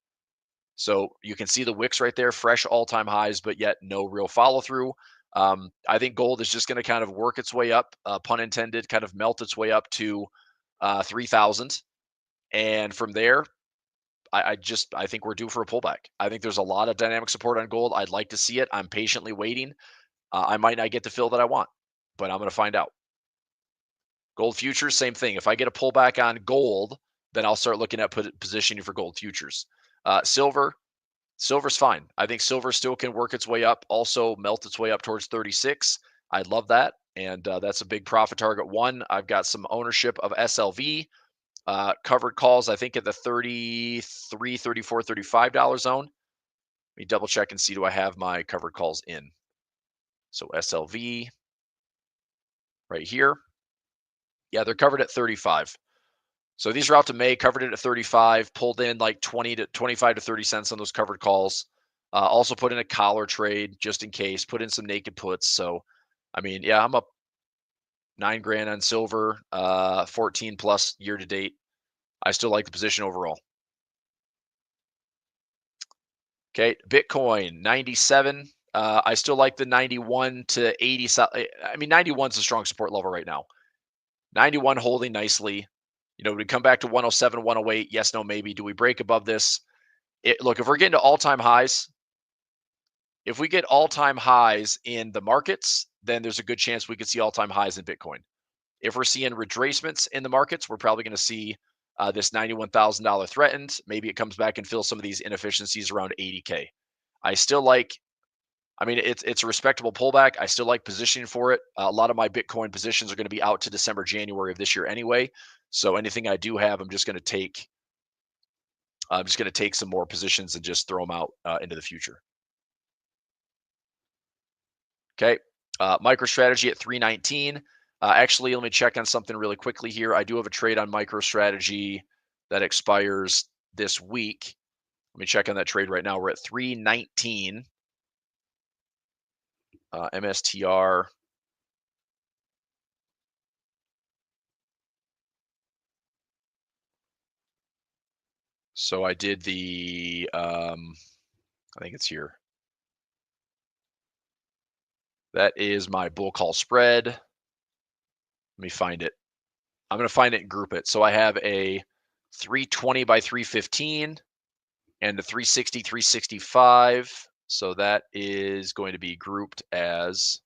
[SPEAKER 6] So you can see the wicks right there, fresh all-time highs, but yet no real follow-through. I think gold is just going to kind of work its way up, pun intended, kind of melt its way up to 3,000. And from there, I think we're due for a pullback. I think there's a lot of dynamic support on gold. I'd like to see it. I'm patiently waiting. I might not get the fill that I want, but I'm going to find out. Gold futures, same thing. If I get a pullback on gold, then I'll start looking at positioning for gold futures. Silver's fine. I think silver still can work its way up, also melt its way up towards 36. I'd love that. And that's a big profit target. One, I've got some ownership of SLV. Covered calls, I think at the $33, $34, $35 zone. Let me double check and see, do I have my covered calls in? So SLV right here. Yeah, they're covered at 35. So these are out to May, covered it at 35, pulled in like 25 to 30 cents on those covered calls. Also put in a collar trade just in case, put in some naked puts. So, I mean, yeah, I'm up $9,000 on silver, 14 plus year to date. I still like the position overall. Okay, Bitcoin 97. I still like the 91 to 80. I mean, 91 is a strong support level right now. 91 holding nicely. We come back to 107, 108. Yes, no, maybe. Do we break above this? Look, if we're getting to all-time highs, if we get all-time highs in the markets, then there's a good chance we could see all-time highs in Bitcoin. If we're seeing retracements in the markets, we're probably going to see this $91,000 threatened. Maybe it comes back and fills some of these inefficiencies around 80K. I still like, I mean, it's a respectable pullback. I still like positioning for it. A lot of my Bitcoin positions are going to be out to December, January of this year anyway. So anything I do have, I'm just going to take some more positions and just throw them out into the future. Okay. MicroStrategy at 319. Actually, let me check on something really quickly here. I do have a trade on MicroStrategy that expires this week. Let me check on that trade right now. We're at 319. MSTR. So I did the, I think it's here. That is my bull call spread. Let me find it. I'm going to find it and group it. So I have a 320 by 315 and a 360, 365. So that is going to be grouped as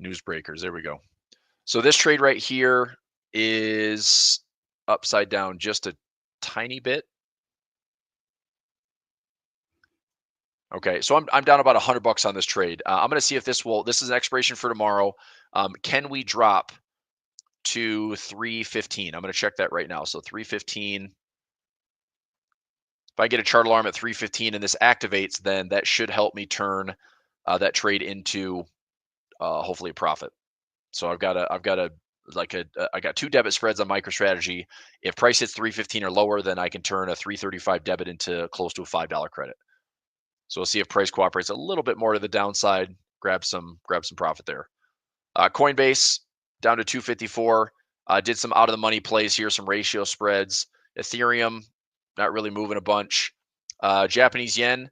[SPEAKER 6] newsbreakers. There we go. So this trade right here is upside down just a tiny bit. Okay, so I'm down about $100 on this trade. I'm going to see if this is an expiration for tomorrow. Can we drop to 315? I'm going to check that right now. So 315. If I get a chart alarm at 315 and this activates, then that should help me turn that trade into hopefully a profit. So I got 2 debit spreads on MicroStrategy. If price hits 315 or lower, then I can turn a 335 debit into close to a $5 credit. So we'll see if price cooperates a little bit more to the downside. Grab some profit there. Coinbase down to 254. Did some out of the money plays here, some ratio spreads. Ethereum not really moving a bunch. Japanese yen,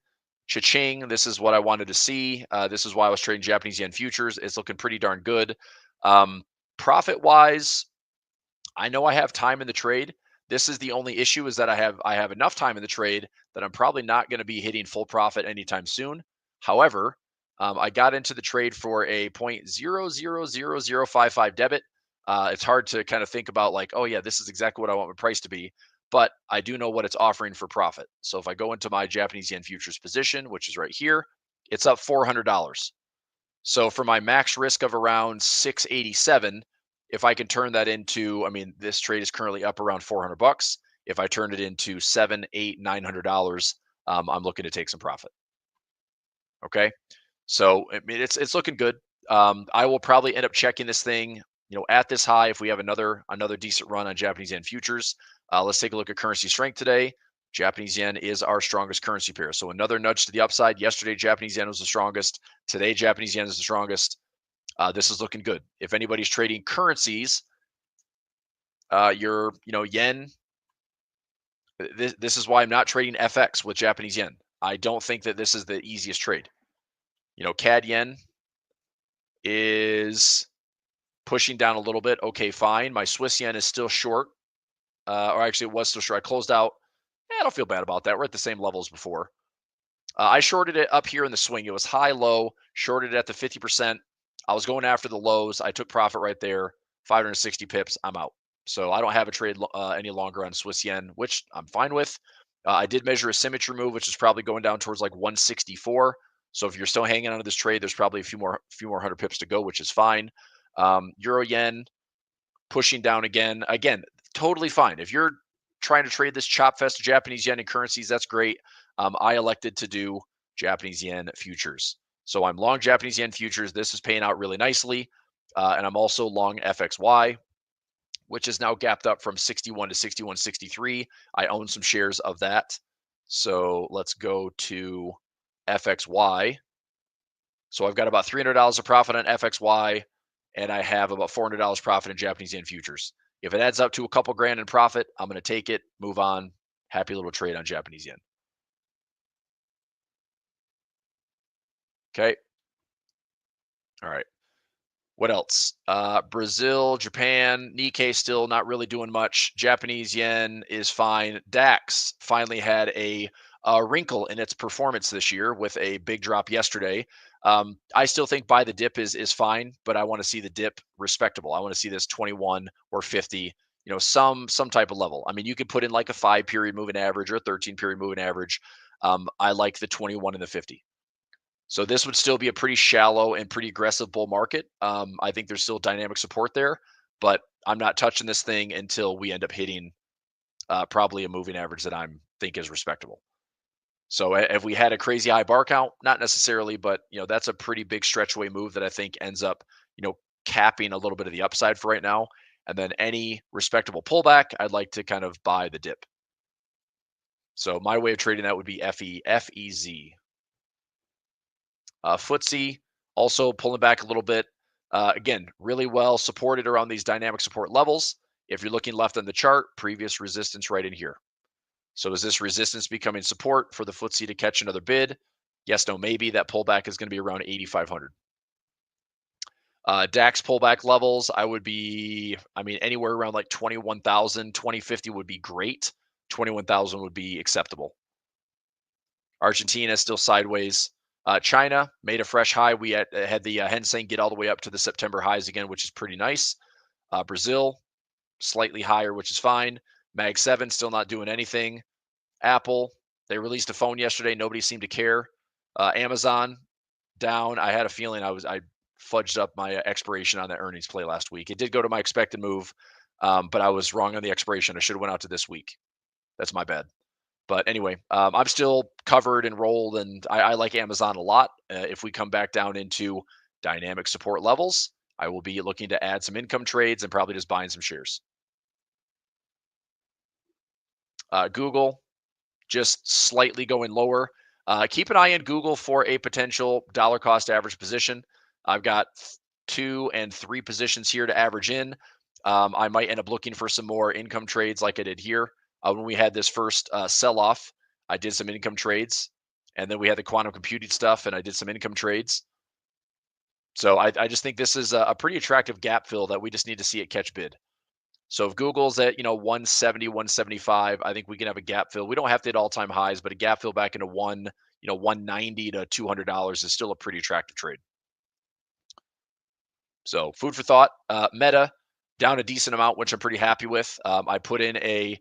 [SPEAKER 6] cha-ching. This is what I wanted to see. This is why I was trading Japanese yen futures. It's looking pretty darn good. Profit wise, I know I have time in the trade. This is the only issue, is that I have enough time in the trade that I'm probably not going to be hitting full profit anytime soon. However, I got into the trade for a 0.000055 debit. It's hard to kind of think about like, oh yeah, this is exactly what I want my price to be, but I do know what it's offering for profit. So if I go into my Japanese yen futures position, which is right here, it's up $400. So for my max risk of around 687, if I can turn that into, I mean, this trade is currently up around $400. If I turn it into $700, $800, $900, I'm looking to take some profit. Okay, so I mean, it's looking good. I will probably end up checking this thing, at this high if we have another decent run on Japanese yen futures. Let's take a look at currency strength today. Japanese yen is our strongest currency pair. So another nudge to the upside. Yesterday, Japanese yen was the strongest. Today, Japanese yen is the strongest. This is looking good. If anybody's trading currencies, yen. This is why I'm not trading FX with Japanese yen. I don't think that this is the easiest trade. CAD yen is pushing down a little bit. Okay, fine. My Swiss yen is still short. Or actually, it was still short. I closed out. I don't feel bad about that. We're at the same level as before. I shorted it up here in the swing. It was high, low, shorted it at the 50%. I was going after the lows. I took profit right there, 560 pips. I'm out. So I don't have a trade any longer on Swiss yen, which I'm fine with. I did measure a symmetry move, which is probably going down towards like 164. So if you're still hanging on to this trade, there's probably a few more 100 pips to go, which is fine. Euro yen pushing down again. Again, totally fine. If you're trying to trade this chop fest of Japanese yen and currencies, that's great. I elected to do Japanese yen futures. So I'm long Japanese yen futures. This is paying out really nicely. And I'm also long FXY, which is now gapped up from 61 to 61.63. I own some shares of that. So let's go to FXY. So I've got about $300 of profit on FXY, and I have about $400 profit in Japanese yen futures. If it adds up to a couple grand in profit, I'm going to take it, move on. Happy little trade on Japanese yen. Okay. All right. What else? Brazil, Japan, Nikkei still not really doing much. Japanese yen is fine. DAX finally had a wrinkle in its performance this year with a big drop yesterday. I still think buy the dip is fine, but I want to see the dip respectable. I want to see this 21 or 50, some type of level. I mean, you could put in like a 5-period moving average or a 13-period moving average. I like the 21 and the 50. So this would still be a pretty shallow and pretty aggressive bull market. I think there's still dynamic support there, but I'm not touching this thing until we end up hitting probably a moving average that I think is respectable. So if we had a crazy high bar count, not necessarily, but that's a pretty big stretch away move that I think ends up, capping a little bit of the upside for right now. And then any respectable pullback, I'd like to kind of buy the dip. So my way of trading that would be FEZ. FTSE also pulling back a little bit. Again, really well supported around these dynamic support levels. If you're looking left on the chart, previous resistance right in here. So is this resistance becoming support for the FTSE to catch another bid? Yes, no, maybe. That pullback is going to be around 8,500. DAX pullback levels, anywhere around like 21,000, 2050 would be great. 21,000 would be acceptable. Argentina is still sideways. China made a fresh high. We had the Hang Seng get all the way up to the September highs again, which is pretty nice. Brazil, slightly higher, which is fine. Mag 7 still not doing anything. Apple, they released a phone yesterday. Nobody seemed to care. Amazon down. I had a feeling I fudged up my expiration on that earnings play last week. It did go to my expected move, but I was wrong on the expiration. I should have went out to this week. That's my bad. But anyway, I'm still covered and rolled, and I like Amazon a lot. If we come back down into dynamic support levels, I will be looking to add some income trades and probably just buying some shares. Google, just slightly going lower. Keep an eye on Google for a potential dollar cost average position. I've got 2 and 3 positions here to average in. I might end up looking for some more income trades like I did here. When we had this first sell-off, I did some income trades. And then we had the quantum computing stuff, and I did some income trades. So I just think this is a pretty attractive gap fill that we just need to see it catch bid. So if Google's at 170, 175, I think we can have a gap fill. We don't have to hit all-time highs, but a gap fill back into 190 to $200 is still a pretty attractive trade. So food for thought. Meta down a decent amount, which I'm pretty happy with. I put in a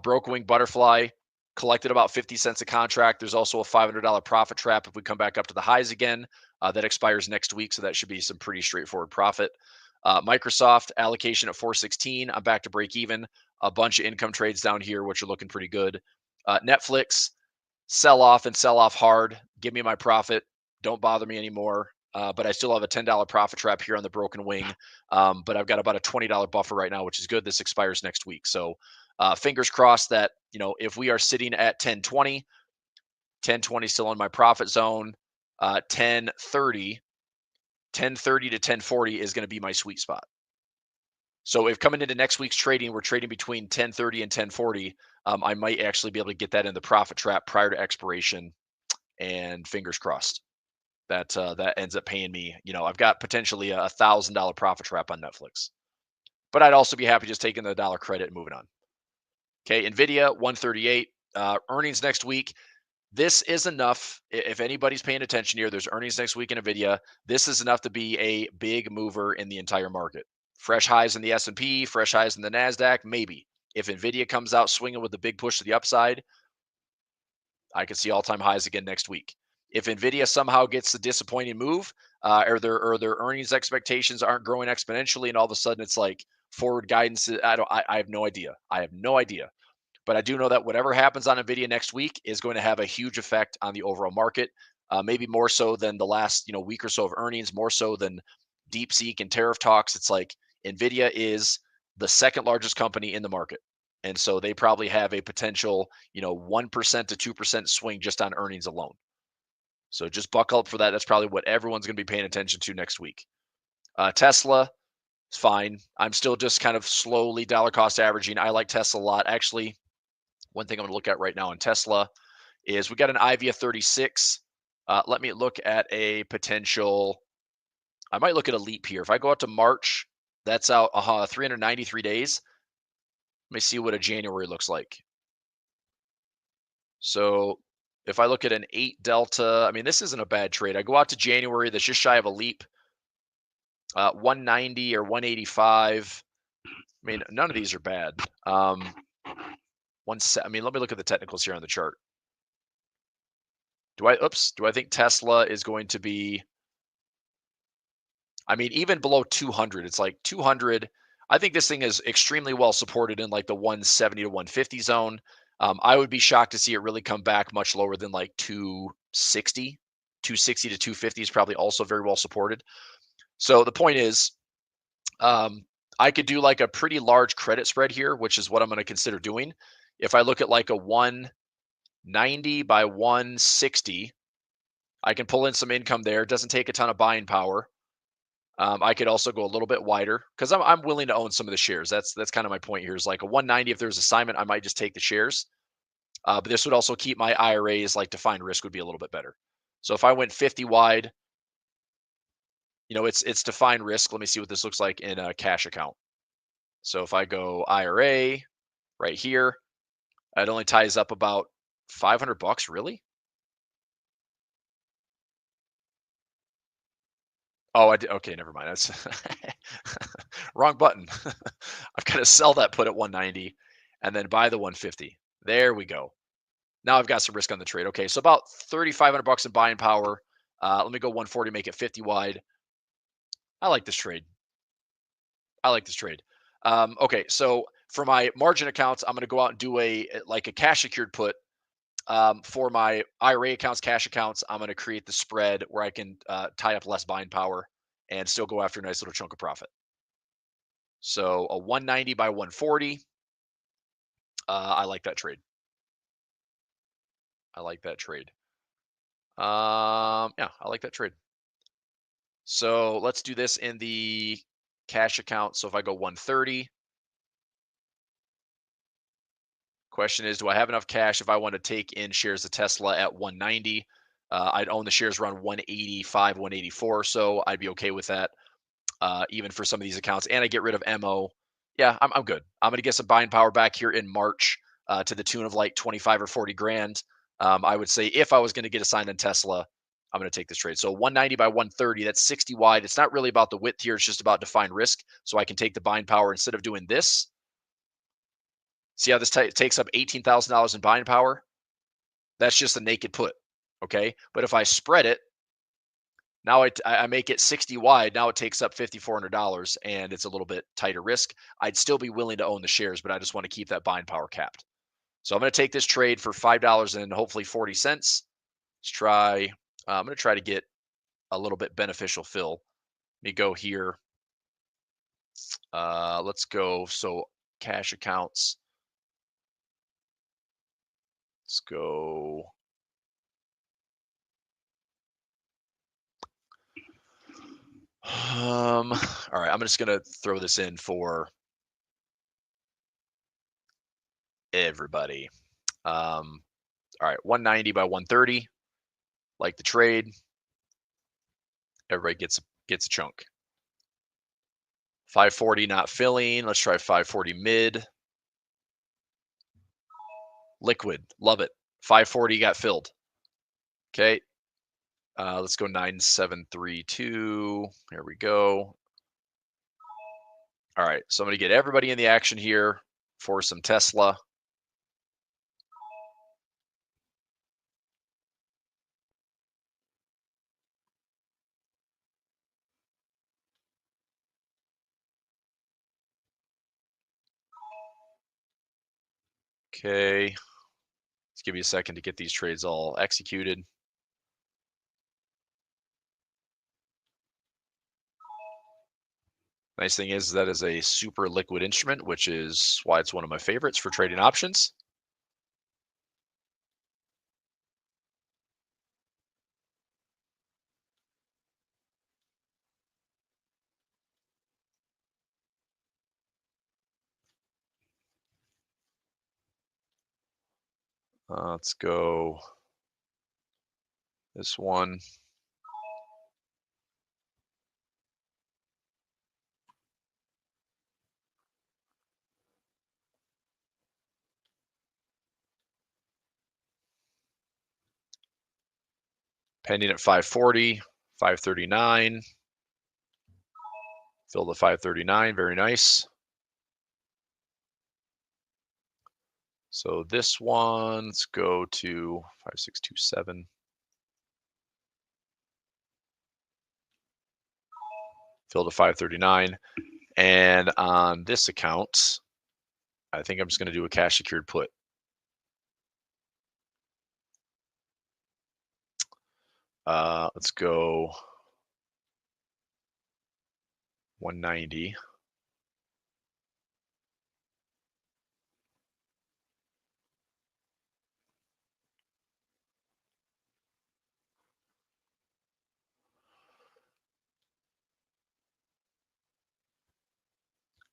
[SPEAKER 6] broke wing butterfly, collected about 50 cents a contract. There's also a $500 profit trap if we come back up to the highs again. That expires next week, so that should be some pretty straightforward profit. Microsoft allocation at 416. I'm back to break even. A bunch of income trades down here, which are looking pretty good. Netflix, sell off and sell off hard. Give me my profit. Don't bother me anymore. But I still have a $10 profit trap here on the broken wing. But I've got about a $20 buffer right now, which is good. This expires next week. So fingers crossed that, if we are sitting at 1020 still in my profit zone, 1030 to 1040 is going to be my sweet spot. So if coming into next week's trading, we're trading between 1030 and 1040, I might actually be able to get that in the profit trap prior to expiration, and fingers crossed that that ends up paying me. I've got potentially a $1,000 profit trap on Netflix, but I'd also be happy just taking the dollar credit and moving on. Okay, NVIDIA 138 earnings next week. This is enough. If anybody's paying attention here, there's earnings next week in NVIDIA. This is enough to be a big mover in the entire market. Fresh highs in the S&P, fresh highs in the NASDAQ, maybe. If NVIDIA comes out swinging with the big push to the upside, I could see all-time highs again next week. If NVIDIA somehow gets the disappointing move, or their earnings expectations aren't growing exponentially, and all of a sudden it's like forward guidance, I have no idea. I have no idea. But I do know that whatever happens on NVIDIA next week is going to have a huge effect on the overall market, maybe more so than the last week or so of earnings, more so than DeepSeek and tariff talks. It's like NVIDIA is the second largest company in the market. And so they probably have a potential 1% to 2% swing just on earnings alone. So just buckle up for that. That's probably what everyone's going to be paying attention to next week. Tesla is fine. I'm still just kind of slowly dollar cost averaging. I like Tesla a lot. Actually, one thing I'm going to look at right now in Tesla is we got an IV of 36. Let me look at a potential. I might look at a leap here. If I go out to March, that's out 393 days. Let me see what a January looks like. So if I look at an 8 delta, I mean, this isn't a bad trade. I go out to January, that's just shy of a leap. 190 or 185. I mean, none of these are bad. I mean, let me look at the technicals here on the chart. Do I think Tesla is going to be, I mean, even below 200, it's like 200. I think this thing is extremely well supported in like the 170 to 150 zone. I would be shocked to see it really come back much lower than like 260. 260 to 250 is probably also very well supported. So the point is, I could do like a pretty large credit spread here, which is what I'm going to consider doing. If I look at like a 190 by 160, I can pull in some income there. It doesn't take a ton of buying power. I could also go a little bit wider because I'm willing to own some of the shares. That's kind of my point here. Is like a 190. If there's assignment, I might just take the shares. But this would also keep my IRAs, like defined risk would be a little bit better. So if I went 50 wide, it's defined risk. Let me see what this looks like in a cash account. So if I go IRA right here, it only ties up about $500. Really? Oh, I did. Okay, never mind. That's wrong button. I've got to sell that put at 190 and then buy the 150. There we go. Now I've got some risk on the trade. Okay, so about $3,500 in buying power. Let me go 140, make it 50 wide. I like this trade. Okay, so for my margin accounts, I'm going to go out and do a cash secured put. For my IRA accounts, cash accounts, I'm going to create the spread where I can tie up less buying power and still go after a nice little chunk of profit. So a 190 by 140. I like that trade. Yeah, I like that trade. So let's do this in the cash account. So if I go 130, question is, do I have enough cash if I want to take in shares of Tesla at 190? I'd own the shares around 185, 184, so I'd be okay with that, even for some of these accounts. And I get rid of MO. Yeah, I'm good. I'm going to get some buying power back here in March to the tune of like 25 or 40 grand. I would say if I was going to get assigned in Tesla, I'm going to take this trade. So 190 by 130, that's 60 wide. It's not really about the width here. It's just about defined risk. So I can take the buying power instead of doing this. See how this takes up $18,000 in buying power? That's just a naked put, okay? But if I spread it, now I make it 60 wide. Now it takes up $5,400, and it's a little bit tighter risk. I'd still be willing to own the shares, but I just want to keep that buying power capped. So I'm going to take this trade for $5 and hopefully 40 cents. Let's try. I'm going to try to get a little bit beneficial fill. Let me go here. Let's go. So cash accounts. Let's go. All right, I'm just gonna throw this in for everybody. All right, 190 by 130, like the trade. Everybody gets a chunk. 540 not filling. Let's try 540 mid. Liquid, love it. 540 got filled. Okay, let's go 9732. There we go. All right, so I'm gonna get everybody in the action here for some Tesla. Okay, let's give you a second to get these trades all executed. Nice thing is that is a super liquid instrument, which is why it's one of my favorites for trading options. Let's go this one. Pending at 540, 539. Fill the 539, very nice. So this one, let's go to 5627. Fill to 539. And on this account, I think I'm just going to do a cash secured put. Let's go 190.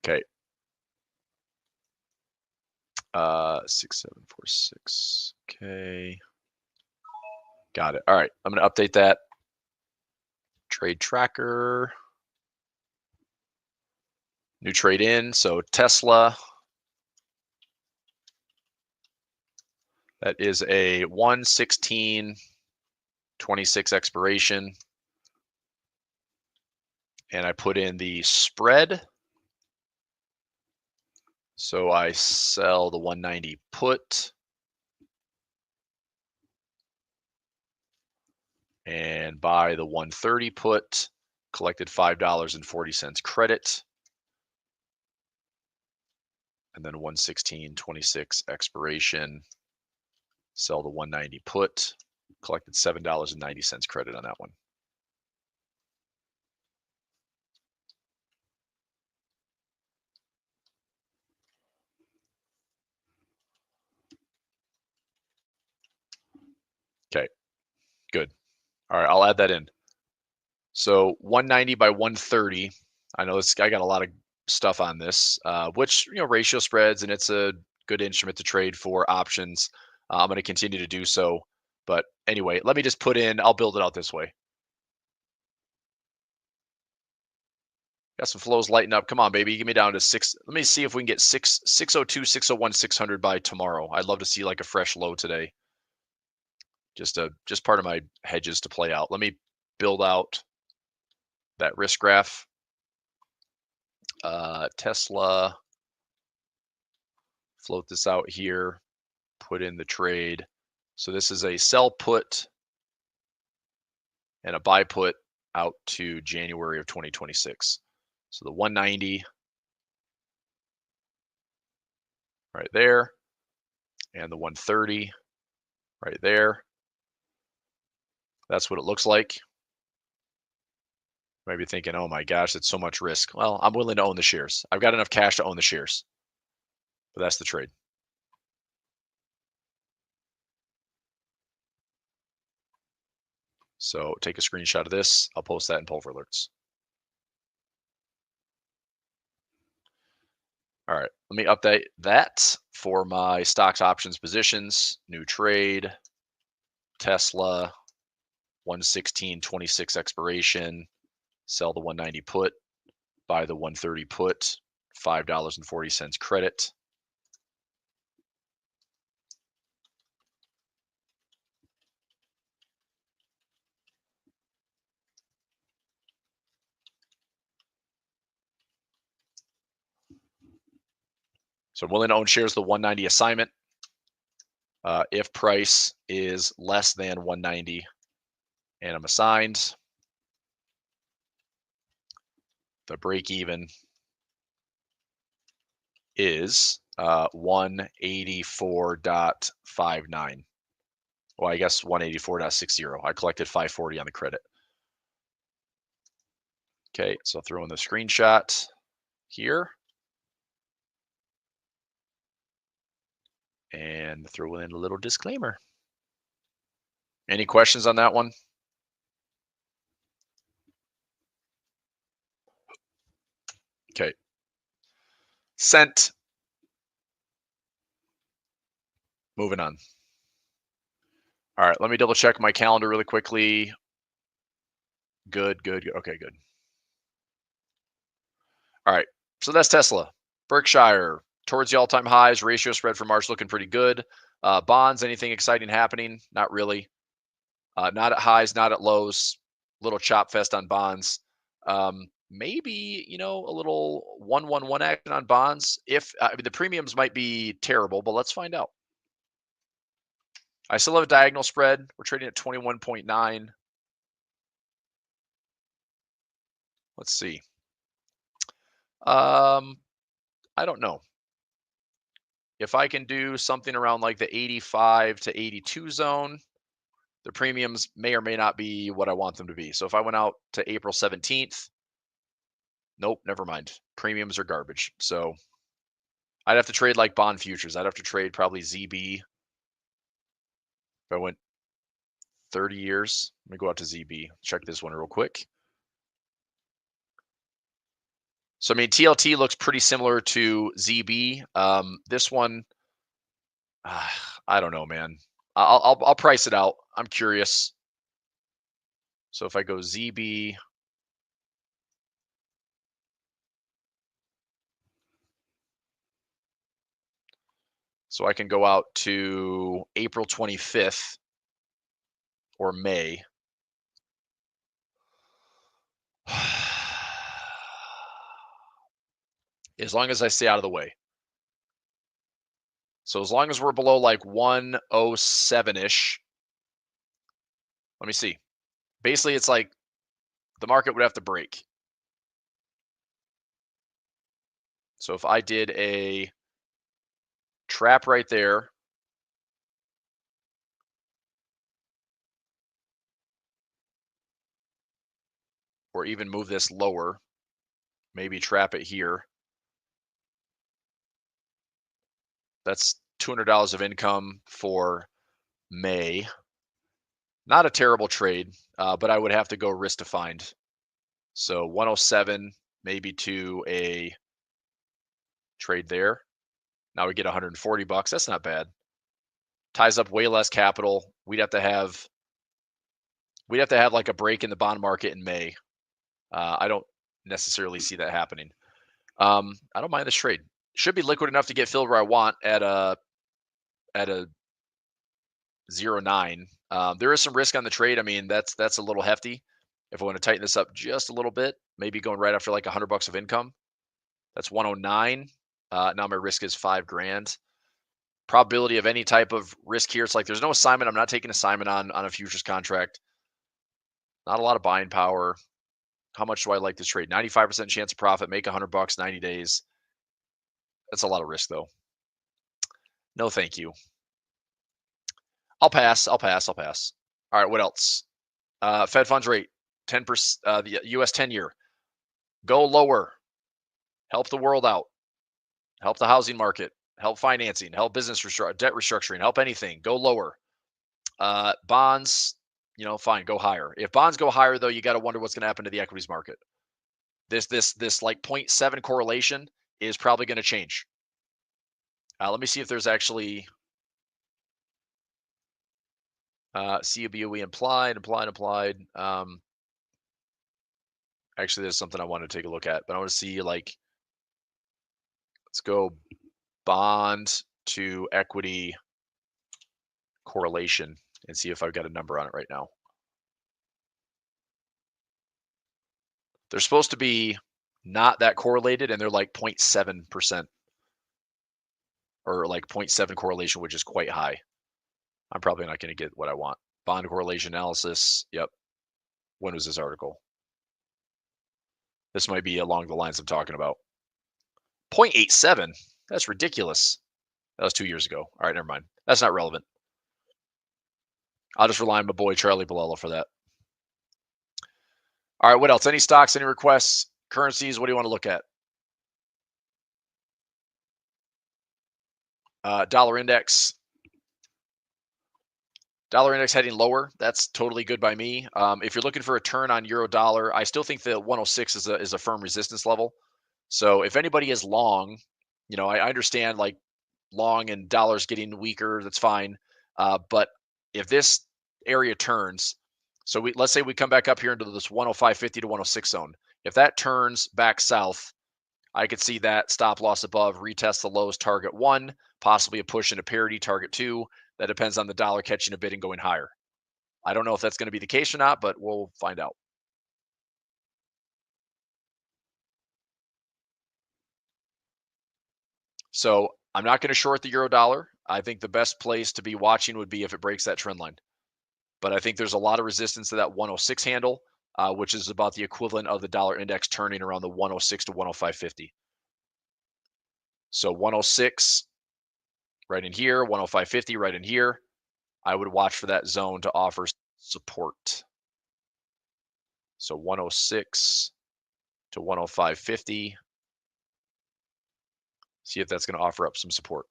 [SPEAKER 6] Okay. 6746. Okay. Got it. All right. I'm going to update that. Trade tracker. New trade in. So Tesla. That is a 1/16/26 expiration. And I put in the spread. So I sell the 190 put. and buy the 130 put, collected $5.40 credit, and then 116.26 expiration, sell the 190 put, collected $7.90 credit on that one. Okay, good. All right, I'll add that in. So 190 by 130. I know this. I got a lot of stuff on this, which, you know, ratio spreads, and it's a good instrument to trade for options. I'm going to continue to do so. But anyway, let me just put in. I'll build it out this way. Got some flows lighten up. Come on, baby. Get me down to 6. Let me see if we can get 602, 601, 600 by tomorrow. I'd love to see like a fresh low today. Just part of my hedges to play out. Let me build out that risk graph. Tesla, float this out here, put in the trade. So this is a sell put and a buy put out to January of 2026. So the 190 right there, and the 130 right there. That's what it looks like. Maybe thinking, oh my gosh, it's so much risk. Well, I'm willing to own the shares. I've got enough cash to own the shares. But that's the trade. So take a screenshot of this. I'll post that in Pulver Alerts. All right, let me update that for my stocks options positions. New trade, Tesla, 116.26 expiration, sell the 190 put, buy the 130 put, $5.40 credit. So I'm willing to own shares of the 190 assignment if price is less than 190 and I'm assigned. The break even is 184.59. Well, I guess 184.60. I collected 540 on the credit. Okay, so I'll throw in the screenshot here. And throw in a little disclaimer. Any questions on that one? Okay. Sent. Moving on. All right, let me double check my calendar really quickly. Good, good, good. Okay, good. All right, so that's Tesla. Berkshire, towards the all-time highs. Ratio spread for March looking pretty good. Bonds, anything exciting happening? Not really. Not at highs, not at lows. Little chop fest on bonds. Maybe, you know, a little 1-1-1 action on bonds. If I mean, the premiums might be terrible, but let's find out. I still have a diagonal spread. We're trading at 21.9. Let's see. I don't know. If I can do something around like the 85 to 82 zone, the premiums may or may not be what I want them to be. So if I went out to April 17th, nope, never mind. Premiums are garbage. So I'd have to trade like bond futures. I'd have to trade probably ZB. If I went 30 years, let me go out to ZB. Check this one real quick. So, I mean, TLT looks pretty similar to ZB. This one, I don't know, man. I'll price it out. I'm curious. So if I go ZB, so I can go out to April 25th or May. As long as I stay out of the way. So as long as we're below like 107-ish. Let me see. Basically, it's like the market would have to break. So if I did a trap right there, or even move this lower, maybe trap it here. That's $200 of income for May. Not a terrible trade, but I would have to go risk to find. So 107, maybe to a trade there. Now we get 140 bucks. That's not bad. Ties up way less capital. We'd have to have like a break in the bond market in May. I don't necessarily see that happening. I don't mind this trade. Should be liquid enough to get filled where I want at a 0.9. There is some risk on the trade. I mean, that's a little hefty. If I want to tighten this up just a little bit, maybe going right after like 100 bucks of income. That's 109. Now my risk is $5,000. Probability of any type of risk here. It's like there's no assignment. I'm not taking assignment on a futures contract. Not a lot of buying power. How much do I like this trade? 95% chance of profit. Make 100 bucks, 90 days. That's a lot of risk though. No, thank you. I'll pass. All right, what else? Fed funds rate, 10%. The US 10-year. Go lower. Help the world out. Help the housing market. Help financing. Help business debt restructuring. Help anything. Go lower. Bonds, fine. Go higher. If bonds go higher, though, you got to wonder what's going to happen to the equities market. This like 0.7 correlation is probably going to change. Let me see if there's actually CUBOE implied. Actually, there's something I want to take a look at, but I want to see let's go bond to equity correlation and see if I've got a number on it right now. They're supposed to be not that correlated, and they're like 0.7% or like 0.7 correlation, which is quite high. I'm probably not going to get what I want. Bond correlation analysis. Yep. When was this article? This might be along the lines I'm talking about. 0.87. That's ridiculous. That was 2 years ago. All right, never mind. That's not relevant. I'll just rely on my boy Charlie Bilello for that. All right, what else? Any stocks, any requests, currencies? What do you want to look at? Dollar index. Dollar index heading lower. That's totally good by me. If you're looking for a turn on euro dollar, I still think that 106 is a firm resistance level. So if anybody is long, I understand like long and dollars getting weaker, that's fine. But if this area turns, so let's say we come back up here into this 105.50 to 106 zone. If that turns back south, I could see that stop loss above, retest the lows, target 1, possibly a push into parity, target 2. That depends on the dollar catching a bid and going higher. I don't know if that's going to be the case or not, but we'll find out. So I'm not going to short the euro dollar. I think the best place to be watching would be if it breaks that trend line. But I think there's a lot of resistance to that 106 handle, which is about the equivalent of the dollar index turning around the 106 to 105.50. So 106 right in here, 105.50 right in here. I would watch for that zone to offer support. So 106 to 105.50. See if that's going to offer up some support.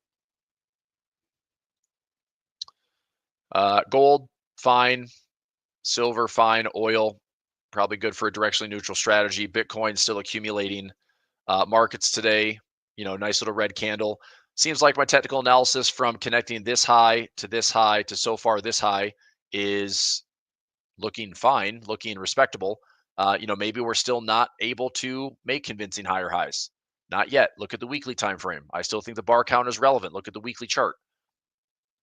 [SPEAKER 6] Gold, fine. Silver, fine. Oil, probably good for a directionally neutral strategy. Bitcoin still accumulating. Markets today, nice little red candle. Seems like my technical analysis from connecting this high to so far this high is looking fine, looking respectable. Maybe we're still not able to make convincing higher highs. Not yet. Look at the weekly time frame. I still think the bar count is relevant. Look at the weekly chart.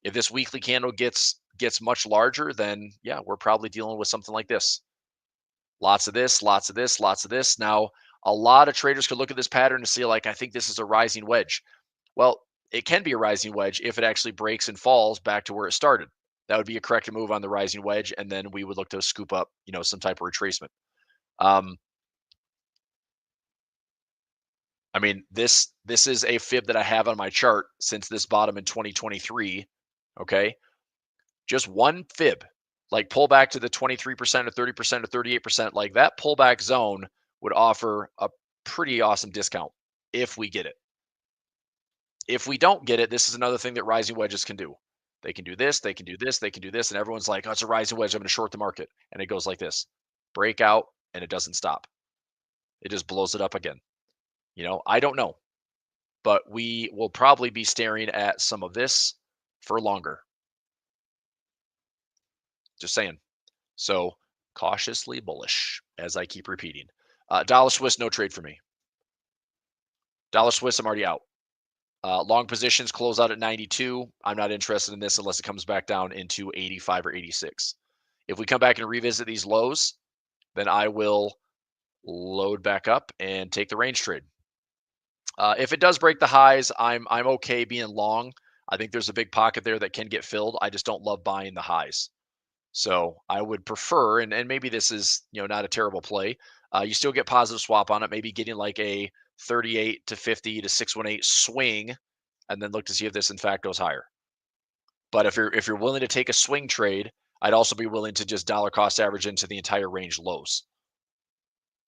[SPEAKER 6] If this weekly candle gets much larger, then yeah, we're probably dealing with something like this. Lots of this, lots of this, lots of this. Now, a lot of traders could look at this pattern and see like, I think this is a rising wedge. Well, it can be a rising wedge if it actually breaks and falls back to where it started. That would be a corrective move on the rising wedge, and then we would look to scoop up, some type of retracement. I mean, this is a fib that I have on my chart since this bottom in 2023. Okay, just one fib, like pull back to the 23% or 30% or 38%, like that pullback zone would offer a pretty awesome discount if we get it. If we don't get it, this is another thing that rising wedges can do. They can do this, they can do this, they can do this, and everyone's like, oh, it's a rising wedge, I'm going to short the market. And it goes like this, breakout, and it doesn't stop. It just blows it up again. I don't know, but we will probably be staring at some of this for longer. Just saying. So cautiously bullish, as I keep repeating. Dollar Swiss, no trade for me. Dollar Swiss, I'm already out. Long positions close out at 92. I'm not interested in this unless it comes back down into 85 or 86. If we come back and revisit these lows, then I will load back up and take the range trade. If it does break the highs, I'm okay being long. I think there's a big pocket there that can get filled. I just don't love buying the highs. So I would prefer, and maybe this is not a terrible play. You still get positive swap on it, maybe getting like a 38 to 50 to 618 swing, and then look to see if this in fact goes higher. But if you're willing to take a swing trade, I'd also be willing to just dollar cost average into the entire range lows.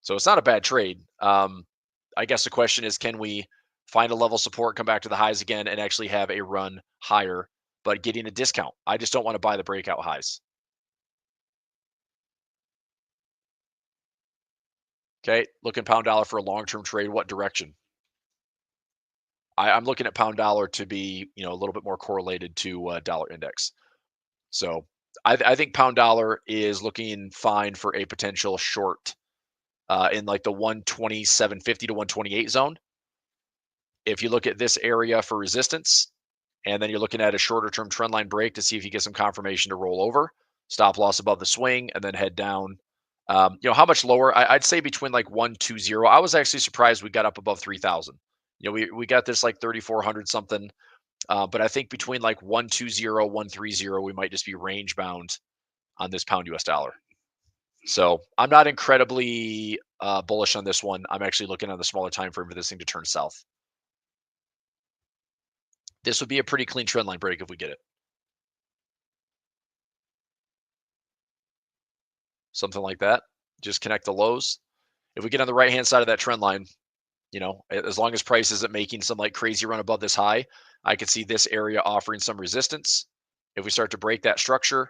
[SPEAKER 6] So it's not a bad trade. I guess the question is, can we find a level support, come back to the highs again, and actually have a run higher, but getting a discount? I just don't want to buy the breakout highs. Okay, looking pound dollar for a long-term trade. What direction? I'm looking at pound dollar to be, a little bit more correlated to dollar index. So I think pound dollar is looking fine for a potential short in like the 127.50 to 128 zone. If you look at this area for resistance, and then you're looking at a shorter term trend line break to see if you get some confirmation to roll over, stop loss above the swing, and then head down. How much lower? I'd say between like 120. I was actually surprised we got up above 3,000. We got this like 3,400 something, but I think between like 120, 130, we might just be range bound on this pound US dollar. So I'm not incredibly bullish on this one. I'm actually looking on the smaller time frame for this thing to turn south. This would be a pretty clean trend line break if we get it. Something like that. Just connect the lows. If we get on the right-hand side of that trend line, as long as price isn't making some like crazy run above this high, I could see this area offering some resistance. If we start to break that structure,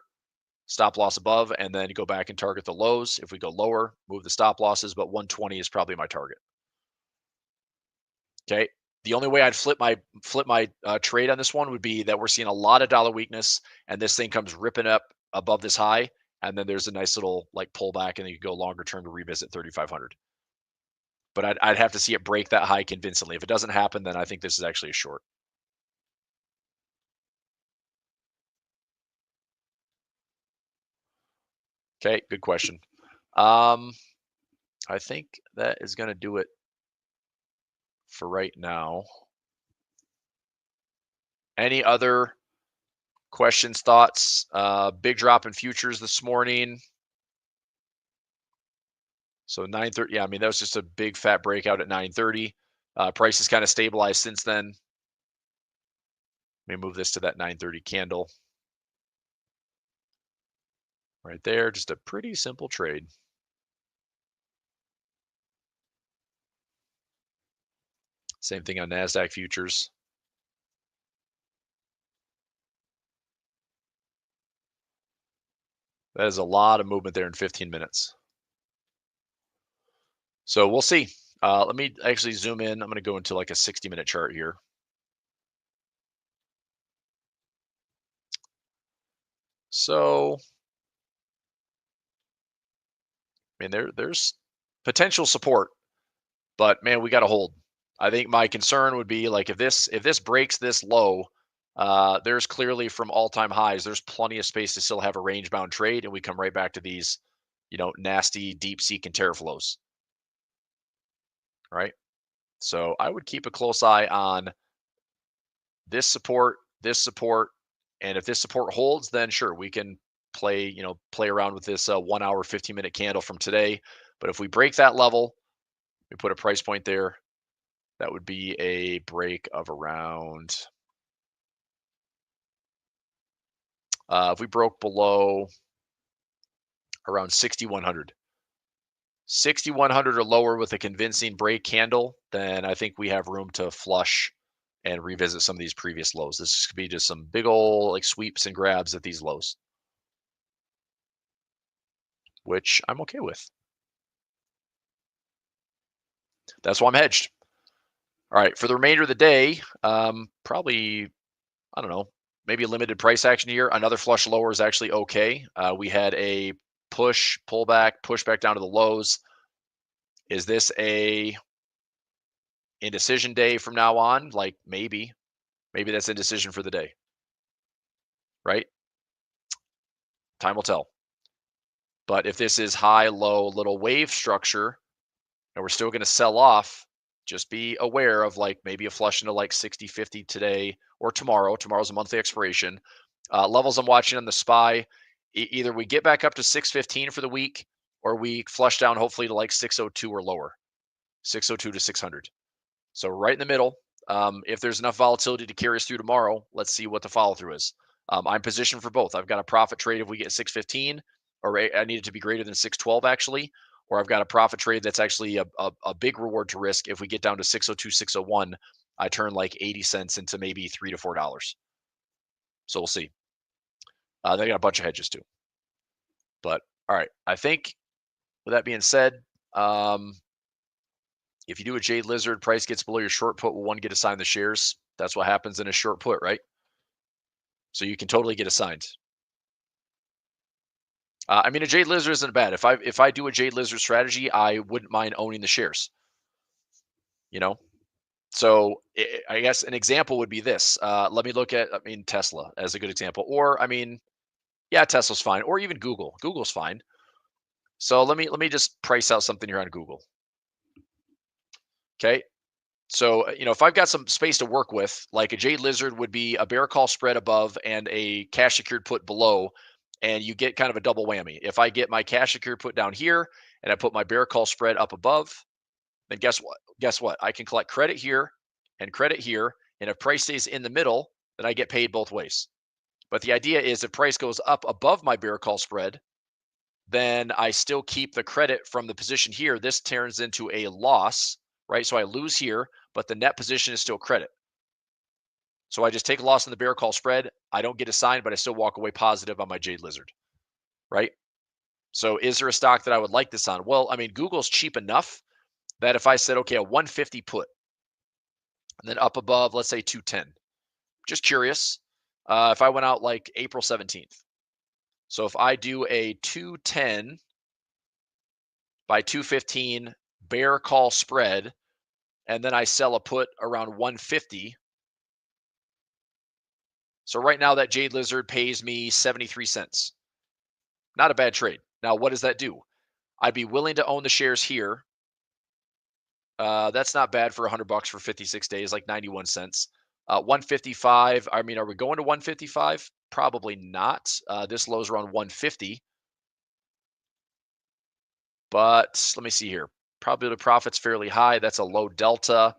[SPEAKER 6] stop loss above, and then go back and target the lows. If we go lower, move the stop losses, but 120 is probably my target. Okay. The only way I'd flip my trade on this one would be that we're seeing a lot of dollar weakness, and this thing comes ripping up above this high, and then there's a nice little like pullback, and then you go longer term to revisit 3,500. But I'd have to see it break that high convincingly. If it doesn't happen, then I think this is actually a short. Okay, good question. I think that is going to do it for right now. Any other questions, thoughts? Big drop in futures this morning. So 9:30. Yeah, I mean, that was just a big fat breakout at 9:30. Price has kind of stabilized since then. Let me move this to that 9:30 candle. Right there, just a pretty simple trade. Same thing on NASDAQ futures. That is a lot of movement there in 15 minutes. So we'll see. Let me actually zoom in. I'm going to go into like a 60-minute chart here. So, I mean, there's potential support, but man, we got to hold. I think my concern would be like if this breaks this low, there's clearly from all-time highs, there's plenty of space to still have a range-bound trade, and we come right back to these, nasty deep seek and tariff lows. Right? So I would keep a close eye on this support, And if this support holds, then sure, we can play around with this 1 hour, 15-minute candle from today. But if we break that level, we put a price point there. That would be a break of around, if we broke below around 6,100. 6,100 or lower with a convincing break candle, then I think we have room to flush and revisit some of these previous lows. This could be just some big old like sweeps and grabs at these lows, which I'm okay with. That's why I'm hedged. All right, for the remainder of the day, probably, I don't know, maybe a limited price action here. Another flush lower is actually okay. We had a push, pullback, push back down to the lows. Is this a indecision day from now on? Like maybe that's indecision for the day, right? Time will tell. But if this is high, low, little wave structure, and we're still going to sell off, just be aware of like maybe a flush into like 60, 50 today or tomorrow. Tomorrow's a monthly expiration. Levels I'm watching on the SPY, either we get back up to 615 for the week, or we flush down hopefully to like 602 or lower, 602 to 600. So right in the middle. If there's enough volatility to carry us through tomorrow, let's see what the follow through is. I'm positioned for both. I've got a profit trade if we get 615, or I need it to be greater than 612 actually, or I've got a profit trade that's actually a big reward to risk. If we get down to 602, 601, I turn like 80 cents into maybe $3 to $4. So we'll see. They got a bunch of hedges too. But all right, I think with that being said, if you do a Jade Lizard, price gets below your short put, will one get assigned the shares? That's what happens in a short put, right? So you can totally get assigned. I mean, a Jade Lizard isn't bad. If I do a Jade Lizard strategy, I wouldn't mind owning the shares. So I guess an example would be this. Let me look at, Tesla as a good example. Or, yeah, Tesla's fine. Or even Google. Google's fine. So let me just price out something here on Google. Okay. So, if I've got some space to work with, like a Jade Lizard would be a bear call spread above and a cash secured put below, and you get kind of a double whammy. If I get my cash secured put down here and I put my bear call spread up above, then guess what? I can collect credit here and credit here. And if price stays in the middle, then I get paid both ways. But the idea is if price goes up above my bear call spread, then I still keep the credit from the position here. This turns into a loss, right? So I lose here, but the net position is still credit. So I just take a loss in the bear call spread. I don't get assigned, but I still walk away positive on my Jade Lizard, right? So is there a stock that I would like this on? Well, Google's cheap enough that if I said, okay, a 150 put, and then up above, let's say 210, just curious, if I went out like April 17th. So if I do a 210 by 215 bear call spread, and then I sell a put around 150. So right now that Jade Lizard pays me 73 cents. Not a bad trade. Now, what does that do? I'd be willing to own the shares here. That's not bad for $100 for 56 days, like 91 cents. 155. Are we going to 155? Probably not. This low's around 150. But let me see here. Probably the profit's fairly high. That's a low delta.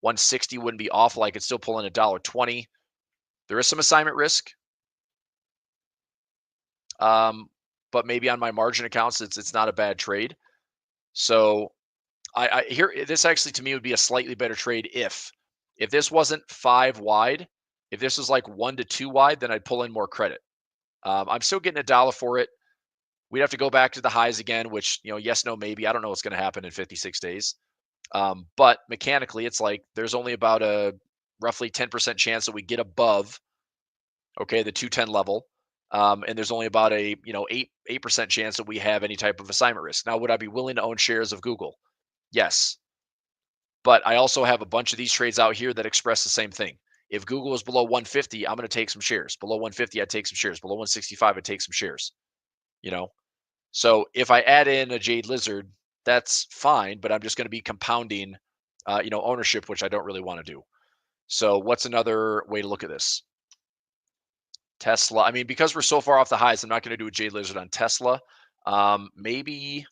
[SPEAKER 6] 160 wouldn't be awful. I could still pull in $1.20. There is some assignment risk. But maybe on my margin accounts, it's not a bad trade. So I here, this actually to me would be a slightly better trade if this wasn't 5 wide. If this was like 1 to 2 wide, then I'd pull in more credit. I'm still getting $1 for it. We'd have to go back to the highs again, which, yes, no, maybe. I don't know what's going to happen in 56 days. But mechanically, it's like there's only about a roughly 10% chance that we get above, okay, the 210 level. And there's only about a 8% chance that we have any type of assignment risk. Now, would I be willing to own shares of Google? Yes. But I also have a bunch of these trades out here that express the same thing. If Google is below 150, I'm going to take some shares. Below 150, I take some shares. Below 165, I take some shares. So if I add in a Jade Lizard, that's fine, but I'm just going to be compounding, ownership, which I don't really want to do. So what's another way to look at this? Tesla. I mean, because we're so far off the highs, I'm not going to do a Jade Lizard on Tesla. Maybe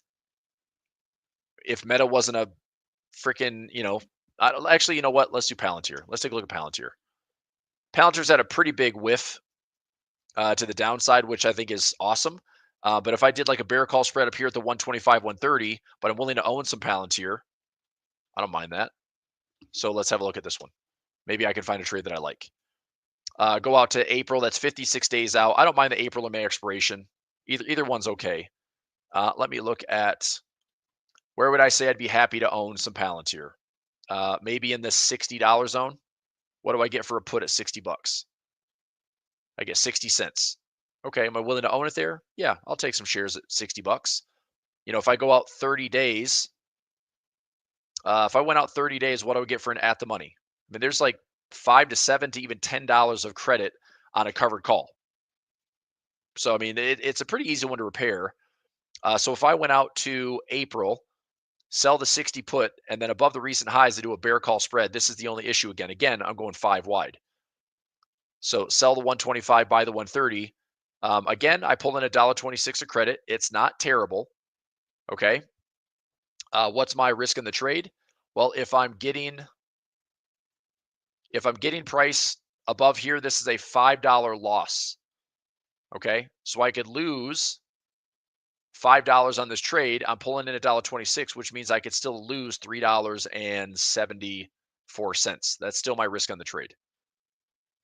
[SPEAKER 6] if Meta wasn't a freaking, actually, you know what? Let's do Palantir. Let's take a look at Palantir. Palantir's had a pretty big whiff to the downside, which I think is awesome. But if I did like a bear call spread up here at the 125, 130, but I'm willing to own some Palantir, I don't mind that. So let's have a look at this one. Maybe I can find a trade that I like. Go out to April. That's 56 days out. I don't mind the April or May expiration. Either one's okay. Let me look at where would I say I'd be happy to own some Palantir. Maybe in this $60 zone. What do I get for a put at 60 bucks? I get 60 cents. Okay, am I willing to own it there? Yeah, I'll take some shares at 60 bucks. If I go out 30 days, if I went out 30 days, what do I get for an at the money? I mean, there's like $5 to $7 to even $10 of credit on a covered call. So, I mean, it's a pretty easy one to repair. So if I went out to April, sell the 60 put, and then above the recent highs to do a bear call spread, this is the only issue again. Again, I'm going 5 wide. So sell the 125, buy the 130. Again, I pull in $1.26 of credit. It's not terrible. Okay. What's my risk in the trade? Well, if I'm getting price above here, this is a $5 loss. Okay. So I could lose $5 on this trade. I'm pulling in $1.26, which means I could still lose $3.74. That's still my risk on the trade.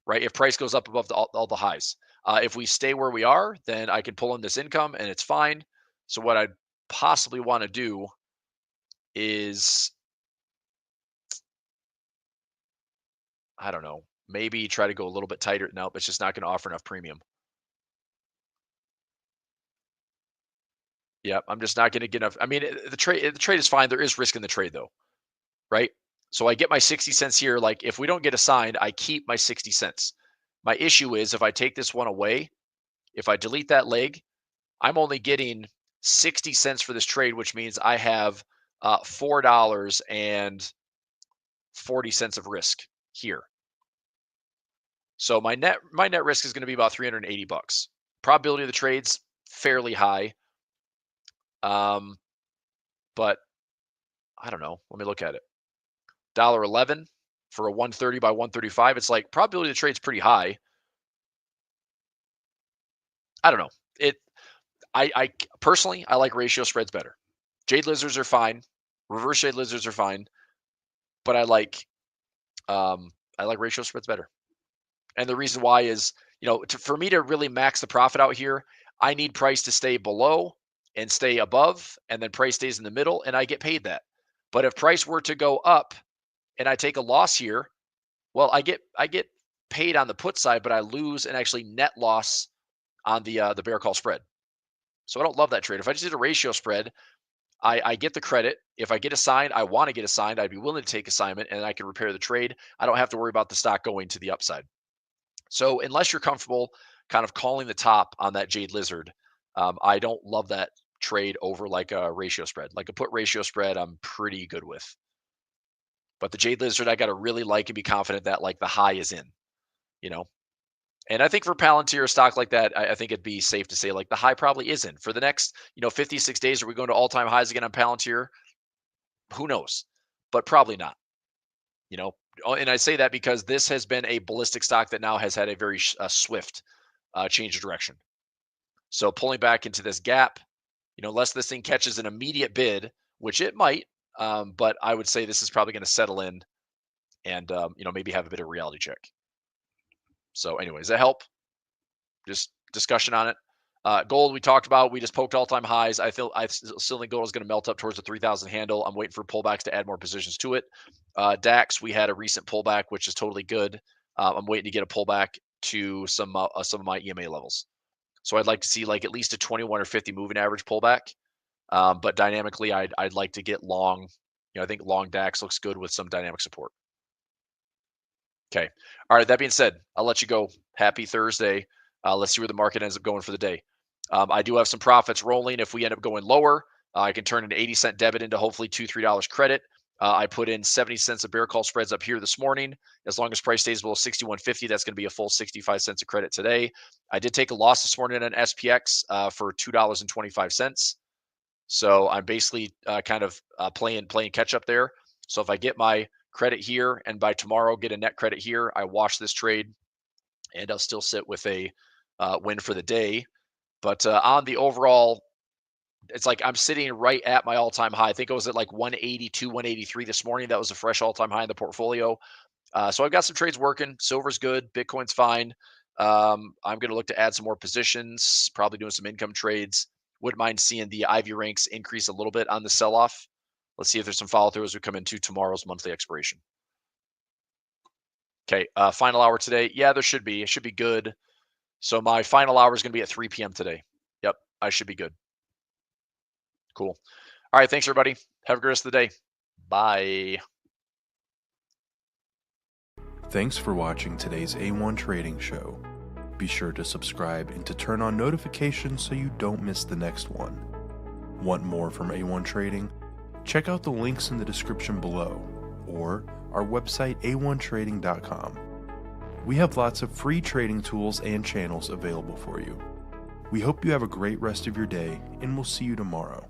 [SPEAKER 6] Right? If price goes up above all the highs. If we stay where we are, then I can pull in this income and it's fine. So what I'd possibly want to do is, I don't know, maybe try to go a little bit tighter. Nope, it's just not going to offer enough premium. Yeah, I'm just not going to get enough. I mean, the trade is fine. There is risk in the trade though, right? So I get my 60 cents here. Like if we don't get assigned, I keep my 60 cents. My issue is if I take this one away, if I delete that leg, I'm only getting 60 cents for this trade, which means I have $4.40 of risk here. So my net risk is going to be about 380 bucks. Probability of the trade's fairly high. But I don't know. Let me look at it. $1.11 for a 130 by 135. It's like probability of the trade's pretty high. I don't know. I personally, I like ratio spreads better. Jade Lizards are fine. Reverse Jade Lizards are fine. But I like ratio spreads better. And the reason why is, for me to really max the profit out here, I need price to stay below and stay above, and then price stays in the middle, and I get paid that. But if price were to go up and I take a loss here, well, I get paid on the put side, but I lose and actually net loss on the bear call spread. So I don't love that trade. If I just did a ratio spread, I get the credit. If I get assigned, I want to get assigned. I'd be willing to take assignment, and I can repair the trade. I don't have to worry about the stock going to the upside. So unless you're comfortable kind of calling the top on that Jade Lizard, I don't love that trade over like a ratio spread. Like a put ratio spread, I'm pretty good with. But the Jade Lizard, I got to really like and be confident that like the high is in, And I think for Palantir, a stock like that, I think it'd be safe to say like the high probably is in. For the next, 56 days, are we going to all-time highs again on Palantir? Who knows? But probably not. And I say that because this has been a ballistic stock that now has had a very swift change of direction. So pulling back into this gap, unless this thing catches an immediate bid, which it might, but I would say this is probably going to settle in and, maybe have a bit of reality check. So anyways, that help? Just discussion on it. Gold we talked about. We just poked all-time highs. I still think gold is going to melt up towards the 3,000 handle. I'm waiting for pullbacks to add more positions to it. DAX, we had a recent pullback, which is totally good. I'm waiting to get a pullback to some of my EMA levels. So I'd like to see like at least a 21 or 50 moving average pullback. But dynamically, I'd like to get long. I think long DAX looks good with some dynamic support. Okay. All right. That being said, I'll let you go. Happy Thursday. Let's see where the market ends up going for the day. I do have some profits rolling. If we end up going lower, I can turn an 80-cent debit into hopefully $2-3 credit. I put in 70 cents of bear call spreads up here this morning. As long as price stays below 61.50, that's going to be a full 65 cents of credit today. I did take a loss this morning on SPX for $2.25. So I'm basically kind of playing catch up there. So if I get my credit here and by tomorrow get a net credit here, I wash this trade and I'll still sit with a win for the day. But on the overall, it's like I'm sitting right at my all-time high. I think it was at like 182, 183 this morning. That was a fresh all-time high in the portfolio. So I've got some trades working. Silver's good. Bitcoin's fine. I'm going to look to add some more positions, probably doing some income trades. Wouldn't mind seeing the Ivy ranks increase a little bit on the sell-off. Let's see if there's some follow-through as we come into tomorrow's monthly expiration. Okay, final hour today. Yeah, there should be. It should be good. So my final hour is going to be at 3 p.m. today. Yep, I should be good. Cool. All right, thanks, everybody. Have a good rest of the day. Bye.
[SPEAKER 7] Thanks for watching today's A1 Trading Show. Be sure to subscribe and to turn on notifications so you don't miss the next one. Want more from A1 Trading? Check out the links in the description below or our website a1trading.com. We have lots of free trading tools and channels available for you. We hope you have a great rest of your day, and we'll see you tomorrow.